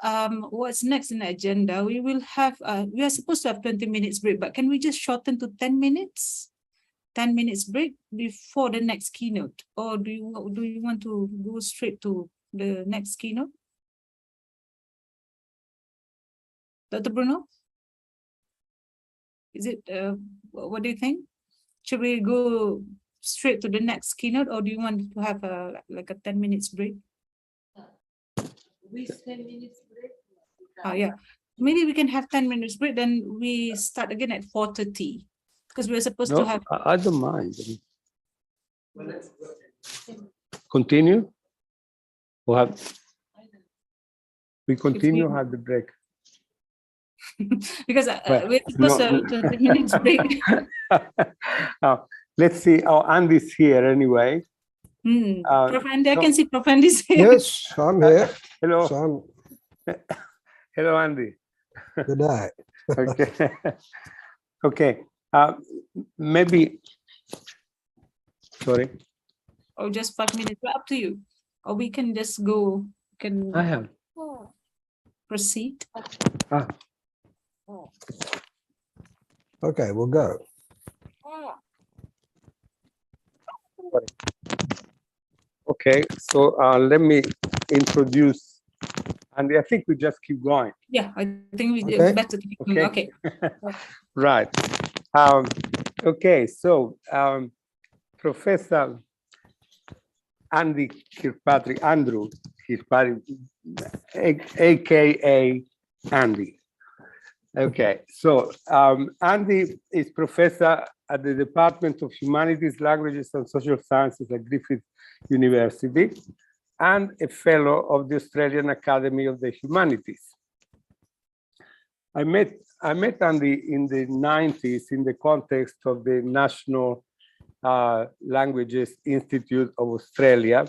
what's next in the agenda? We will have, we are supposed to have 20 minutes break, but can we just shorten to 10 minutes? 10 minutes break before the next keynote, or do you want to go straight to the next keynote? Dr. Bruno? Is it, what do you think? Should we go straight to the next keynote, or do you want to have like a 10 minutes break? With 10 minutes break? Oh, yeah. Maybe we can have 10 minutes break, then we start again at 4:30. Because we're supposed to have. I don't mind. Continue? We'll have, we continue or have the break? Because we're supposed to have 20 minutes break. Let's see. Oh, Andy's here anyway. Prof. Andy, I can see Prof. Andy's here. Yes, I'm here. Hello. So hello, Andy. Good night. Okay. Okay. Maybe, sorry. Or just 5 minutes, up to you. Or we can just go, I have. Proceed. Okay, we'll go. Okay, so let me introduce, and I think we just keep going. Yeah, I think it's better to keep going. Okay. Right. Okay, so Professor Andrew Kirkpatrick, aka Andy. Okay, so Andy is professor at the Department of Humanities, Languages and Social Sciences at Griffith University and a fellow of the Australian Academy of the Humanities. I met Andy in the 90s in the context of the National Languages Institute of Australia,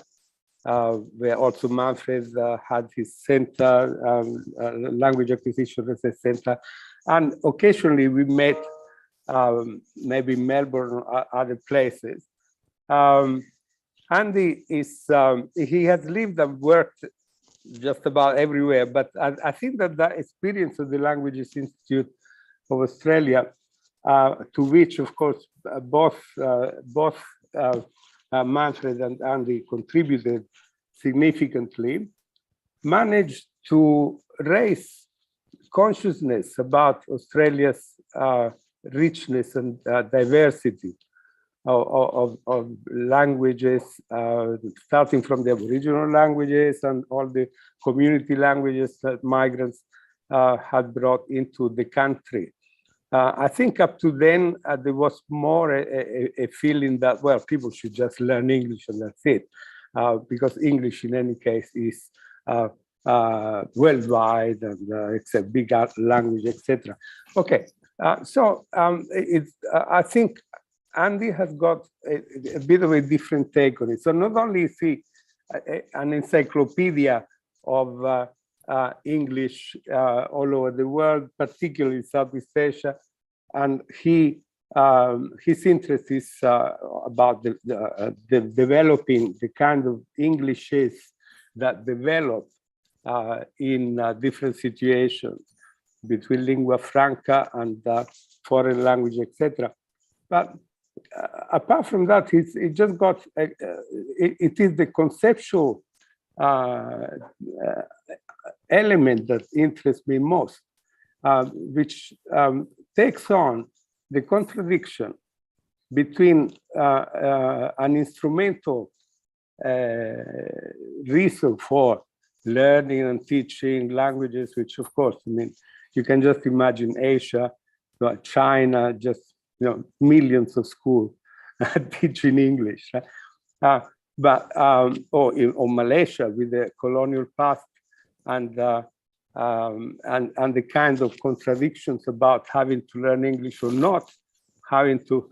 where also Manfred had his center, language acquisition research center. And occasionally we met maybe Melbourne or other places. Andy is, he has lived and worked just about everywhere, but I think that experience of the Languages Institute of Australia, to which of course both Manfred and Andy contributed significantly, managed to raise consciousness about Australia's richness and diversity. of languages, starting from the Aboriginal languages and all the community languages that migrants had brought into the country. I think up to then, there was more a feeling that, well, people should just learn English and that's it, because English in any case is worldwide and it's a big language, etc. Okay, I think Andy has got a bit of a different take on it. So not only is he an encyclopedia of English all over the world, particularly Southeast Asia, and his interest is about the developing the kind of Englishes that develop in different situations between lingua franca and foreign language, etc. But apart from that, it just got, it is the conceptual element that interests me most, which takes on the contradiction between an instrumental reason for learning and teaching languages, which of course, I mean, you can just imagine Asia, China, just millions of schools teaching English, right? Or Malaysia with the colonial past and the kind of contradictions about having to learn English or not, having to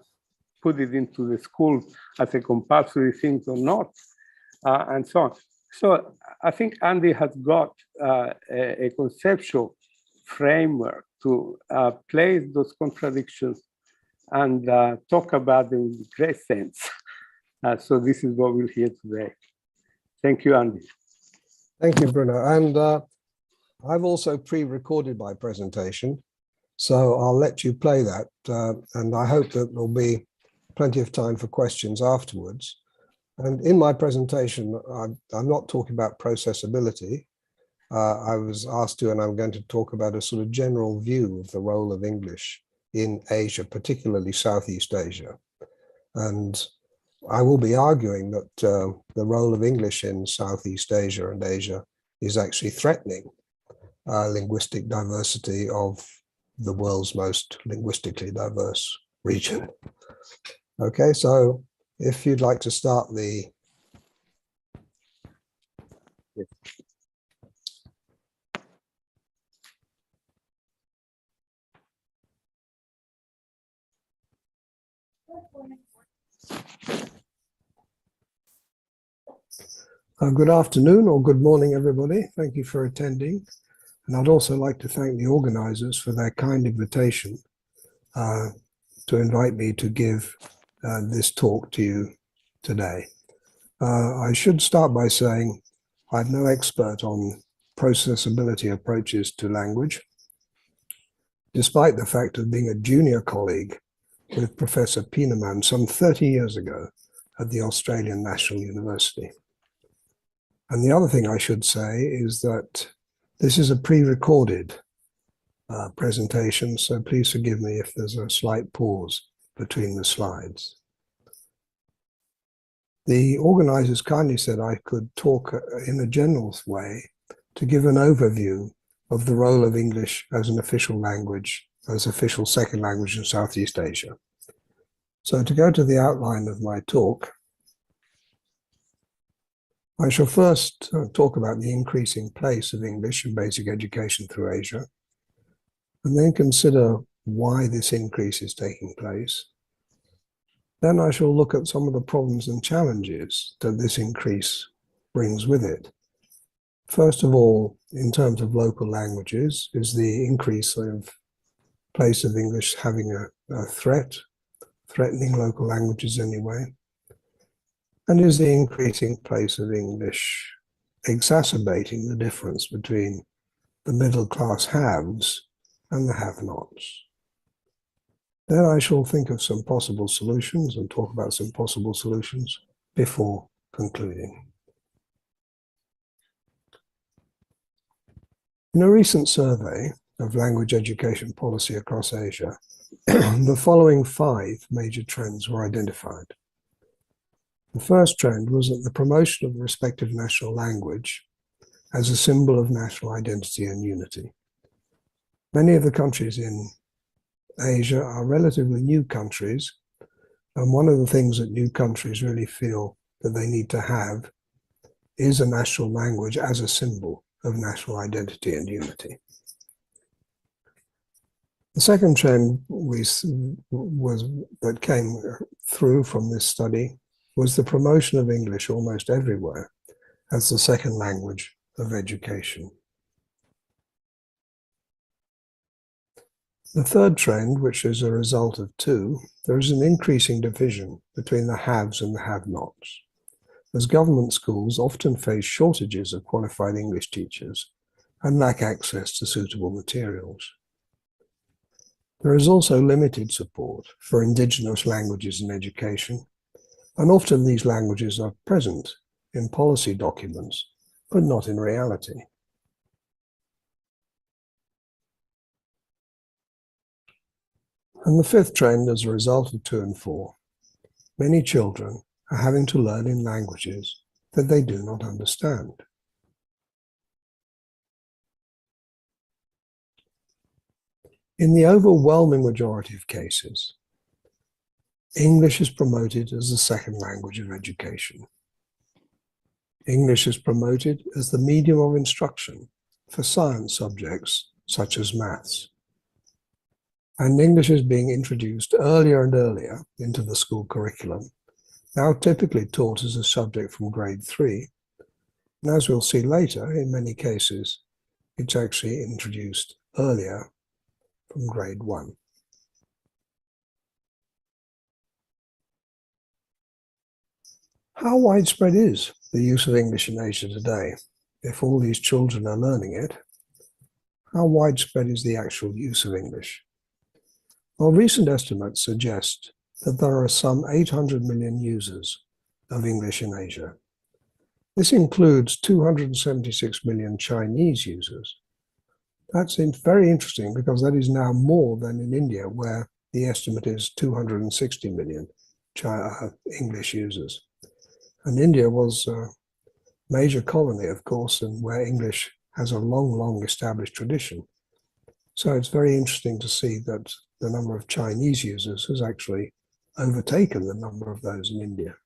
put it into the school as a compulsory thing or not, and so on. So I think Andy has got a conceptual framework to place those contradictions and talk about them in great sense. So this is what we'll hear today. Thank you, Andy. Thank you, Bruno. And I've also pre-recorded my presentation, so I'll let you play that. And I hope that there'll be plenty of time for questions afterwards. And in my presentation, I'm not talking about processability. I was asked to, and I'm going to talk about a sort of general view of the role of English in Asia, particularly Southeast Asia. And I will be arguing that the role of English in Southeast Asia and Asia is actually threatening linguistic diversity of the world's most linguistically diverse region. Okay, so if you'd like to start the... Yes. Good afternoon or good morning, everybody. Thank you for attending. And I'd also like to thank the organizers for their kind invitation to invite me to give this talk to you today. I should start by saying I'm no expert on processability approaches to language, despite the fact of being a junior colleague with Professor Pieneman some 30 years ago at the Australian National University. And the other thing I should say is that this is a pre-recorded presentation, so please forgive me if there's a slight pause between the slides. The organizers kindly said I could talk in a general way to give an overview of the role of English as an official language, as official second language in Southeast Asia. So to go to the outline of my talk, I shall first talk about the increasing place of English in basic education through Asia, and then consider why this increase is taking place. Then I shall look at some of the problems and challenges that this increase brings with it. First of all, in terms of local languages, is the increase of place of English having a threatening local languages anyway? And is the increasing place of English exacerbating the difference between the middle class haves and the have-nots? Then I shall think of some possible solutions and talk about some possible solutions before concluding. In a recent survey, of language education policy across Asia, the following 5 major trends were identified. The first trend was that the promotion of the respective national language as a symbol of national identity and unity. Many of the countries in Asia are relatively new countries, and one of the things that new countries really feel that they need to have is a national language as a symbol of national identity and unity. The second trend that came through from this study was the promotion of English almost everywhere as the second language of education. The third trend, which is a result of 2, there is an increasing division between the haves and the have-nots, as government schools often face shortages of qualified English teachers and lack access to suitable materials. There is also limited support for indigenous languages in education, and often these languages are present in policy documents, but not in reality. And the fifth trend, as a result of 2 and 4, many children are having to learn in languages that they do not understand. In the overwhelming majority of cases, English is promoted as the second language of education. English is promoted as the medium of instruction for science subjects such as maths. And English is being introduced earlier and earlier into the school curriculum, now typically taught as a subject from grade 3. And as we'll see later, in many cases, it's actually introduced earlier from grade 1. How widespread is the use of English in Asia today? If all these children are learning it, how widespread is the actual use of English? Well, recent estimates suggest that there are some 800 million users of English in Asia. This includes 276 million Chinese users. That's very interesting because that is now more than in India, where the estimate is 260 million English users. And India was a major colony, of course, and where English has a long established tradition. So it's very interesting to see that the number of Chinese users has actually overtaken the number of those in India.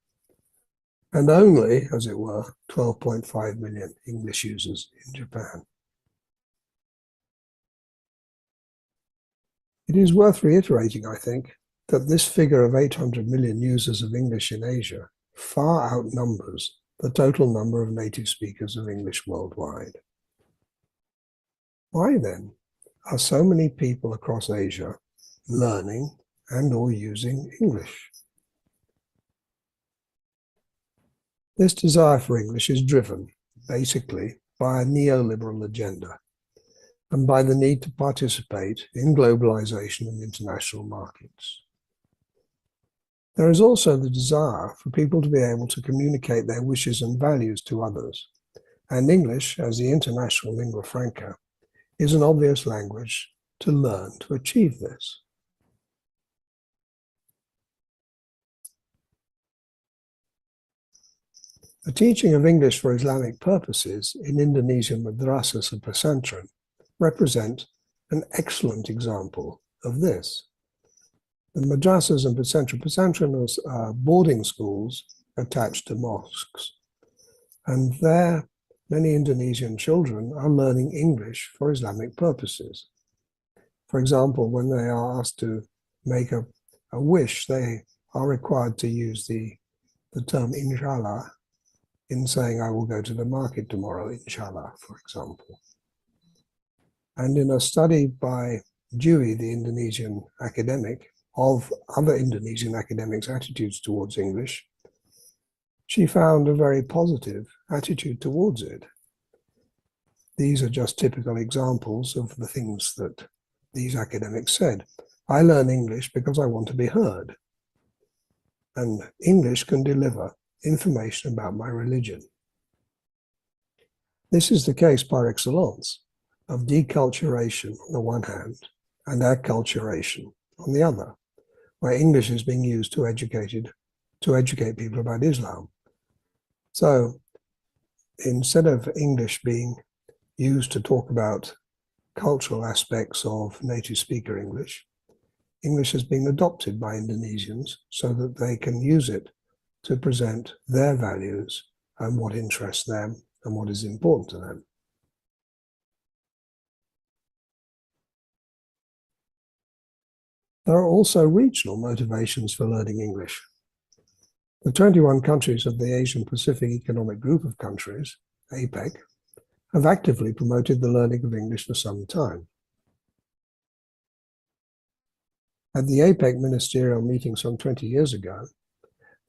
And only, as it were, 12.5 million English users in Japan. It is worth reiterating, I think, that this figure of 800 million users of English in Asia far outnumbers the total number of native speakers of English worldwide. Why then are so many people across Asia learning and/or using English? This desire for English is driven, basically, by a neoliberal agenda and by the need to participate in globalization and international markets. There is also the desire for people to be able to communicate their wishes and values to others, and English, as the international lingua franca, is an obvious language to learn to achieve this. The teaching of English for Islamic purposes in Indonesian madrasahs and pesantren represent an excellent example of this. The madrasahs and pesantren are boarding schools attached to mosques, and there many Indonesian children are learning English for Islamic purposes. For example, when they are asked to make a wish, they are required to use the term inshallah in saying, I will go to the market tomorrow, inshallah, for example. And in a study by Dewey, the Indonesian academic, of other Indonesian academics' attitudes towards English, she found a very positive attitude towards it. These are just typical examples of the things that these academics said. I learn English because I want to be heard. And English can deliver information about my religion. This is the case par excellence. of deculturation on the one hand and acculturation on the other, where English is being used to educate people about Islam. So instead of English being used to talk about cultural aspects of native speaker English, English has been adopted by Indonesians so that they can use it to present their values and what interests them and what is important to them. There are also regional motivations for learning English. The 21 countries of the Asian Pacific Economic Group of Countries, APEC, have actively promoted the learning of English for some time. At the APEC ministerial meeting some 20 years ago,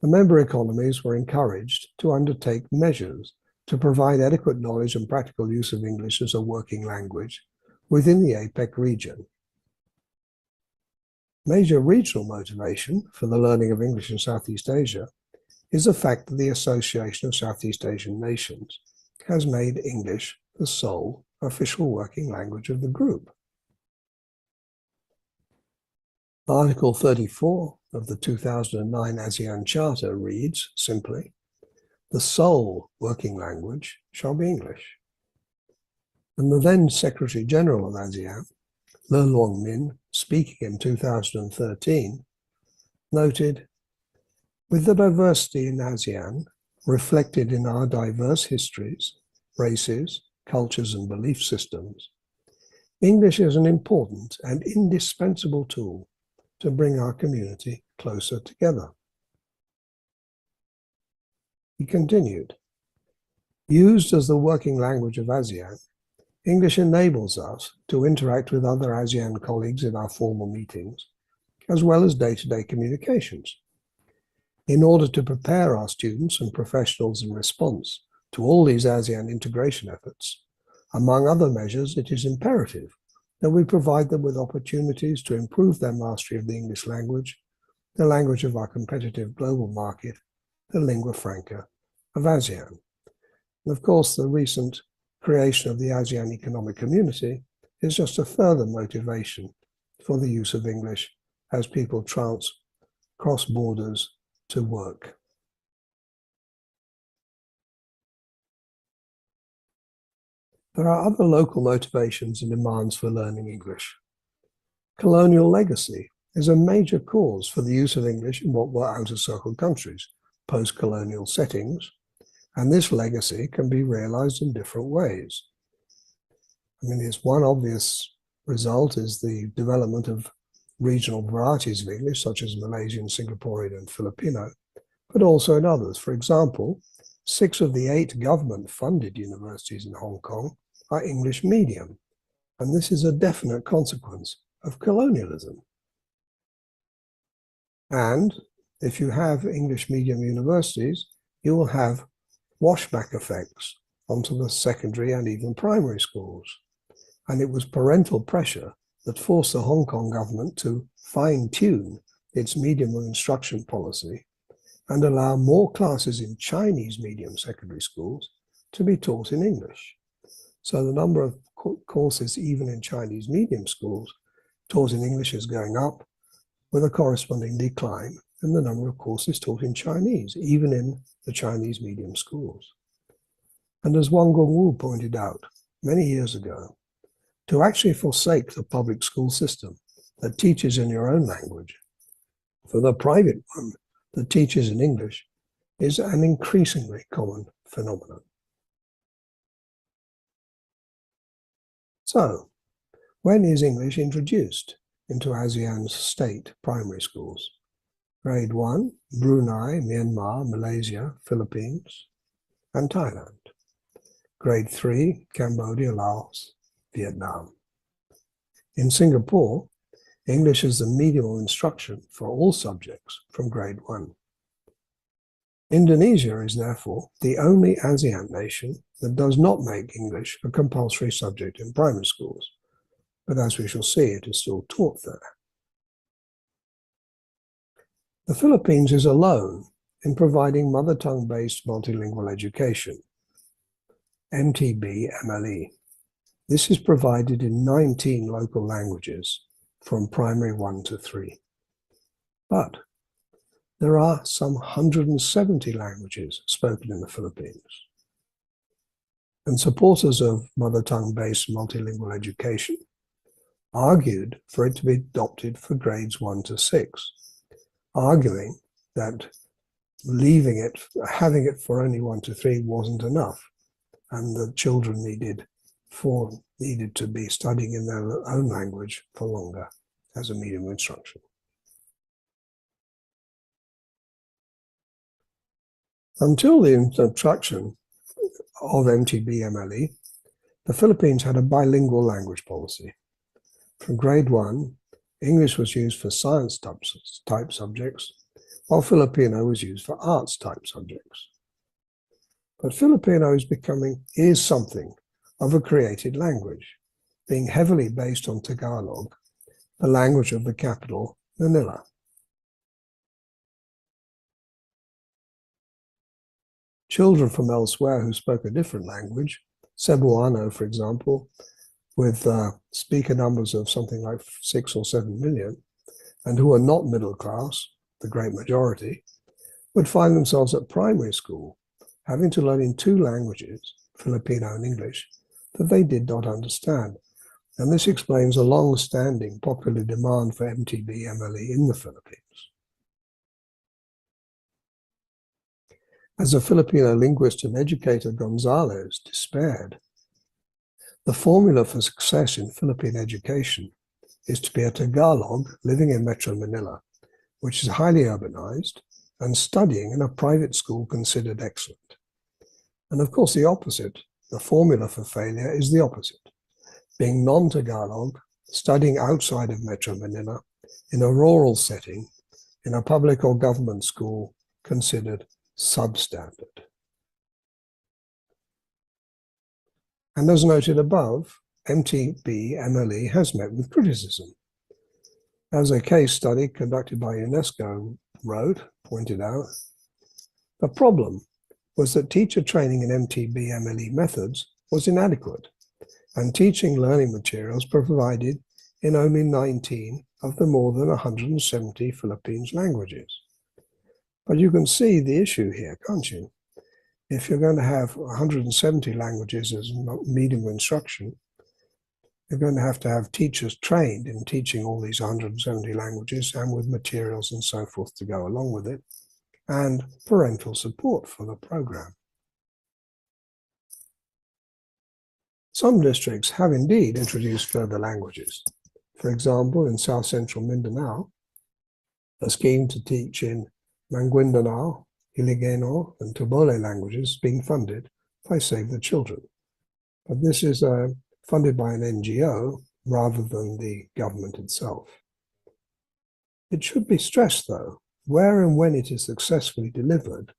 the member economies were encouraged to undertake measures to provide adequate knowledge and practical use of English as a working language within the APEC region. Major regional motivation for the learning of English in Southeast Asia is the fact that the Association of Southeast Asian Nations has made English the sole official working language of the group. Article 34 of the 2009 ASEAN Charter reads simply, "The sole working language shall be English." And the then Secretary General of ASEAN, Le Luong Min, speaking in 2013, noted, "With the diversity in ASEAN reflected in our diverse histories, races, cultures and belief systems, English is an important and indispensable tool to bring our community closer together." He continued, "Used as the working language of ASEAN, English enables us to interact with other ASEAN colleagues in our formal meetings, as well as day-to-day communications. In order to prepare our students and professionals in response to all these ASEAN integration efforts, among other measures, it is imperative that we provide them with opportunities to improve their mastery of the English language, the language of our competitive global market, the lingua franca of ASEAN." And of course, the recent creation of the ASEAN Economic Community is just a further motivation for the use of English as people cross borders to work. There are other local motivations and demands for learning English. Colonial legacy is a major cause for the use of English in what were outer circle countries, post-colonial settings, and this legacy can be realized in different ways. I mean, it's one obvious result is the development of regional varieties of English, such as Malaysian, Singaporean, and Filipino, but also in others. For example, 6 of the 8 government-funded universities in Hong Kong are English medium, and this is a definite consequence of colonialism. And if you have English medium universities, you will have washback effects onto the secondary and even primary schools. And it was parental pressure that forced the Hong Kong government to fine-tune its medium of instruction policy and allow more classes in Chinese medium secondary schools to be taught in English. So the number of courses, even in Chinese medium schools, taught in English is going up, with a corresponding decline in the number of courses taught in Chinese, even in the Chinese medium schools. And as Wang Gungwu pointed out many years ago, to actually forsake the public school system that teaches in your own language for the private one that teaches in English is an increasingly common phenomenon. So, when is English introduced into ASEAN's state primary schools? Grade 1, Brunei, Myanmar, Malaysia, Philippines, and Thailand. Grade 3, Cambodia, Laos, Vietnam. In Singapore, English is the medium of instruction for all subjects from grade 1. Indonesia is therefore the only ASEAN nation that does not make English a compulsory subject in primary schools, but as we shall see, it is still taught there. The Philippines is alone in providing mother tongue-based multilingual education, MTB-MLE. This is provided in 19 local languages from primary 1 to 3. But there are some 170 languages spoken in the Philippines. And supporters of mother tongue-based multilingual education argued for it to be adopted for grades 1 to 6, arguing that having it for only 1 to 3 wasn't enough, and the children needed to be studying in their own language for longer as a medium of instruction. Until the introduction of MTB-MLE, the Philippines had a bilingual language policy. From grade 1, English was used for science type subjects, while Filipino was used for arts type subjects. But Filipino is something of a created language, being heavily based on Tagalog, the language of the capital, Manila. Children from elsewhere who spoke a different language, Cebuano, for example, with speaker numbers of something like 6 or 7 million, and who are not middle class, the great majority, would find themselves at primary school having to learn in 2 languages, Filipino and English, that they did not understand. And this explains a long-standing popular demand for MTB-MLE in the Philippines. As a Filipino linguist and educator, Gonzalez despaired. The formula for success in Philippine education is to be a Tagalog living in Metro Manila, which is highly urbanized, and studying in a private school considered excellent. And of course, the opposite, the formula for failure is the opposite, being non-Tagalog, studying outside of Metro Manila, in a rural setting, in a public or government school considered substandard. And as noted above, MTB-MLE has met with criticism. As a case study conducted by UNESCO pointed out, the problem was that teacher training in MTB-MLE methods was inadequate, and teaching learning materials provided in only 19 of the more than 170 Philippines languages. But you can see the issue here, can't you? If you're going to have 170 languages as medium of instruction, you're going to have teachers trained in teaching all these 170 languages and with materials and so forth to go along with it, and parental support for the program. Some districts have indeed introduced further languages. For example, in South Central Mindanao, a scheme to teach in Maguindanao, Hiligaynon, and Tobole languages is being funded by Save the Children. But this is funded by an NGO rather than the government itself. It should be stressed, though, where and when it is successfully delivered,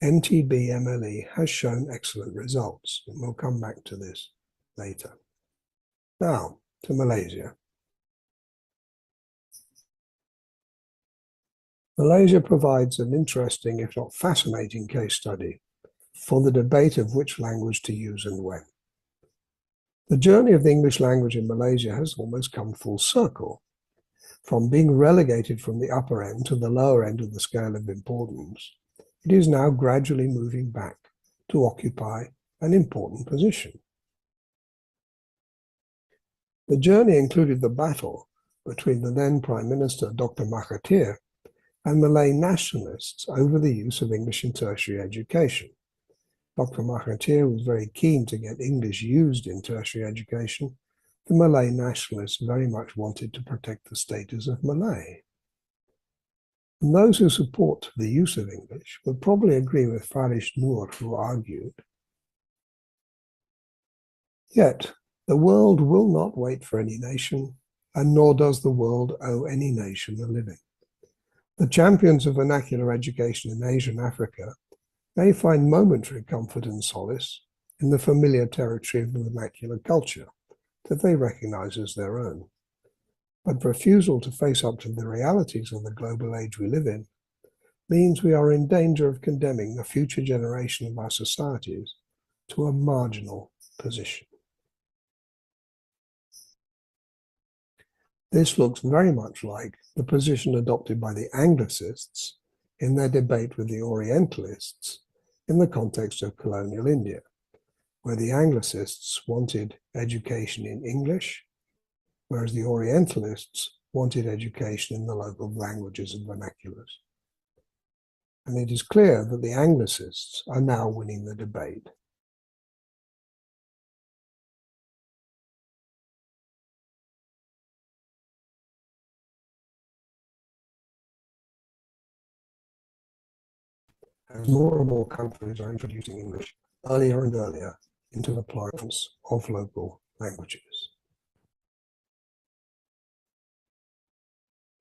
MTB-MLE has shown excellent results, and we'll come back to this later. Now, to Malaysia. Malaysia provides an interesting, if not fascinating, case study for the debate of which language to use and when. The journey of the English language in Malaysia has almost come full circle, from being relegated from the upper end to the lower end of the scale of importance. It is now gradually moving back to occupy an important position. The journey included the battle between the then Prime Minister, Dr. Mahathir, and Malay nationalists over the use of English in tertiary education. Dr. Mahathir was very keen to get English used in tertiary education. The Malay nationalists very much wanted to protect the status of Malay. And those who support the use of English would probably agree with Farish Noor, who argued, yet the world will not wait for any nation, and nor does the world owe any nation a living. The champions of vernacular education in Asia and Africa may find momentary comfort and solace in the familiar territory of the vernacular culture that they recognize as their own. But refusal to face up to the realities of the global age we live in means we are in danger of condemning the future generation of our societies to a marginal position. This looks very much like the position adopted by the Anglicists in their debate with the Orientalists in the context of colonial India, where the Anglicists wanted education in English, whereas the Orientalists wanted education in the local languages and vernaculars. And it is clear that the Anglicists are now winning the debate. As more and more countries are introducing English earlier and earlier into the plurals of local languages.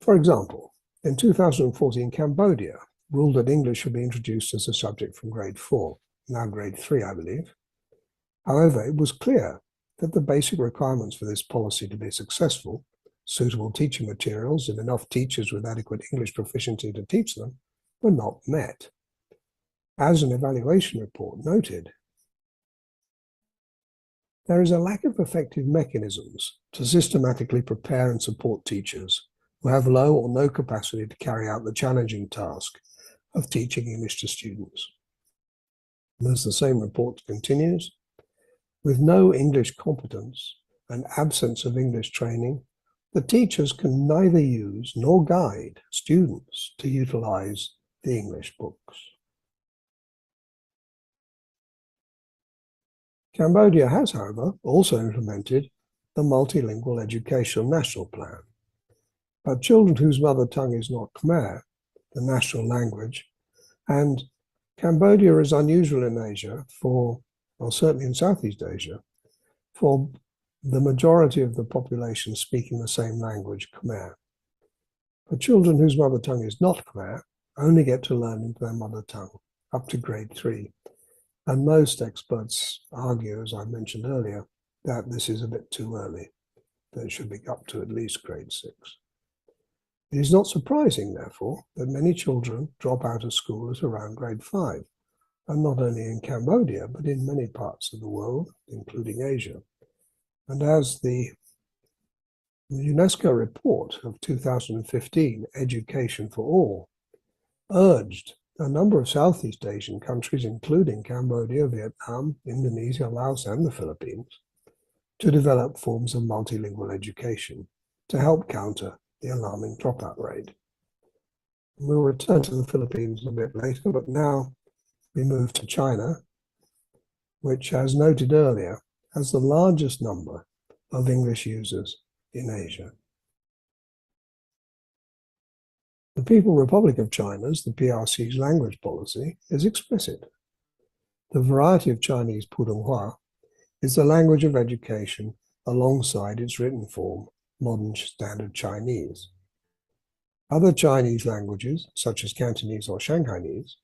For example, in 2014, Cambodia ruled that English should be introduced as a subject from grade 4, now grade 3, I believe. However, it was clear that the basic requirements for this policy to be successful, suitable teaching materials and enough teachers with adequate English proficiency to teach them, were not met. As an evaluation report noted, there is a lack of effective mechanisms to systematically prepare and support teachers who have low or no capacity to carry out the challenging task of teaching English to students. And as the same report continues, with no English competence and absence of English training, the teachers can neither use nor guide students to utilize the English books. Cambodia has, however, also implemented the Multilingual Education National Plan. But children whose mother tongue is not Khmer, the national language, and Cambodia is unusual in Asia for, well, certainly in Southeast Asia, for the majority of the population speaking the same language, Khmer. But children whose mother tongue is not Khmer only get to learn their mother tongue up to grade 3. And most experts argue, as I mentioned earlier, that this is a bit too early, that it should be up to at least grade 6. It is not surprising, therefore, that many children drop out of school at around grade 5, and not only in Cambodia, but in many parts of the world, including Asia. And as the UNESCO report of 2015, Education for All, urged a number of Southeast Asian countries, including Cambodia, Vietnam, Indonesia, Laos, and the Philippines, to develop forms of multilingual education to help counter the alarming dropout rate. We'll return to the Philippines a bit later, but now we move to China, which, as noted earlier, has the largest number of English users in Asia. The People's Republic of China's, the PRC's language policy is explicit. The variety of Chinese Putonghua is the language of education alongside its written form, modern Standard Chinese. Other Chinese languages, such as Cantonese or Shanghainese,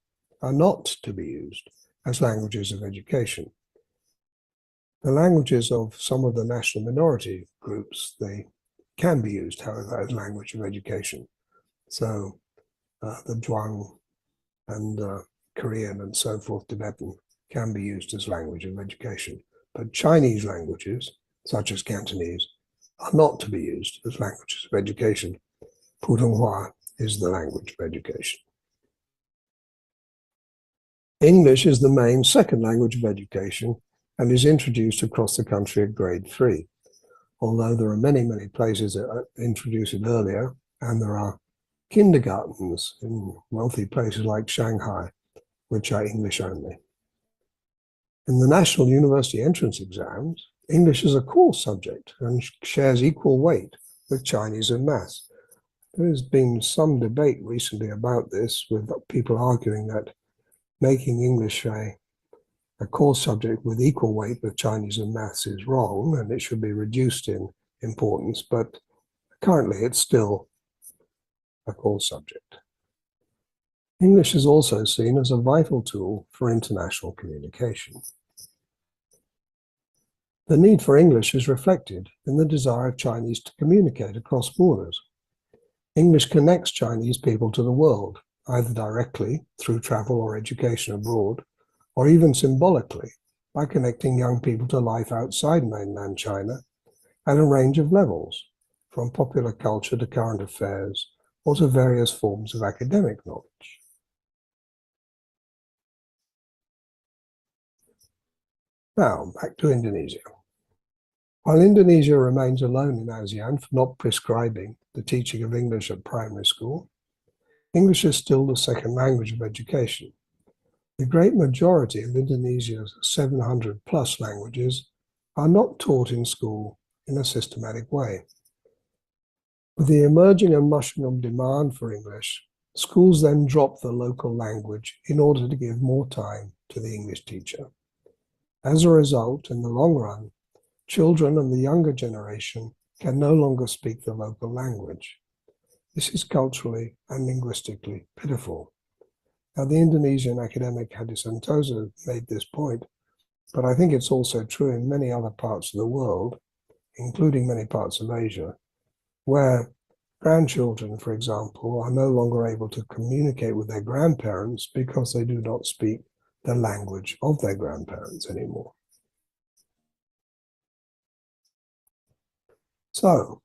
are not to be used as languages of education. The languages of some of the national minority groups, they can be used, however, as language of education. So the Zhuang and Korean and so forth, Tibetan, can be used as language of education. But Chinese languages, such as Cantonese, are not to be used as languages of education. Putonghua is the language of education. English is the main second language of education and is introduced across the country at grade 3, although there are many, many places that introduce it earlier, and there are kindergartens in wealthy places like Shanghai, which are English only. In the national university entrance exams, English is a core subject and shares equal weight with Chinese and maths. There has been some debate recently about this, with people arguing that making English a core subject with equal weight with Chinese and maths is wrong, and it should be reduced in importance, but currently it's still a core subject. English is also seen as a vital tool for international communication. The need for English is reflected in the desire of Chinese to communicate across borders. English connects Chinese people to the world, either directly through travel or education abroad, or even symbolically by connecting young people to life outside mainland China at a range of levels, from popular culture to current affairs, or to various forms of academic knowledge. Now, back to Indonesia. While Indonesia remains alone in ASEAN for not prescribing the teaching of English at primary school, English is still the second language of education. The great majority of Indonesia's 700 plus languages are not taught in school in a systematic way. With the emerging and mushroom demand for English, schools then drop the local language in order to give more time to the English teacher. As a result, in the long run, children and the younger generation can no longer speak the local language. This is culturally and linguistically pitiful. Now, the Indonesian academic Hadi Santosa made this point, but I think it's also true in many other parts of the world, including many parts of Asia, where grandchildren, for example, are no longer able to communicate with their grandparents because they do not speak the language of their grandparents anymore. So,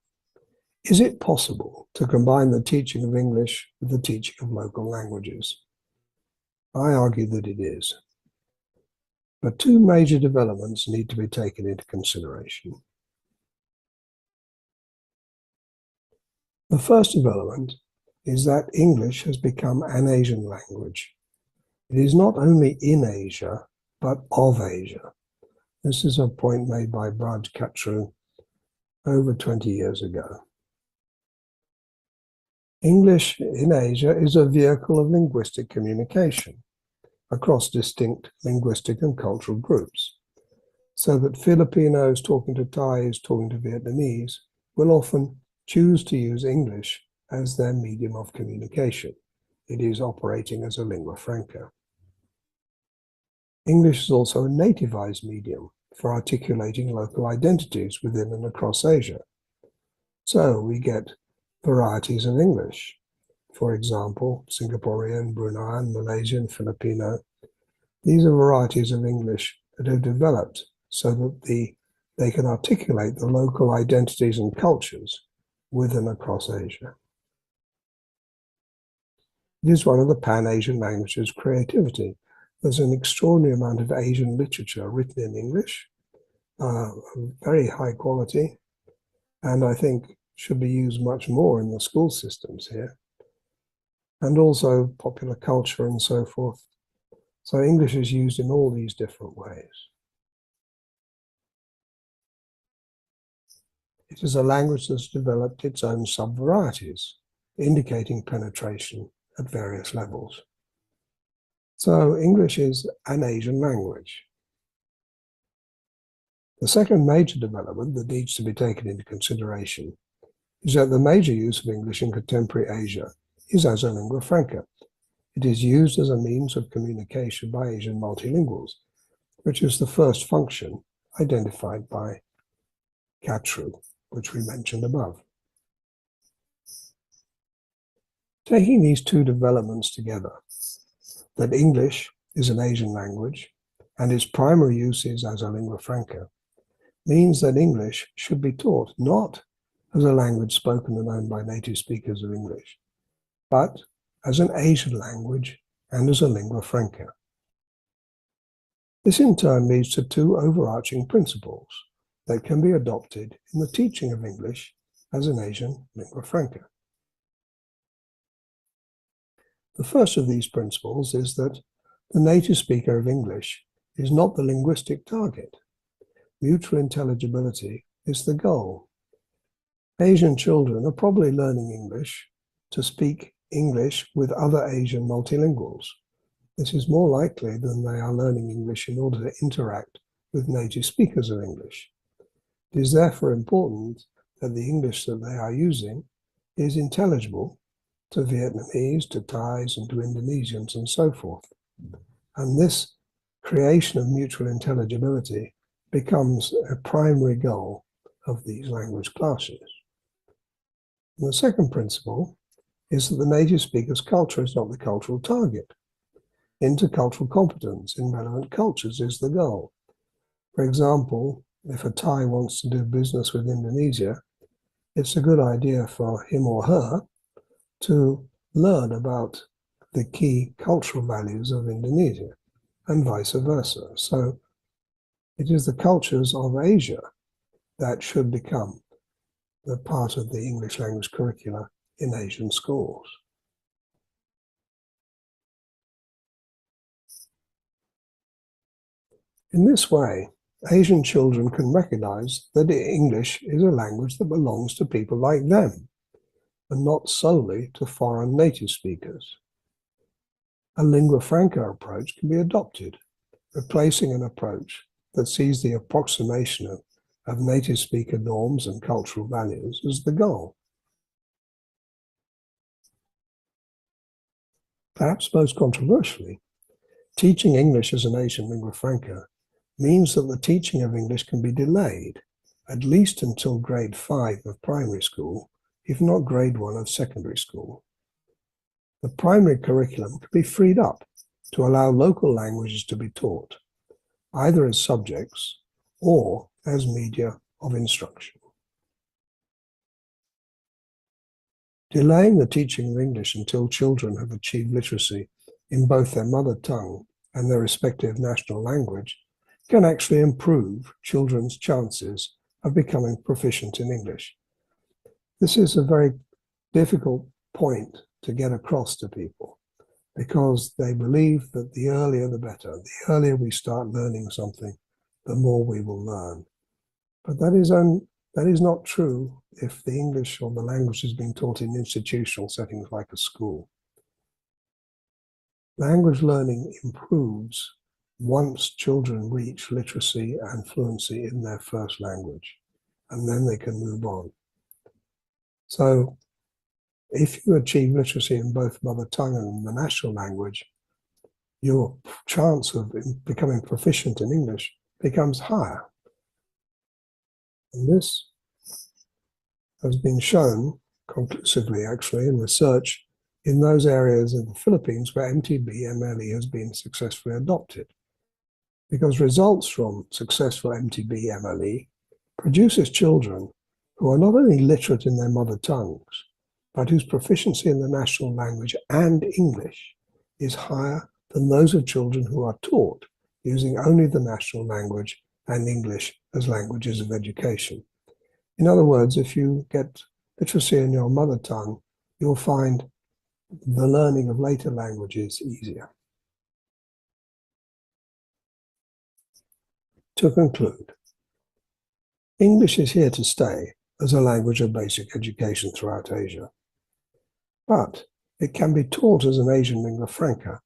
is it possible to combine the teaching of English with the teaching of local languages? I argue that it is. But two major developments need to be taken into consideration. The first development is that English has become an Asian language. It is not only in Asia, but of Asia. This is a point made by Braj Khatru over 20 years ago. English in Asia is a vehicle of linguistic communication across distinct linguistic and cultural groups, so that Filipinos talking to Thais, talking to Vietnamese, will often choose to use English as their medium of communication. It is operating as a lingua franca. English is also a nativized medium for articulating local identities within and across Asia. So we get varieties of English. For example, Singaporean, Bruneian, Malaysian, Filipino. These are varieties of English that have developed so that they can articulate the local identities and cultures with and across Asia. It is one of the Pan-Asian languages' creativity. There's an extraordinary amount of Asian literature written in English, very high quality, and I think should be used much more in the school systems here, and also popular culture and so forth. So English is used in all these different ways. It is a language that's developed its own sub-varieties, indicating penetration at various levels. So English is an Asian language. The second major development that needs to be taken into consideration is that the major use of English in contemporary Asia is as a lingua franca. It is used as a means of communication by Asian multilinguals, which is the first function identified by Khatru, which we mentioned above. Taking these two developments together, that English is an Asian language and its primary use is as a lingua franca, means that English should be taught not as a language spoken and owned by native speakers of English, but as an Asian language and as a lingua franca. This in turn leads to two overarching principles that can be adopted in the teaching of English as an Asian lingua franca. The first of these principles is that the native speaker of English is not the linguistic target. Mutual intelligibility is the goal. Asian children are probably learning English to speak English with other Asian multilinguals. This is more likely than they are learning English in order to interact with native speakers of English. It is therefore important that the English that they are using is intelligible to Vietnamese, to Thais, and to Indonesians, and so forth. And this creation of mutual intelligibility becomes a primary goal of these language classes. And the second principle is that the native speaker's culture is not the cultural target. Intercultural competence in relevant cultures is the goal. For example, if a Thai wants to do business with Indonesia, it's a good idea for him or her to learn about the key cultural values of Indonesia and vice versa. So it is the cultures of Asia that should become the part of the English language curricula in Asian schools. In this way, Asian children can recognize that English is a language that belongs to people like them, and not solely to foreign native speakers. A lingua franca approach can be adopted, replacing an approach that sees the approximation of native speaker norms and cultural values as the goal. Perhaps most controversially, teaching English as an Asian lingua franca means that the teaching of English can be delayed, at least until grade 5 of primary school, if not grade 1 of secondary school. The primary curriculum can be freed up to allow local languages to be taught, either as subjects or as media of instruction. Delaying the teaching of English until children have achieved literacy in both their mother tongue and their respective national language can actually improve children's chances of becoming proficient in English. This is a very difficult point to get across to people because they believe that the earlier the better. The earlier we start learning something, the more we will learn. But that is not true if the English or the language is being taught in institutional settings like a school. Language learning improves once children reach literacy and fluency in their first language, and then they can move on. So if you achieve literacy in both mother tongue and the national language, your chance of becoming proficient in English becomes higher. And this has been shown conclusively, actually, in research in those areas in the Philippines where MTB-MLE has been successfully adopted. Because results from successful MTB-MLE produces children who are not only literate in their mother tongues, but whose proficiency in the national language and English is higher than those of children who are taught using only the national language and English as languages of education. In other words, if you get literacy in your mother tongue, you'll find the learning of later languages easier. To conclude, English is here to stay as a language of basic education throughout Asia, but it can be taught as an Asian lingua franca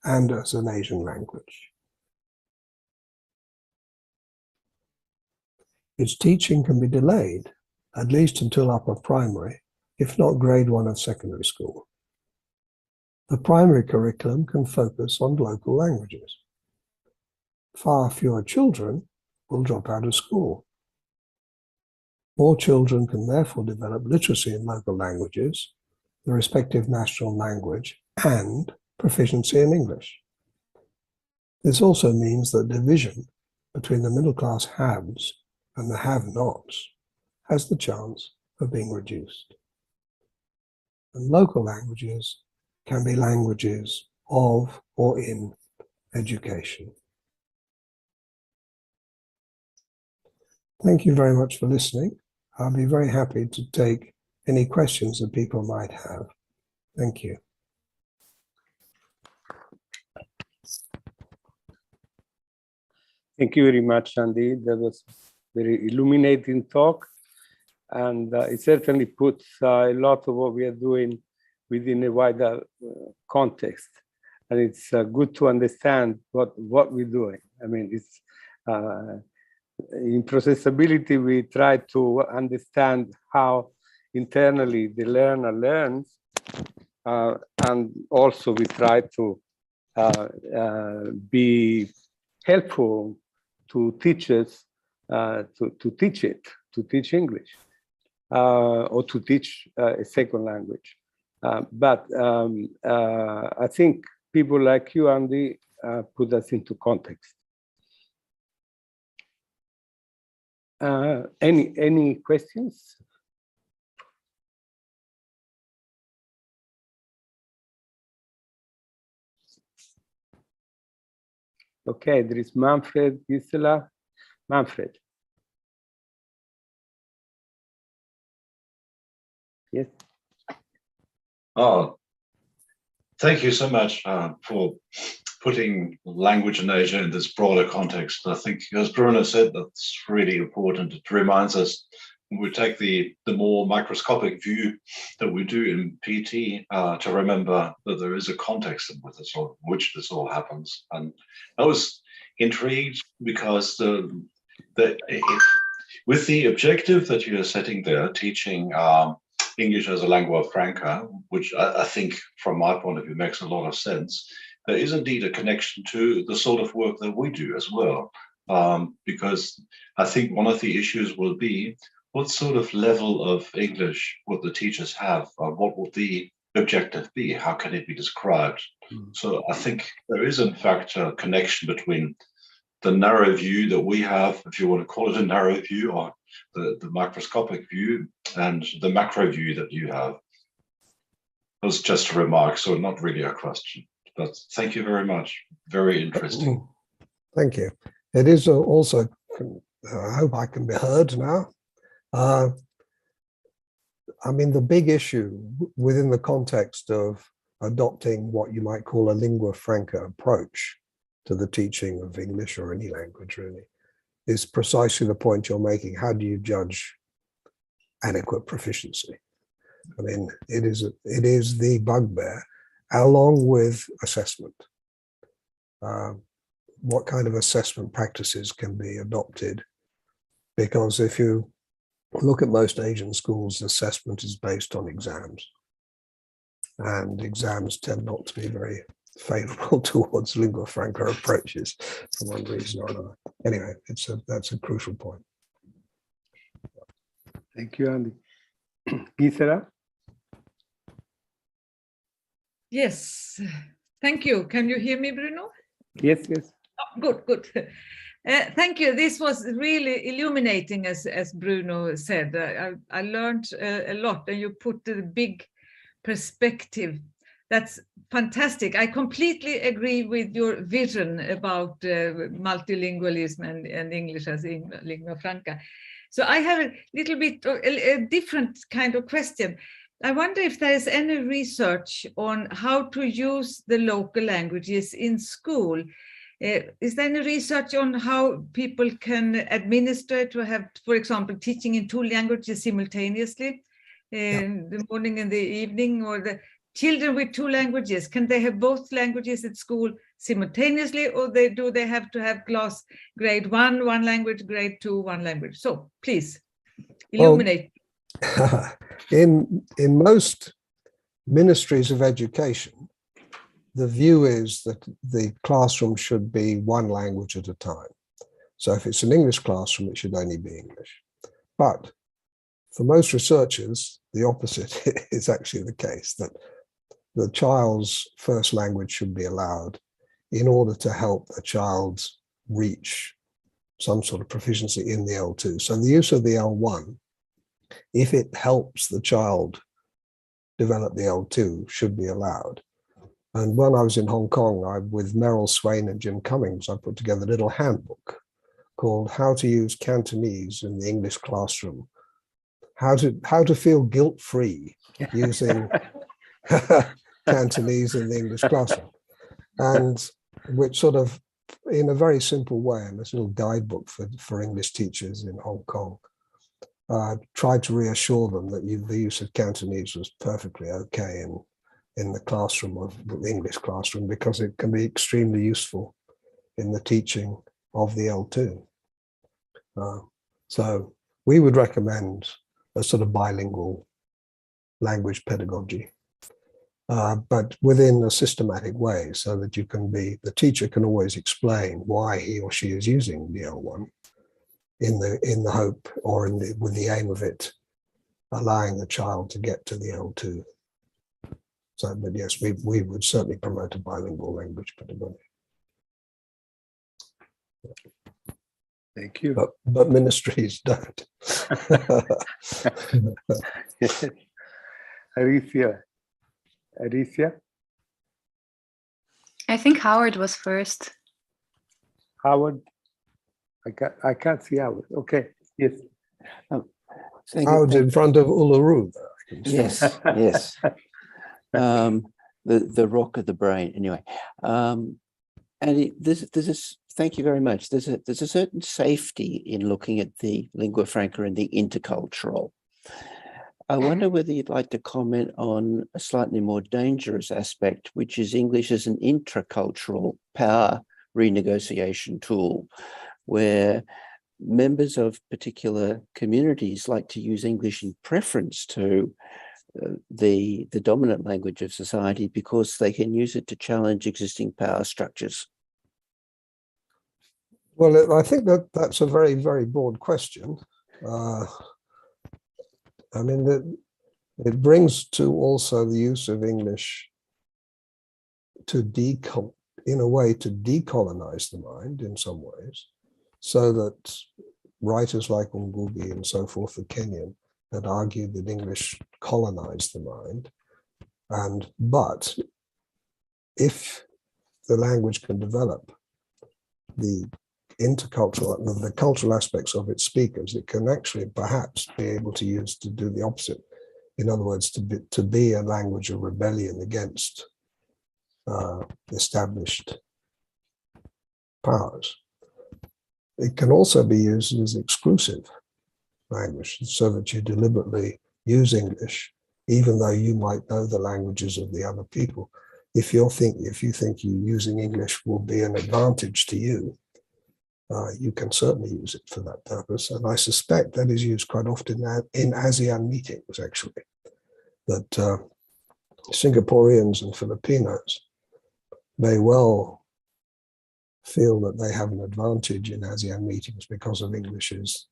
and as an Asian language. Its teaching can be delayed, at least until upper primary, if not grade 1 of secondary school. The primary curriculum can focus on local languages. Far fewer children will drop out of school. More children can therefore develop literacy in local languages, the respective national language, and proficiency in English. This also means that division between the middle-class haves and the have-nots has the chance of being reduced. And local languages can be languages of or in education. Thank you very much for listening. I'll be very happy to take any questions that people might have. Thank you. Thank you very much, Andy. That was a very illuminating talk. And it certainly puts a lot of what we are doing within a wider context. And it's good to understand what we're doing. I mean, it's in processability, we try to understand how internally the learner learns. And also we try to be helpful to teachers to teach English or to teach a second language. But I think people like you, Andy, put us into context. Any questions? Okay, there is Manfred, Gisela. Manfred. Yes. Oh, thank you so much for putting language in Asia in this broader context. I think, as Bruno said, that's really important. It reminds us when we take the more microscopic view that we do in PT to remember that there is a context in which this all happens. And I was intrigued because with the objective that you're setting there, teaching English as a lingua franca, which I think from my point of view makes a lot of sense, there is indeed a connection to the sort of work that we do as well. Because I think one of the issues will be what sort of level of English would the teachers have? What would the objective be? How can it be described? So I think there is in fact a connection between the narrow view that we have, if you want to call it a narrow view, or the microscopic view, and the macro view that you have. It was just a remark, so not really a question. But thank you very much. Very interesting. Thank you. It is also, I hope I can be heard now. I mean, the big issue within the context of adopting what you might call a lingua franca approach to the teaching of English or any language really is precisely the point you're making. How do you judge adequate proficiency? I mean, it is the bugbear, along with assessment. What kind of assessment practices can be adopted? Because if you look at most Asian schools, assessment is based on exams. And exams tend not to be very favorable towards lingua franca approaches for one reason or another. Anyway, that's a crucial point. Thank you, Andy. Gisela? Yes, thank you. Can you hear me, Bruno? Yes, yes. Oh, good, good. Thank you. This was really illuminating, as Bruno said. I learned a lot, and you put the big perspective. That's fantastic. I completely agree with your vision about multilingualism and English as lingua franca. So I have a little bit a different kind of question. I wonder if there is any research on how to use the local languages in school. Is there any research on how people can administer to have, for example, teaching in 2 languages simultaneously, the morning and the evening, or the children with 2 languages? Can they have both languages at school simultaneously, or do they have to have class grade 1, 1 language, grade 2, 1 language? So please illuminate. Well, in most ministries of education, the view is that the classroom should be 1 language at a time. So if it's an English classroom, it should only be English. But for most researchers, the opposite is actually the case, that the child's first language should be allowed in order to help the child reach some sort of proficiency in the L2. So the use of the L1, if it helps the child develop the L2, should be allowed. And when I was in Hong Kong, with Meryl Swain and Jim Cummings, I put together a little handbook called How to Use Cantonese in the English Classroom. How to feel guilt-free using Cantonese in the English classroom. And which sort of, in a very simple way, in this little guidebook for English teachers in Hong Kong, tried to reassure them that the use of Cantonese was perfectly okay in the classroom of the English classroom, because it can be extremely useful in the teaching of the L2. So we would recommend a sort of bilingual language pedagogy, but within a systematic way, so that the teacher can always explain why he or she is using the L1 in the hope or with the aim of it allowing the child to get to the L2. So, but yes, we would certainly promote a bilingual language pedagogy. Thank you. But ministries don't. Alicia? I think Howard was first. Howard. I can't see Howard. Okay. Yes. Howard's in front of Uluru. Yes. Yes. The rock of the brain. Anyway, and thank you very much. There's a certain safety in looking at the lingua franca and the intercultural. I wonder whether you'd like to comment on a slightly more dangerous aspect, which is English as an intracultural power renegotiation tool, where members of particular communities like to use English in preference to the dominant language of society because they can use it to challenge existing power structures. Well, I think that's a very, very broad question. I mean, it brings to also the use of English to in a way to decolonize the mind in some ways, so that writers like Ngugi and so forth, the Kenyan, had argued that English colonized the mind. But if the language can develop the intercultural, the cultural aspects of its speakers, it can actually perhaps be able to use to do the opposite. In other words, to be a language of rebellion against established powers. It can also be used as exclusive language, so that you deliberately use English, even though you might know the languages of the other people. If you think using English will be an advantage to you, you can certainly use it for that purpose. And I suspect that is used quite often in ASEAN meetings, actually, that Singaporeans and Filipinos may well feel that they have an advantage in ASEAN meetings because of English is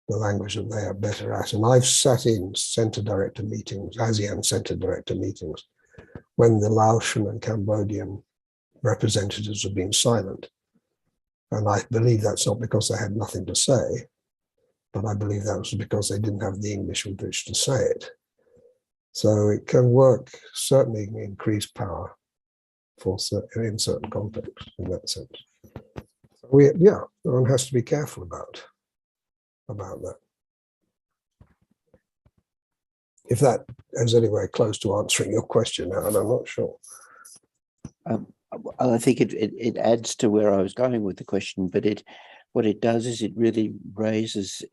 the language that they are better at. And I've sat in center director meetings, ASEAN center director meetings, when the Laotian and Cambodian representatives have been silent. And I believe that's not because they had nothing to say, but I believe that was because they didn't have the English with which to say it. So it can work, certainly increase power in certain contexts in that sense. One has to be careful about that. If that is anywhere close to answering your question, and I'm not sure. I think it adds to where I was going with the question, but what it does is it really raises,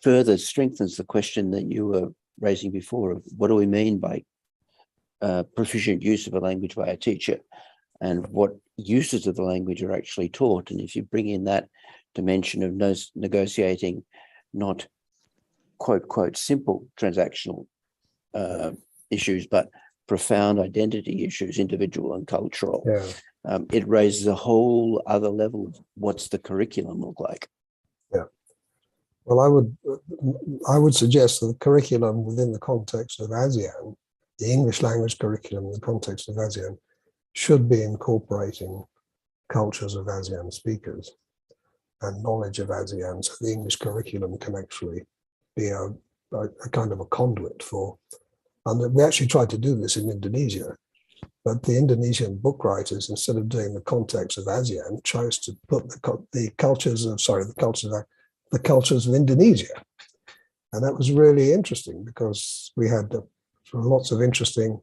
further strengthens the question that you were raising before of what do we mean by proficient use of a language by a teacher, and what uses of the language are actually taught. And if you bring in that dimension of negotiating not quote simple transactional issues, but profound identity issues, individual and cultural, it raises a whole other level of what's the curriculum look like. Yeah. Well, I would suggest that the curriculum within the context of ASEAN, the English language curriculum in the context of ASEAN, should be incorporating cultures of ASEAN speakers and knowledge of ASEAN, so the English curriculum can actually be a kind of a conduit for. And we actually tried to do this in Indonesia, but the Indonesian book writers, instead of doing the context of ASEAN, chose to put the cultures of Indonesia, and that was really interesting because we had lots of interesting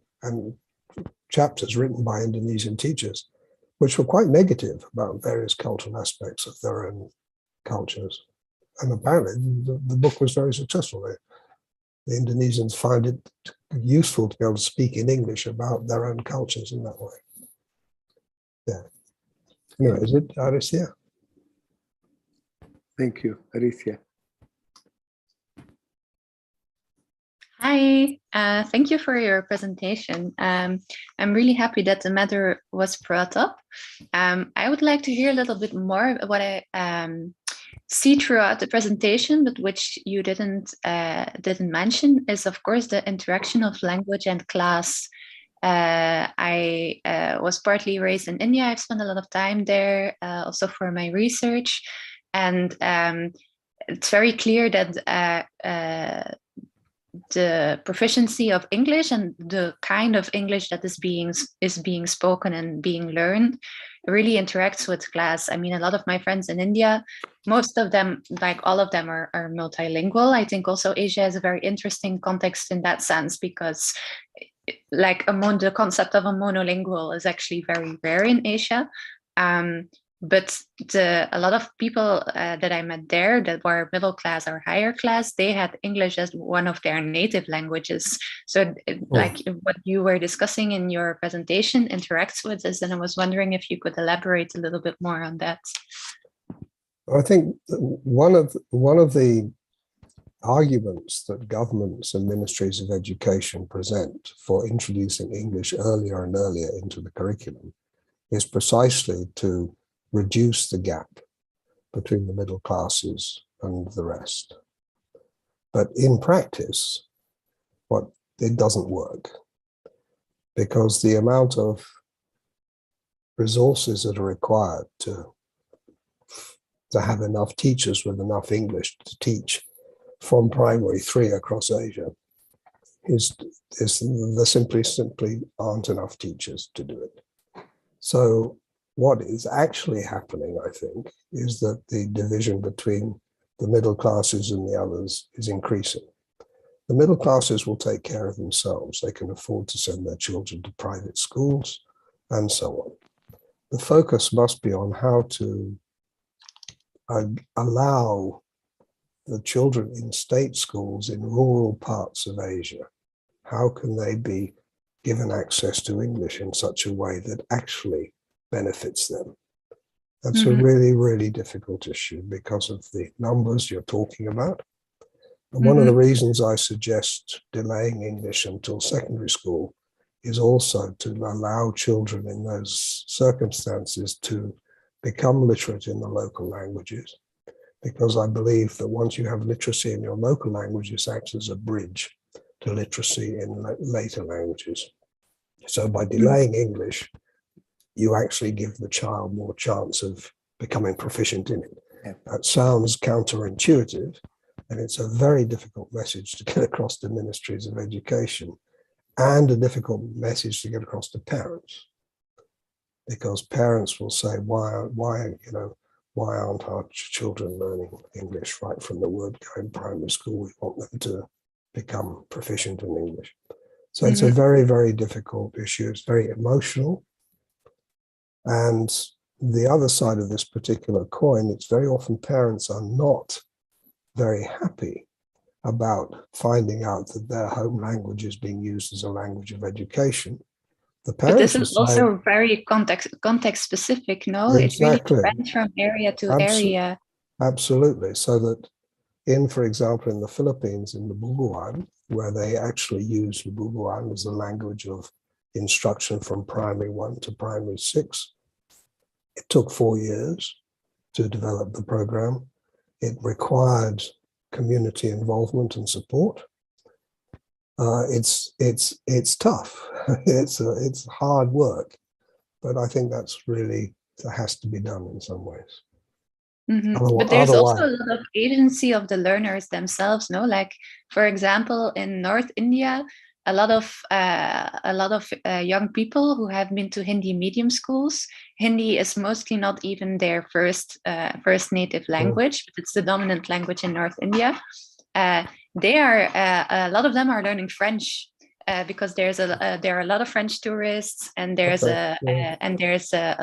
chapters written by Indonesian teachers, which were quite negative about various cultural aspects of their own cultures, and apparently the book was very successful. The Indonesians found it useful to be able to speak in English about their own cultures in that way. Yeah. Anyway, is it Alicia? Thank you, Alicia. Hi, thank you for your presentation. I'm really happy that the matter was brought up. I would like to hear a little bit more what I see throughout the presentation, but which you didn't mention, is of course the interaction of language and class. I was partly raised in India. I've spent a lot of time there, also for my research, and it's very clear that the proficiency of English and the kind of English that is being spoken and being learned really interacts with class. I mean, a lot of my friends in India, most of them, like all of them, are multilingual. I think also Asia is a very interesting context in that sense, because like the concept of a monolingual is actually very rare in Asia. But a lot of people that I met there that were middle class or higher class, they had English as one of their native languages. So like what you were discussing in your presentation interacts with this, and I was wondering if you could elaborate a little bit more on that. I think one of the arguments that governments and ministries of education present for introducing English earlier and earlier into the curriculum is precisely to reduce the gap between the middle classes and the rest. But in practice, it doesn't work, because the amount of resources that are required to have enough teachers with enough English to teach from primary 3 across Asia there simply aren't enough teachers to do it. So what is actually happening, I think, is that the division between the middle classes and the others is increasing. The middle classes will take care of themselves. They can afford to send their children to private schools and so on. The focus must be on how to allow the children in state schools in rural parts of Asia. How can they be given access to English in such a way that actually benefits them? That's a really, really difficult issue because of the numbers you're talking about. And one of the reasons I suggest delaying English until secondary school is also to allow children in those circumstances to become literate in the local languages, because I believe that once you have literacy in your local languages, it acts as a bridge to literacy in later languages. So by delaying English, you actually give the child more chance of becoming proficient in it. Yeah. That sounds counterintuitive, and it's a very difficult message to get across to ministries of education, and a difficult message to get across to parents, because parents will say, why aren't our children learning English right from the word go in primary school? We want them to become proficient in English. So it's a very, very difficult issue. It's very emotional. And the other side of this particular coin, it's very often parents are not very happy about finding out that their home language is being used as a language of education. The But this parents is also very context specific, no? Exactly. It really depends from area to area. Absolutely. So that for example, in the Philippines, in the Bubuan, where they actually use Bubuan as a language of instruction from primary 1 to primary 6, it took 4 years to develop the program. It required community involvement and support. It's tough. It's hard work, but I think that has to be done in some ways. But there's also a lot of agency of the learners themselves, no? Like, for example, in North India, a lot of young people who have been to Hindi medium schools, Hindi is mostly not even their first native language, but it's the dominant language in North India. A lot of them are learning French because there are a lot of French tourists, and there's a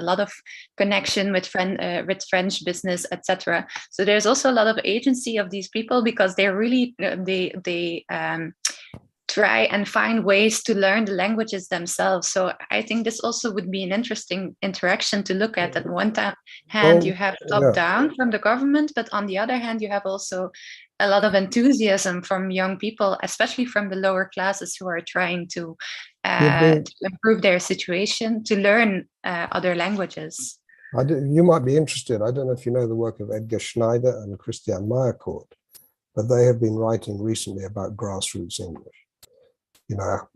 lot of connection with French business, etc. So there's also a lot of agency of these people, because they're really they try and find ways to learn the languages themselves. So I think this also would be an interesting interaction to look at. On one hand, you have top down from the government, but on the other hand, you have also a lot of enthusiasm from young people, especially from the lower classes, who are trying to improve their situation, to learn other languages. You might be interested. I don't know if you know the work of Edgar Schneider and Christian Meyercourt, but they have been writing recently about grassroots English. You know,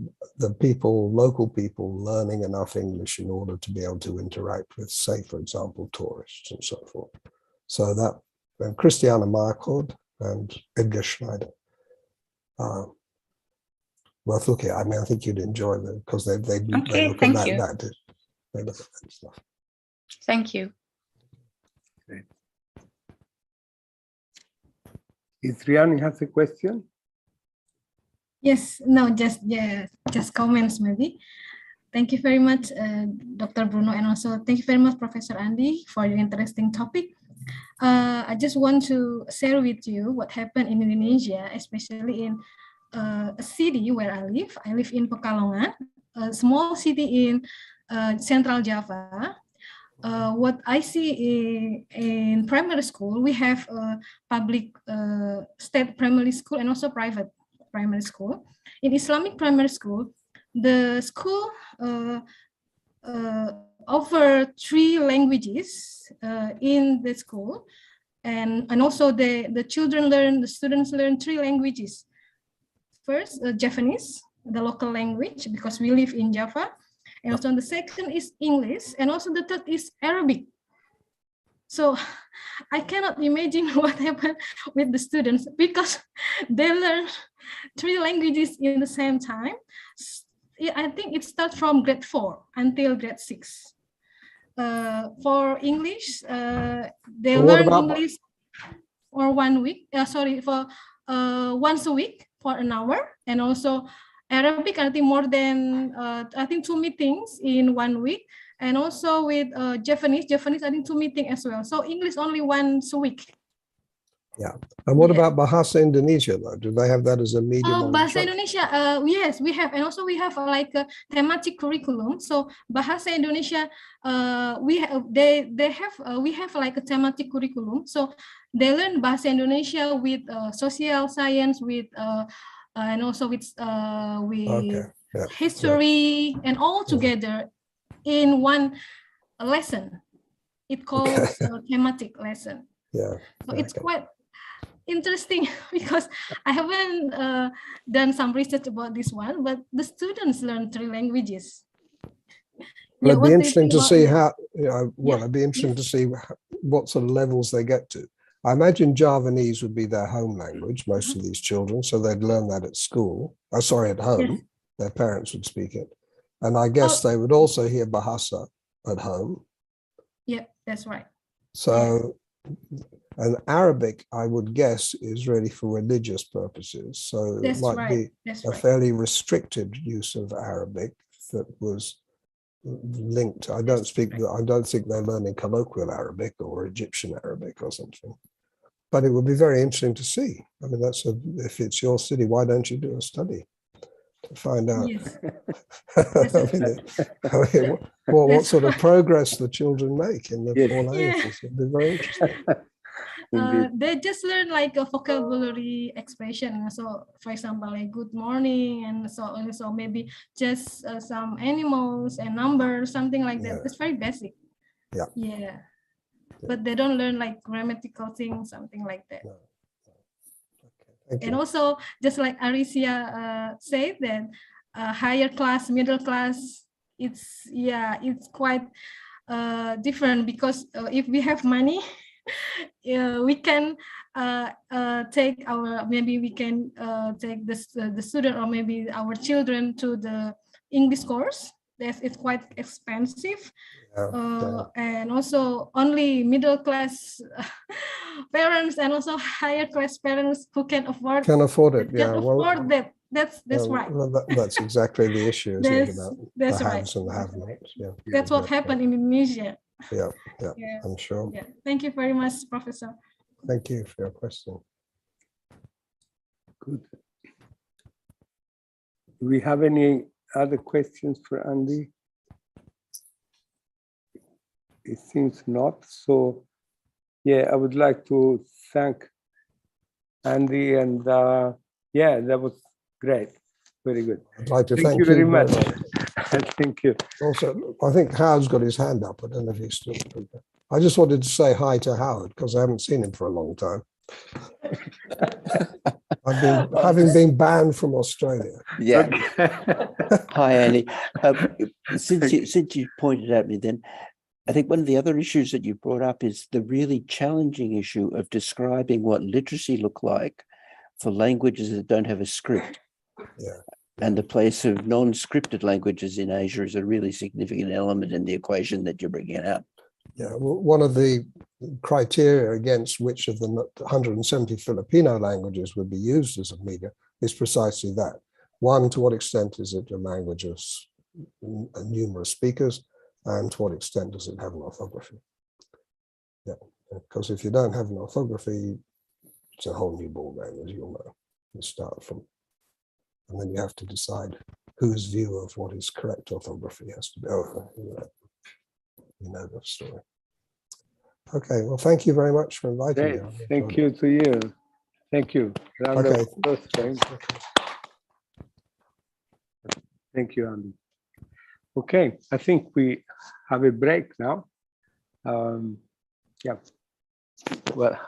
local people learning enough English in order to be able to interact with, say, for example, tourists and so forth. So that, and Christiane Meyercourt and Edgar Schneider, worth looking at. I mean, I think you'd enjoy them, because they look at that stuff. Thank you. Is Rian has a question? Yes, no, just comments maybe. Thank you very much, Dr. Bruno, and also thank you very much, Professor Andy, for your interesting topic. I just want to share with you what happened in Indonesia, especially in a city where I live. I live in Pekalongan, a small city in Central Java. What I see in primary school, we have public state primary school and also private primary school. In Islamic primary school, the school offer 3 languages in the school, and also the students learn 3 languages. First, Japanese, the local language, because we live in Java. And also the second is English, and also the third is Arabic. So I cannot imagine what happened with the students, because they learn 3 languages in the same time. I think it starts from grade 4 until grade 6. For English, they learn English for 1 week. For once a week for an hour, and also Arabic, I think more than 2 meetings in 1 week, and also with Japanese, I think 2 meetings as well. So English only once a week. Yeah. And what about Bahasa Indonesia though? Do they have that as a medium? Bahasa Indonesia, yes, we have, and also we have like a thematic curriculum. So Bahasa Indonesia, we have like a thematic curriculum. So they learn Bahasa Indonesia with social science, with and also with history, and all together in one lesson. It calls a thematic lesson. Yeah. So it's quite interesting, because I haven't done some research about this one, but the students learn 3 languages. Well, it'd be interesting to see how, it'd be interesting to see what sort of levels they get to. I imagine Javanese would be their home language, most of these children, so they'd learn that at school. At home. Yes. Their parents would speak it. And I guess they would also hear Bahasa at home. Yeah, that's right. So, and Arabic, I would guess, is really for religious purposes. So it might be a fairly restricted use of Arabic that was linked. I don't think they're learning colloquial Arabic or Egyptian Arabic or something. But it would be very interesting to see. I mean, if it's your city, why don't you do a study to find out? Yes. What sort of progress the children make in the 4 languages? It'd be very interesting. They just learn like a vocabulary expression. So, for example, like good morning, and so maybe just some animals and numbers, something like that. It's very basic. Yeah. Yeah. But they don't learn like grammatical things, something like that. No. Okay. And also, just like Aricia said, that higher class, middle class, it's quite different, because if we have money, we can take the student, or maybe our children, to the English course. It's quite expensive. And also only middle class parents, and also higher class parents who can afford it. Afford that. That's right. That's exactly the issue, isn't it? About that's the right. haves and the have-nots. Yeah. That's what happened in Indonesia. Yeah, I'm sure. Yeah. Thank you very much, Professor. Thank you for your question. Good. Do we have any other questions for Andy? It seems not. So, I would like to thank Andy, and that was great. Very good. I'd like to thank you very much. Thank you. Also, I think Howard's got his hand up. I don't know if he's still. I just wanted to say hi to Howard, because I haven't seen him for a long time. Having been banned from Australia. Yeah. Hi, Annie. Since you pointed at me, then I think one of the other issues that you brought up is the really challenging issue of describing what literacy look like for languages that don't have a script. Yeah. And the place of non-scripted languages in Asia is a really significant element in the equation that you're bringing out. Yeah, well, one of the criteria against which of the 170 Filipino languages would be used as a media is precisely that. One, to what extent is it a language of numerous speakers, and to what extent does it have an orthography? Yeah, because if you don't have an orthography, it's a whole new ballgame, as you'll know. You start from, and then you have to decide whose view of what is correct orthography has to be. Oh, you know the story. Okay, well, thank you very much for inviting me. Thank you to you. Thank you. Okay. Thank you, Andy. Okay, I think we have a break now. Yeah, well,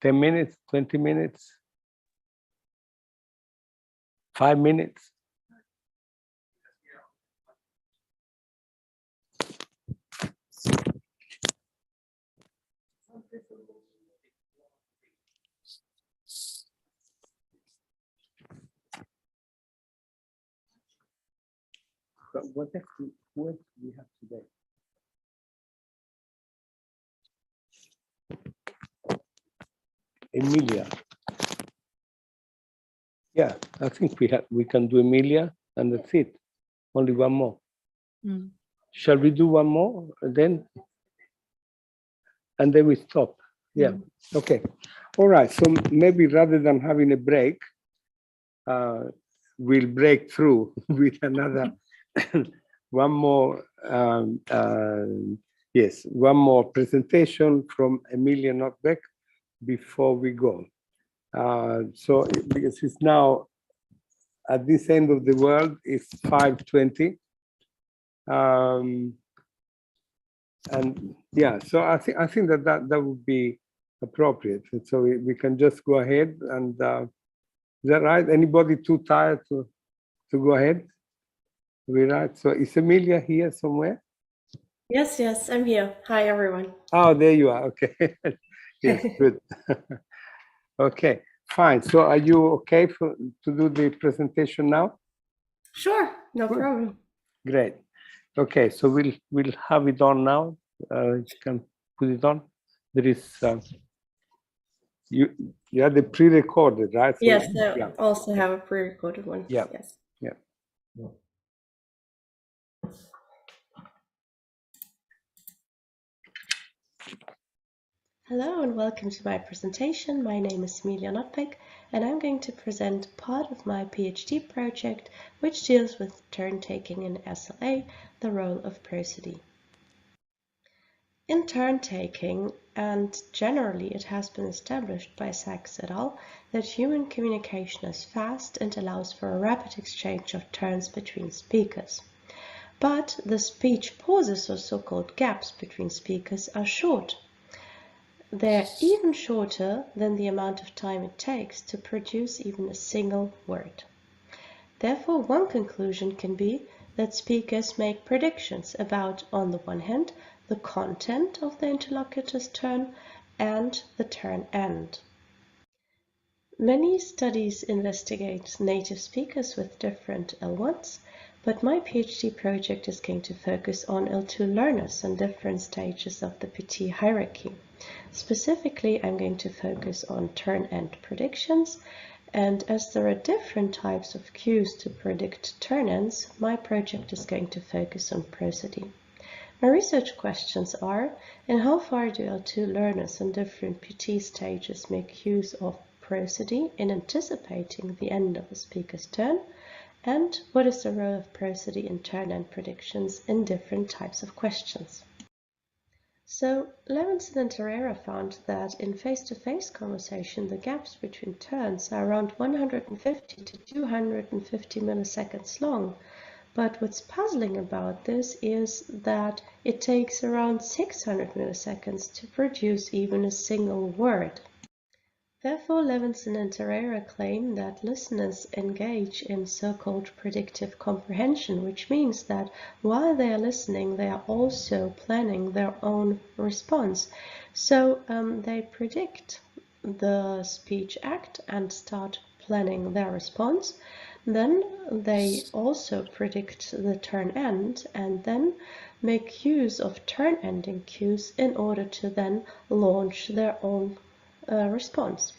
10 minutes, 20 minutes, 5 minutes. What do we have today? Emilia. Yeah, I think we can do Emilia, and that's it. Only one more. Mm. Shall we do one more then? And then we stop. Yeah. Okay. All right. So maybe rather than having a break, we'll break through with another one more. Yes, one more presentation from Emilia Notbeck before we go. So because it's now at this end of the world, it's 5:20. And yeah, so I think that would be appropriate. And so we can just go ahead. And is that right? Anybody too tired to go ahead? We're right. So is Emilia here somewhere? Yes, I'm here. Hi, everyone. Oh, there you are. Okay. Yes, good. Okay, fine. So are you okay to do the presentation now? Sure, no problem. Great. Okay, so we'll have it on now. You can put it on. There is you have the pre-recorded, right? So, Yes, I yeah. also have a pre-recorded one. Yeah. Yes. Yeah. Hello and welcome to my presentation. My name is Emilia Notbeck and I'm going to present part of my PhD project which deals with turn-taking in SLA, the role of prosody. In turn-taking, and generally it has been established by Sachs et al., that human communication is fast and allows for a rapid exchange of turns between speakers. But the speech pauses, or so-called gaps between speakers, are short. They're even shorter than the amount of time it takes to produce even a single word. Therefore, one conclusion can be that speakers make predictions about, on the one hand, the content of the interlocutor's turn and the turn end. Many studies investigate native speakers with different L1s, but my PhD project is going to focus on L2 learners in different stages of the PT hierarchy. Specifically, I'm going to focus on turn-end predictions, and as there are different types of cues to predict turn-ends, my project is going to focus on prosody. My research questions are, in how far do L2 learners in different PT stages make use of prosody in anticipating the end of a speaker's turn, and what is the role of prosody in turn-end predictions in different types of questions. So, Levinson and Herrera found that in face-to-face conversation, the gaps between turns are around 150 to 250 milliseconds long. But what's puzzling about this is that it takes around 600 milliseconds to produce even a single word. Therefore, Levinson and Herrera claim that listeners engage in so-called predictive comprehension, which means that while they are listening, they are also planning their own response. So they predict the speech act and start planning their response, Then they also predict the turn end and then make use of turn ending cues in order to then launch their own response.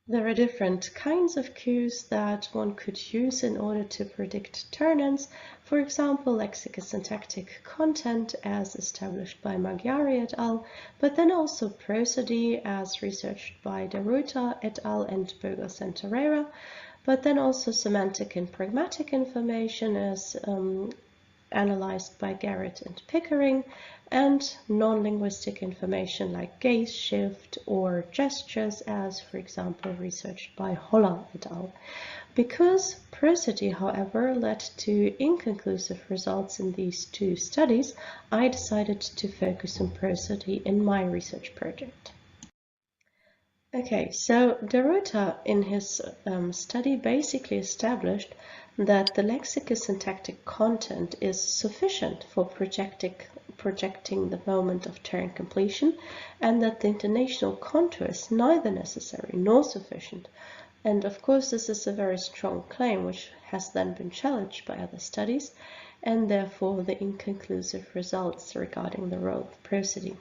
There are different kinds of cues that one could use in order to predict turn ends. For example, lexicosyntactic content as established by Magyari et al., but then also prosody as researched by De Ruiter et al. And Burgos and Torreira, but then also semantic and pragmatic information as analyzed by Garrett and Pickering, and non-linguistic information like gaze shift or gestures as, for example, researched by Holla et al. Because prosody, however, led to inconclusive results in these two studies, I decided to focus on prosody in my research project. Okay, so De Ruiter in his study basically established that the lexicosyntactic content is sufficient for projecting the moment of turn completion, and that the intonational contour is neither necessary nor sufficient. And of course, this is a very strong claim, which has then been challenged by other studies, and therefore the inconclusive results regarding the role of prosody.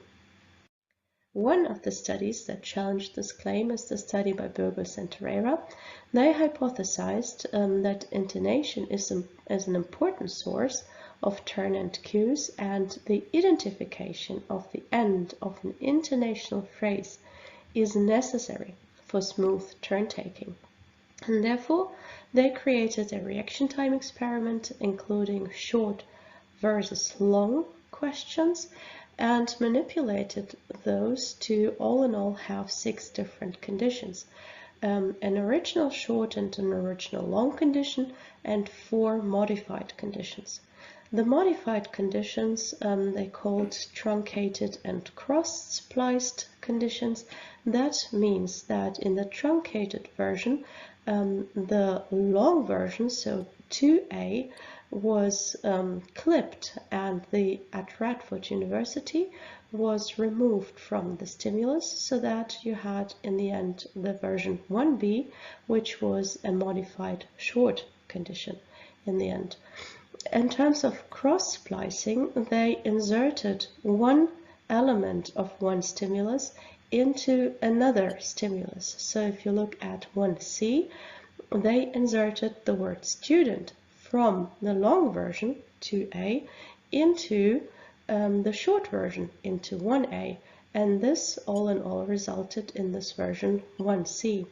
One of the studies that challenged this claim is the study by Burgos and Torreira. They hypothesized that intonation is an important source of turn end cues, and the identification of the end of an intonational phrase is necessary for smooth turn taking. And therefore, they created a reaction time experiment including short versus long questions, and manipulated those to all in all have 6 different conditions. An original short and an original long condition, and 4 modified conditions. The modified conditions they called truncated and cross-spliced conditions. That means that in the truncated version, the long version, so 2a, was clipped, and at Radford University was removed from the stimulus, so that you had in the end the version 1b, which was a modified short condition in the end. In terms of cross-splicing, they inserted one element of one stimulus into another stimulus. So if you look at 1c, they inserted the word student from the long version, 2a, into the short version, into 1a, and this all in all resulted in this version 1c.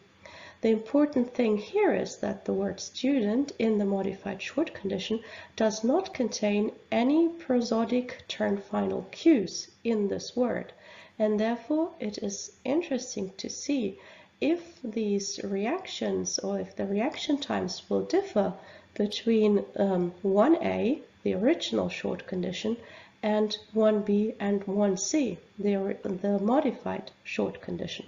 The important thing here is that the word student in the modified short condition does not contain any prosodic turn final cues in this word, and therefore it is interesting to see if these reactions, or if the reaction times will differ between 1a, the original short condition, and 1b and 1c, the modified short condition.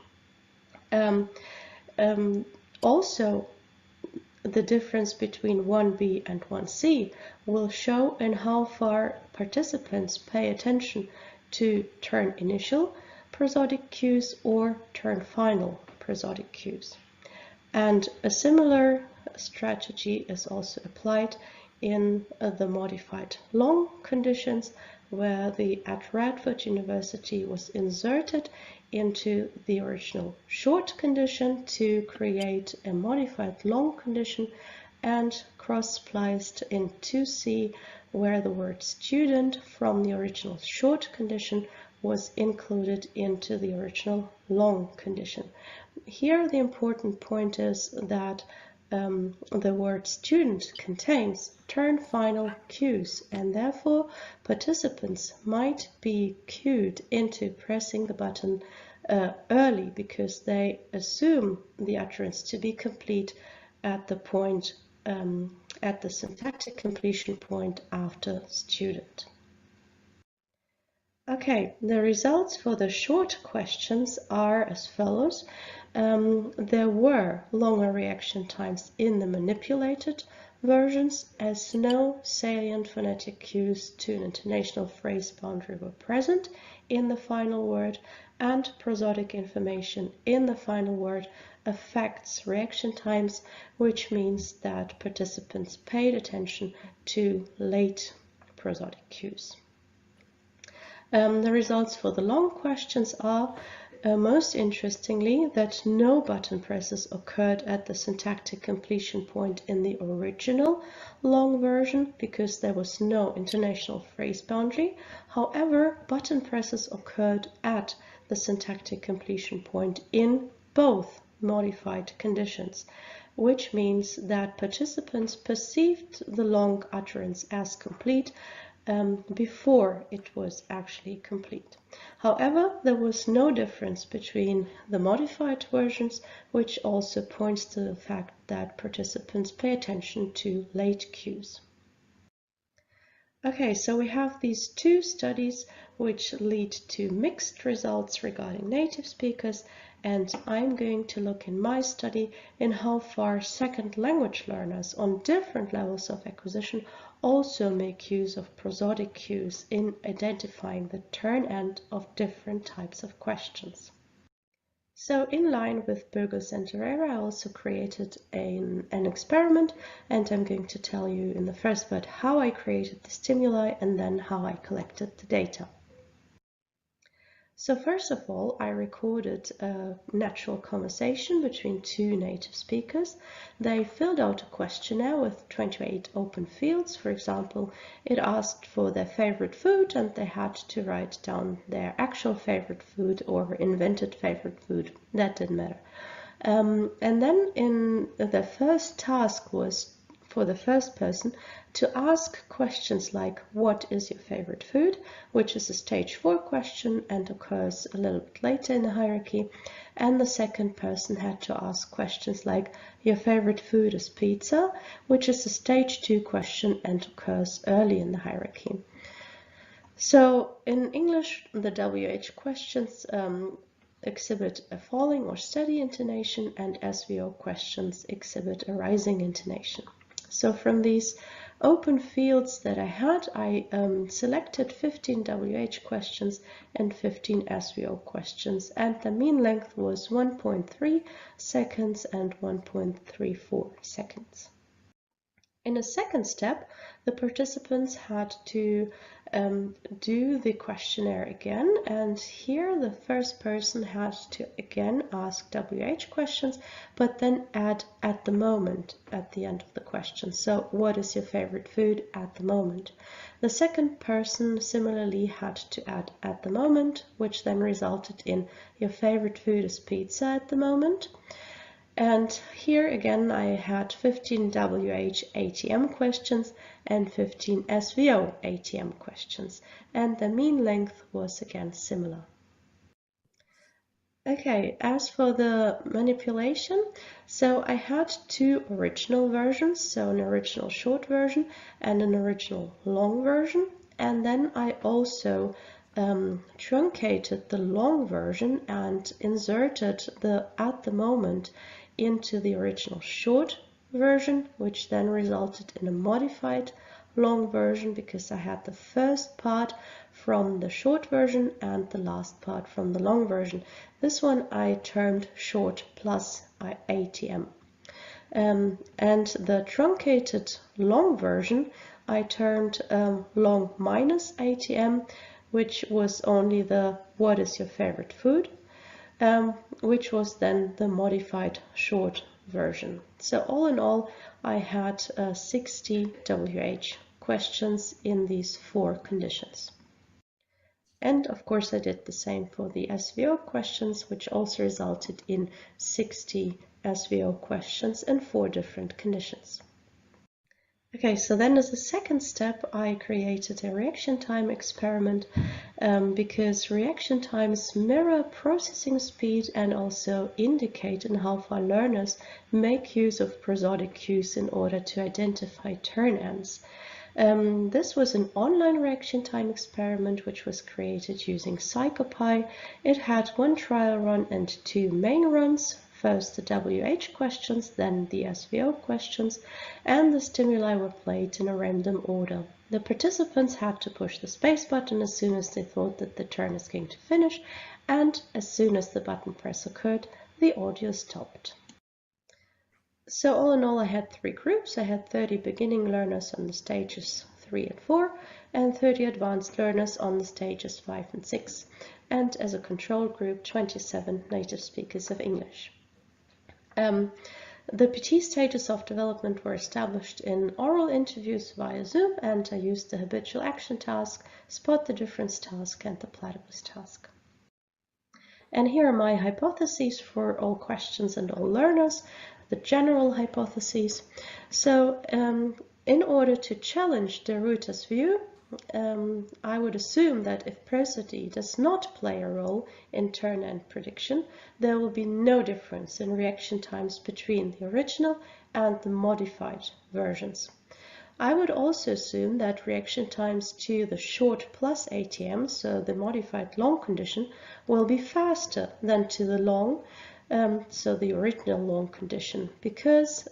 Also, the difference between 1b and 1c will show in how far participants pay attention to turn initial prosodic cues or turn final prosodic cues. And a similar strategy is also applied in the modified long conditions, where the at Radford University was inserted into the original short condition to create a modified long condition, and cross-spliced in 2c, where the word student from the original short condition was included into the original long condition. Here the important point is that the word student contains turn final cues, and therefore participants might be cued into pressing the button early, because they assume the utterance to be complete at the point, at the syntactic completion point after student. Okay, the results for the short questions are as follows. There were longer reaction times in the manipulated versions, as no salient phonetic cues to an intonational phrase boundary were present in the final word, and prosodic information in the final word affects reaction times, which means that participants paid attention to late prosodic cues. The results for the long questions are, most interestingly, that no button presses occurred at the syntactic completion point in the original long version because there was no international phrase boundary. However, button presses occurred at the syntactic completion point in both modified conditions, which means that participants perceived the long utterance as complete before it was actually complete. However, there was no difference between the modified versions, which also points to the fact that participants pay attention to late cues. Okay, so we have these two studies which lead to mixed results regarding native speakers, and I'm going to look in my study in how far second language learners on different levels of acquisition also make use of prosodic cues in identifying the turn end of different types of questions. So in line with Burgos and Herrera, I also created an experiment, and I'm going to tell you in the first part how I created the stimuli and then how I collected the data. So first of all, I recorded a natural conversation between two native speakers. They filled out a questionnaire with 28 open fields. For example, it asked for their favorite food and they had to write down their actual favorite food or invented favorite food. That didn't matter. And then in the first task was for the first person to ask questions like, what is your favorite food? Which is a stage 4 question and occurs a little bit later in the hierarchy. And the second person had to ask questions like, your favorite food is pizza, which is a stage 2 question and occurs early in the hierarchy. So in English, the WH questions exhibit a falling or steady intonation, and SVO questions exhibit a rising intonation. So from these open fields that I had, I selected 15 WH questions and 15 SVO questions, and the mean length was 1.3 seconds and 1.34 seconds. In a second step, the participants had to do the questionnaire again, and here the first person had to again ask WH questions, but then add at the moment at the end of the question. So, what is your favorite food at the moment? The second person similarly had to add at the moment, which then resulted in your favorite food is pizza at the moment. And here again I had 15 WH ATM questions and 15 SVO ATM questions, and the mean length was again similar. Okay, as for the manipulation, so I had two original versions, so an original short version and an original long version, and then I also truncated the long version and inserted the at the moment into the original short version, which then resulted in a modified long version because I had the first part from the short version and the last part from the long version. This one I termed short plus ATM. And the truncated long version I termed long minus ATM, which was only the what is your favorite food, which was then the modified short version. So all in all, I had 60 WH questions in these 4 conditions. And of course I did the same for the SVO questions, which also resulted in 60 SVO questions in 4 different conditions. Okay, so then as a second step, I created a reaction time experiment because reaction times mirror processing speed and also indicate in how far learners make use of prosodic cues in order to identify turn ends. This was an online reaction time experiment which was created using PsychoPy. It had 1 trial run and 2 main runs. First the WH questions, then the SVO questions, and the stimuli were played in a random order. The participants had to push the space button as soon as they thought that the turn is going to finish, and as soon as the button press occurred, the audio stopped. So all in all, I had 3 groups. I had 30 beginning learners on the stages 3 and 4, and 30 advanced learners on the stages 5 and 6, and as a control group, 27 native speakers of English. The PT stages of development were established in oral interviews via Zoom, and I used the habitual action task, spot the difference task, and the platypus task. And here are my hypotheses for all questions and all learners, the general hypotheses. So in order to challenge the router's view, I would assume that if prosody does not play a role in turn-end prediction, there will be no difference in reaction times between the original and the modified versions. I would also assume that reaction times to the short plus ATM, so the modified long condition, will be faster than to the long, so the original long condition, because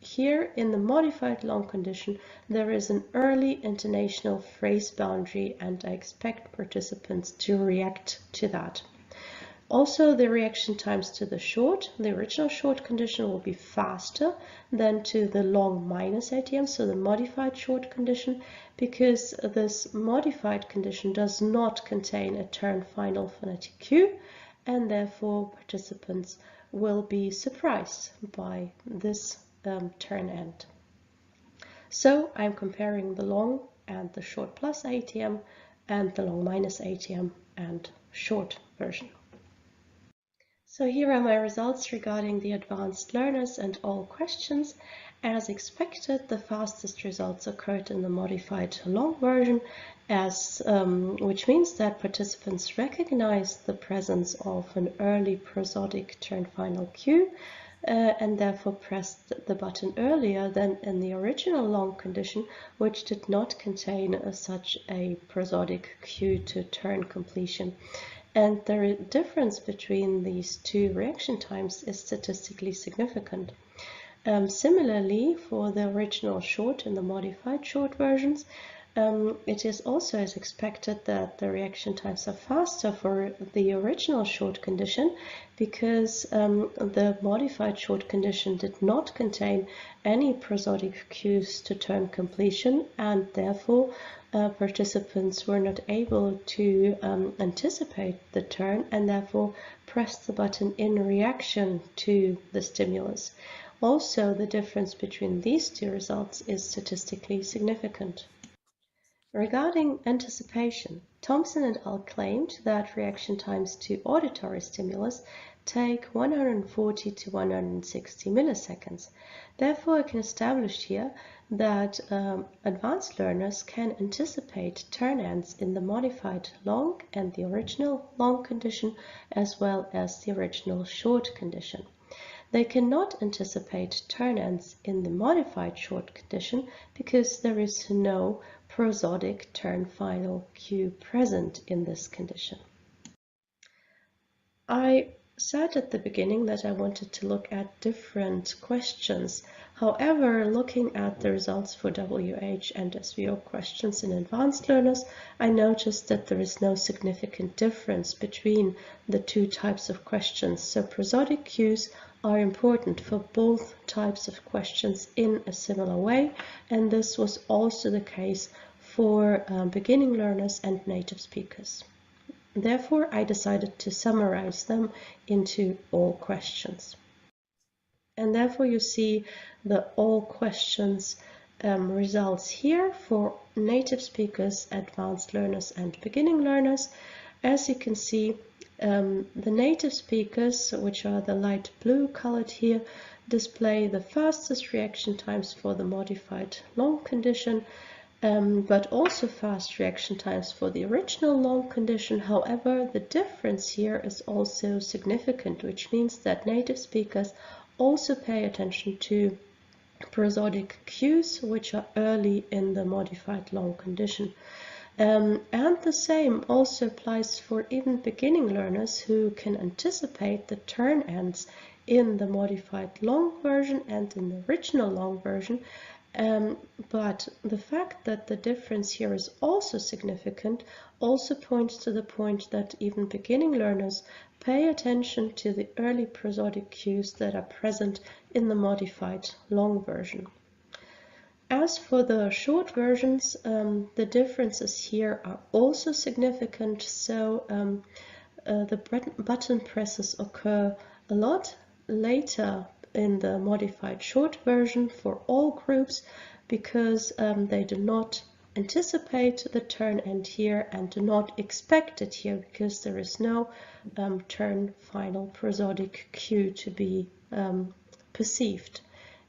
here in the modified long condition there is an early intonational phrase boundary, and I expect participants to react to that. Also, the reaction times to the original short condition will be faster than to the long minus ATM, so the modified short condition, because this modified condition does not contain a turn final phonetic cue, and therefore participants will be surprised by this turn end. So I'm comparing the long and the short plus ATM and the long minus ATM and short version. So here are my results regarding the advanced learners and all questions. As expected, the fastest results occurred in the modified long version, which means that participants recognized the presence of an early prosodic turn final cue and therefore pressed the button earlier than in the original long condition, which did not contain such a prosodic cue to turn completion. And the difference between these two reaction times is statistically significant. Similarly, for the original short and the modified short versions, it is also as expected that the reaction times are faster for the original short condition, because the modified short condition did not contain any prosodic cues to turn completion, and therefore participants were not able to anticipate the turn and therefore pressed the button in reaction to the stimulus. Also, the difference between these two results is statistically significant. Regarding anticipation, Thompson et al. Claimed that reaction times to auditory stimulus take 140 to 160 milliseconds. Therefore, I can establish here that advanced learners can anticipate turn ends in the modified long and the original long condition, as well as the original short condition. They cannot anticipate turn ends in the modified short condition because there is no prosodic turn final cue present in this condition. I said at the beginning that I wanted to look at different questions. However, looking at the results for WH and SVO questions in advanced learners, I noticed that there is no significant difference between the two types of questions. So prosodic cues are important for both types of questions in a similar way, and this was also the case for beginning learners and native speakers. Therefore, I decided to summarize them into all questions. And therefore, you see the all questions results here for native speakers, advanced learners, and beginning learners. As you can see, the native speakers, which are the light blue colored here, display the fastest reaction times for the modified long condition, but also fast reaction times for the original long condition. However, the difference here is also significant, which means that native speakers also pay attention to prosodic cues, which are early in the modified long condition. And the same also applies for even beginning learners who can anticipate the turn ends in the modified long version and in the original long version. But the fact that the difference here is also significant also points to the point that even beginning learners pay attention to the early prosodic cues that are present in the modified long version. As for the short versions, the differences here are also significant. So the button presses occur a lot later in the modified short version for all groups because they do not anticipate the turn end here and do not expect it here because there is no turn final prosodic cue to be perceived.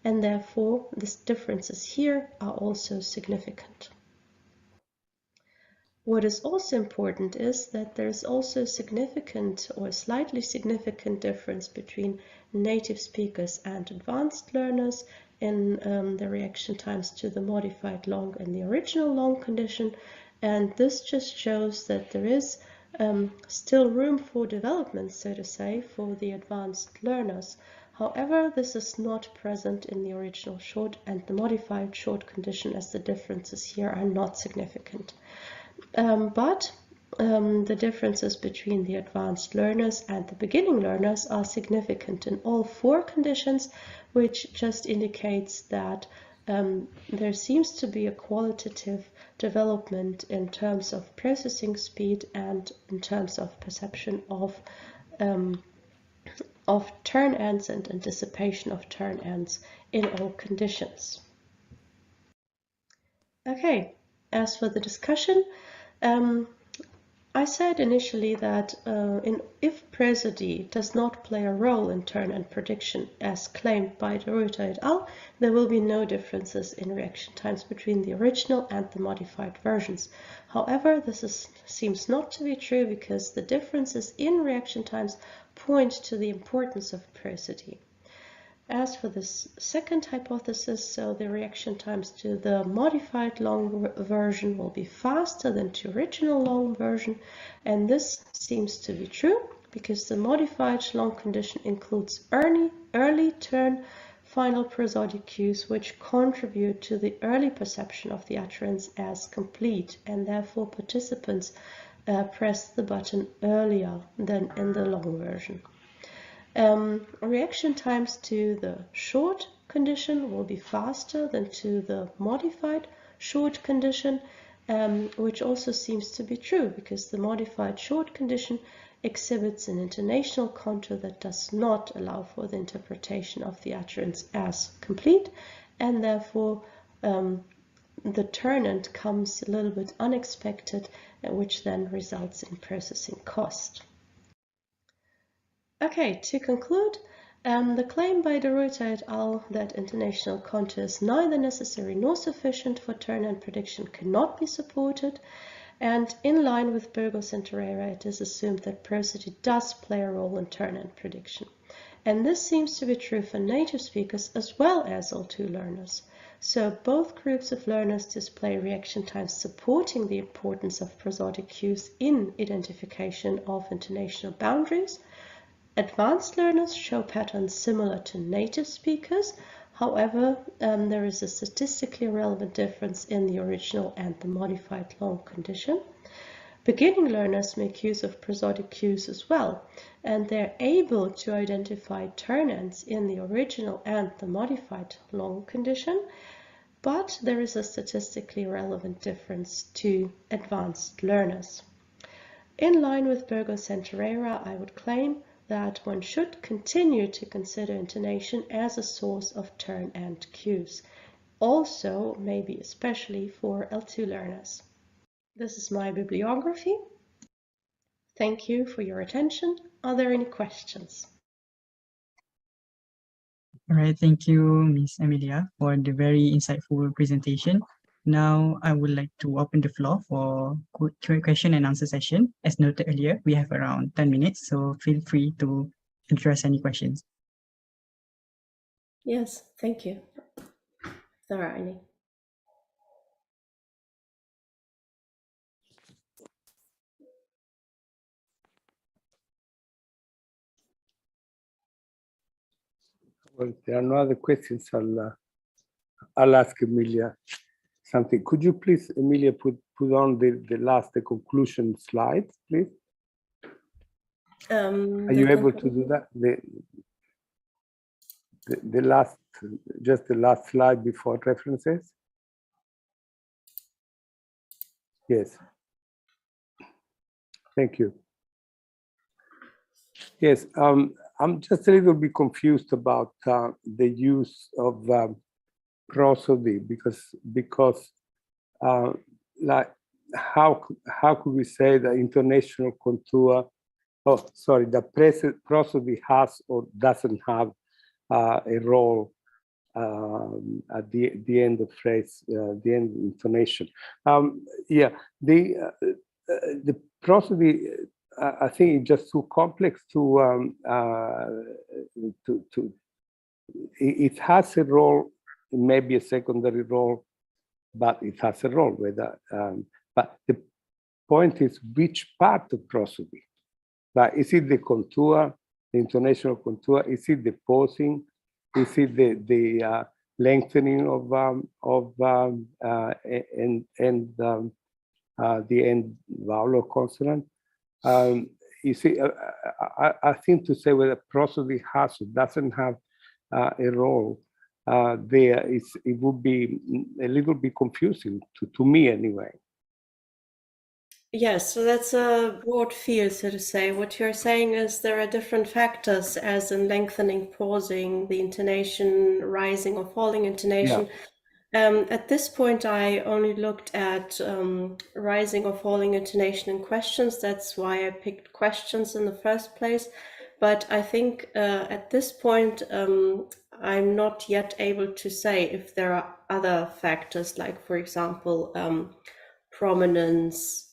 And therefore, the differences here are also significant. What is also important is that there is also a significant or slightly significant difference between native speakers and advanced learners in the reaction times to the modified long and the original long condition. And this just shows that there is still room for development, so to say, for the advanced learners. However, this is not present in the original short and the modified short condition, as the differences here are not significant. But the differences between the advanced learners and the beginning learners are significant in all four conditions, which just indicates that there seems to be a qualitative development in terms of processing speed and in terms of perception of turn ends and anticipation of turn ends in all conditions. Okay, as for the discussion, I said initially that if prosody does not play a role in turn end prediction as claimed by de Ruyter et al., there will be no differences in reaction times between the original and the modified versions. However, this seems not to be true because the differences in reaction times point to the importance of prosody. As for this second hypothesis, so the reaction times to the modified long version will be faster than to original long version, and this seems to be true because the modified long condition includes early turn final prosodic cues which contribute to the early perception of the utterance as complete, and therefore participants press the button earlier than in the long version. Reaction times to the short condition will be faster than to the modified short condition, which also seems to be true because the modified short condition exhibits an intonational contour that does not allow for the interpretation of the utterance as complete, and therefore the turn end comes a little bit unexpected, which then results in processing cost. Okay, to conclude, the claim by de Ruyter et al. That intonational contour is neither necessary nor sufficient for turn end prediction cannot be supported, and in line with Burgos and Torreira, it is assumed that prosody does play a role in turn end prediction. And this seems to be true for native speakers as well as L2 learners. So both groups of learners display reaction times supporting the importance of prosodic cues in identification of intonational boundaries. Advanced learners show patterns similar to native speakers. However, there is a statistically relevant difference in the original and the modified long condition. Beginning learners make use of prosodic cues as well, and they're able to identify turn ends in the original and the modified long condition, but there is a statistically relevant difference to advanced learners. In line with Burgos and Torreira, I would claim that one should continue to consider intonation as a source of turn end cues, also maybe especially for L2 learners. This is my bibliography. Thank you for your attention. Are there any questions? All right, thank you, Ms. Emilia, for the very insightful presentation. Now, I would like to open the floor for question and answer session. As noted earlier, we have around 10 minutes, so feel free to address any questions. Yes, thank you. If there are any. Well, if there are no other questions, I'll ask Emilia. something. Could you please, Emilia, put on the conclusion slide, please? Are you able to do that? The last, just the last slide before references. Yes. Thank you. Yes, I'm just a little bit confused about the use of prosody because like how could we say the intonational contour? Oh, sorry, the prosody has or doesn't have a role at the end of phrase, the end of intonation. Yeah, the prosody, I think it's just too complex to it has a role, maybe a secondary role, but it has a role. Whether, but the point is which part of prosody. Like, is it the contour, the intonational contour? Is it the pausing? Is it the lengthening of the end vowel or consonant? You see, I think to say whether prosody has or doesn't have a role there, it would be a little bit confusing to me anyway. Yes, so that's a broad field, so to say. What you're saying is there are different factors, as in lengthening, pausing, the intonation, rising or falling intonation. Yeah. At this point, I only looked at rising or falling intonation in questions. That's why I picked questions in the first place. But I think at this point, I'm not yet able to say if there are other factors, like, for example, prominence,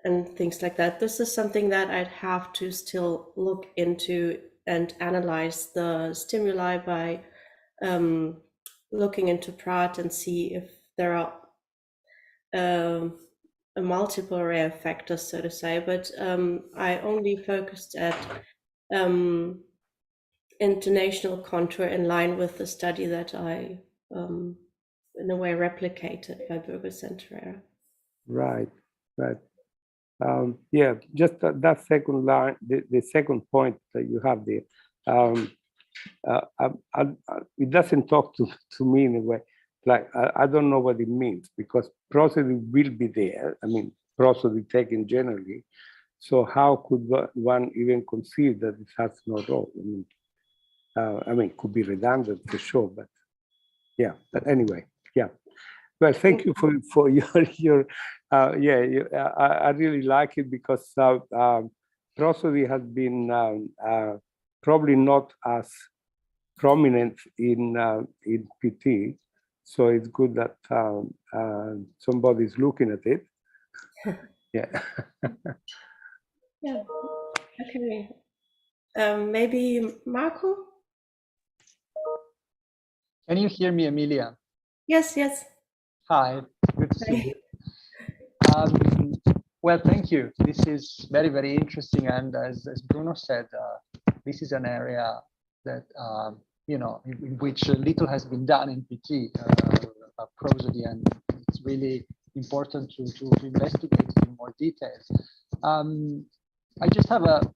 and things like that. This is something that I'd have to still look into and analyze the stimuli by looking into Pratt and see if there are a multiple array of factors, so to say. But I only focused at intonational contour in line with the study that I, in a way, replicated by Burger Centrera. Right, right. Yeah, just that second line, the second point that you have there, it doesn't talk to me in a way. Like, I don't know what it means, because prosody will be there. I mean, prosody taken generally. So how could one even conceive that it has no role? I mean, it could be redundant for sure, but yeah. But anyway, yeah. Well, thank you for your I really like it, because prosody has been probably not as prominent in PT, so it's good that somebody's looking at it. Yeah. Yeah. Okay. Maybe Marco? Can you hear me, Emilia? Yes, yes. Hi, good to see you. Well, thank you. This is very, very interesting. And as Bruno said, this is an area that, you know, in which little has been done in PT, prosody, and it's really important to investigate it in more details. I just have a,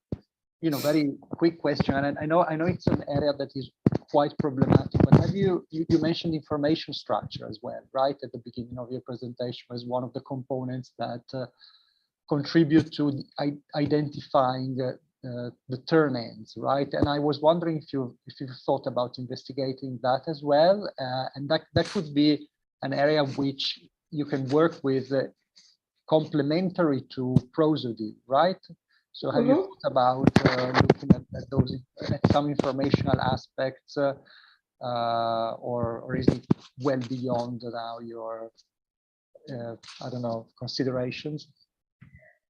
you know, very quick question, and I know it's an area that is quite problematic, but have you mentioned information structure as well, right, at the beginning of your presentation, as one of the components that contribute to identifying the turn ends, right? And I was wondering if you've thought about investigating that as well, and that could be an area which you can work with complementary to prosody, right? So have you thought about looking at those, at some informational aspects, or is it well beyond now your, I don't know, considerations?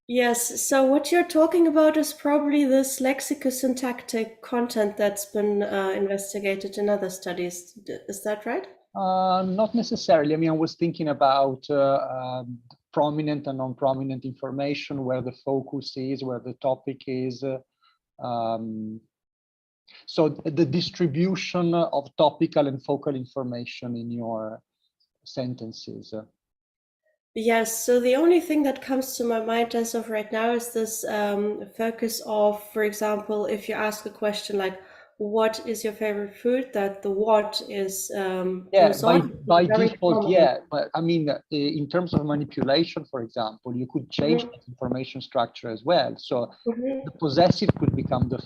Yes, so what you're talking about is probably this lexicosyntactic content that's been investigated in other studies. Is that right? Not necessarily. I mean, I was thinking about prominent and non-prominent information, where the focus is, where the topic is. So the distribution of topical and focal information in your sentences. Yes, so the only thing that comes to my mind as of right now is this focus of, for example, if you ask a question like, what is your favorite food, that the what is goes on. By Very default, common. yeah. But I mean, in terms of manipulation, for example, you could change that information structure as well. So the possessive could become the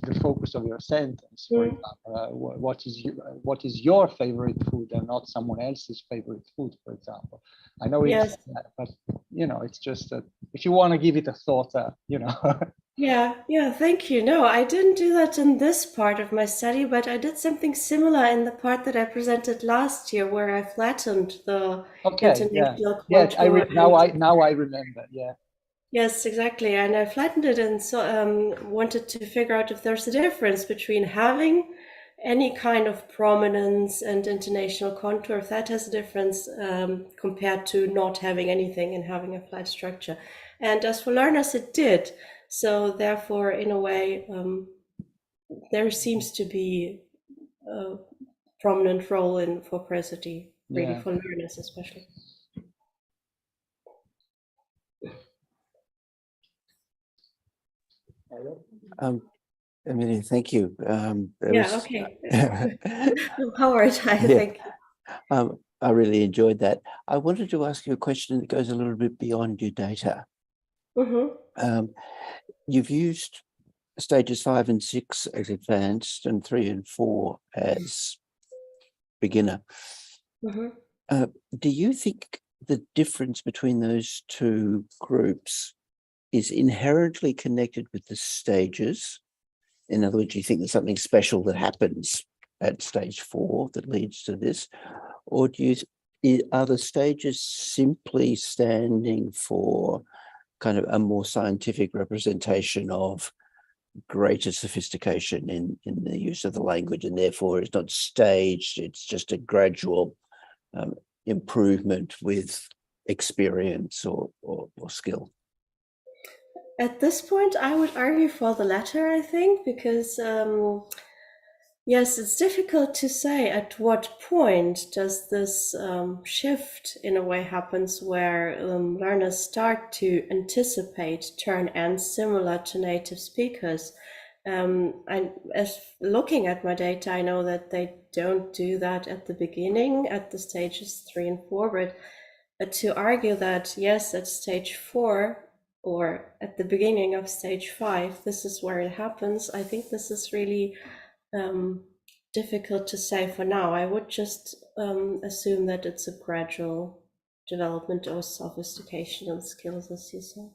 the focus of your sentence. For example, what is your favorite food and not someone else's favorite food, for example. I know it's, but it's just that if you want to give it a thought, Yeah, thank you. No, I didn't do that in this part of my study, but I did something similar in the part that I presented last year, where I flattened the international contour. Now I remember. Yeah. Yes, exactly. And I flattened it and so wanted to figure out if there's a difference between having any kind of prominence and intonational contour, if that has a difference compared to not having anything and having a flat structure. And as for learners, it did. So therefore, in a way, there seems to be a prominent role for prosody, really for learners especially. Amelia, thank you. Okay. Howard, I think. I really enjoyed that. I wanted to ask you a question that goes a little bit beyond your data. You've used stages 5 and 6 as advanced and 3 and 4 as beginner. Do you think the difference between those two groups is inherently connected with the stages? In other words, do you think there's something special that happens at stage 4 that leads to this? Or are the stages simply standing for kind of a more scientific representation of greater sophistication in the use of the language, and therefore it's not staged, it's just a gradual improvement with experience or skill? At this point, I would argue for the latter, I think, because yes, it's difficult to say at what point does this shift in a way happens where learners start to anticipate turn ends similar to native speakers. And as looking at my data, I know that they don't do that at the beginning, at the stages 3 and 4, but to argue that, yes, at stage 4, or at the beginning of stage 5, this is where it happens. I think this is really difficult to say for now. I would just assume that it's a gradual development of sophistication and skills, as you said.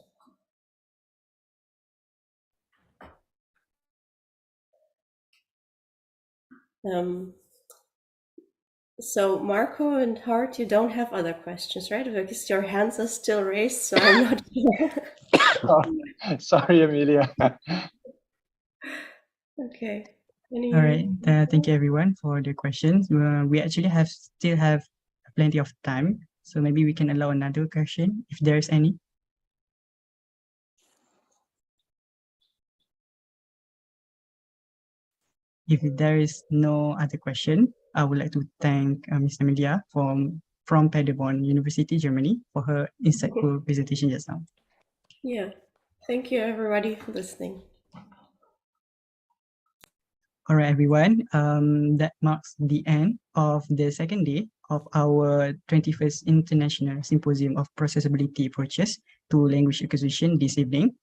So Marco and Hart, you don't have other questions, right? Because your hands are still raised, so I'm not sure. Sorry, Amelia. Okay. All right. Thank you, everyone, for the questions. We actually still have plenty of time, so maybe we can allow another question if there's any. If there is no other question, I would like to thank Ms. Amelia from Paderborn University, Germany, for her insightful presentation just now. Yeah. Thank you, everybody, for listening. All right, everyone. That marks the end of the second day of our 21st International Symposium of Processability Approaches to Language Acquisition this evening.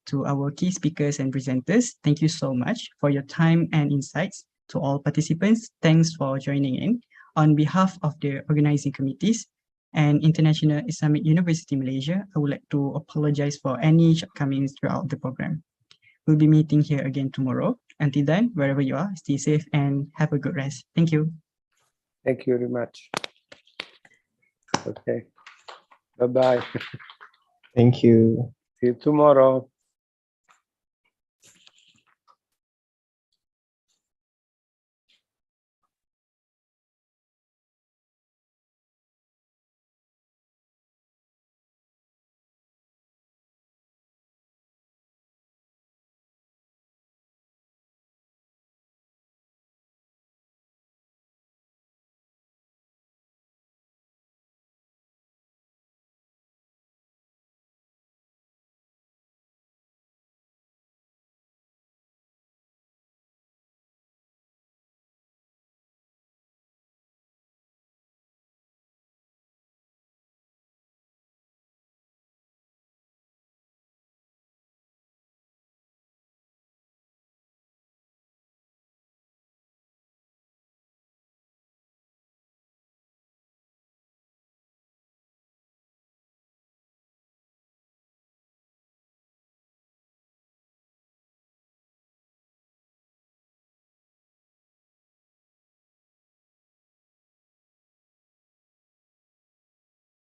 To our key speakers and presenters, thank you so much for your time and insights. To all participants, thanks for joining in. On behalf of the organizing committees and International Islamic University Malaysia, I would like to apologize for any shortcomings throughout the program. We'll be meeting here again tomorrow. Until then, wherever you are, stay safe and have a good rest. Thank you. Thank you very much. Okay. Bye-bye. Thank you. See you tomorrow.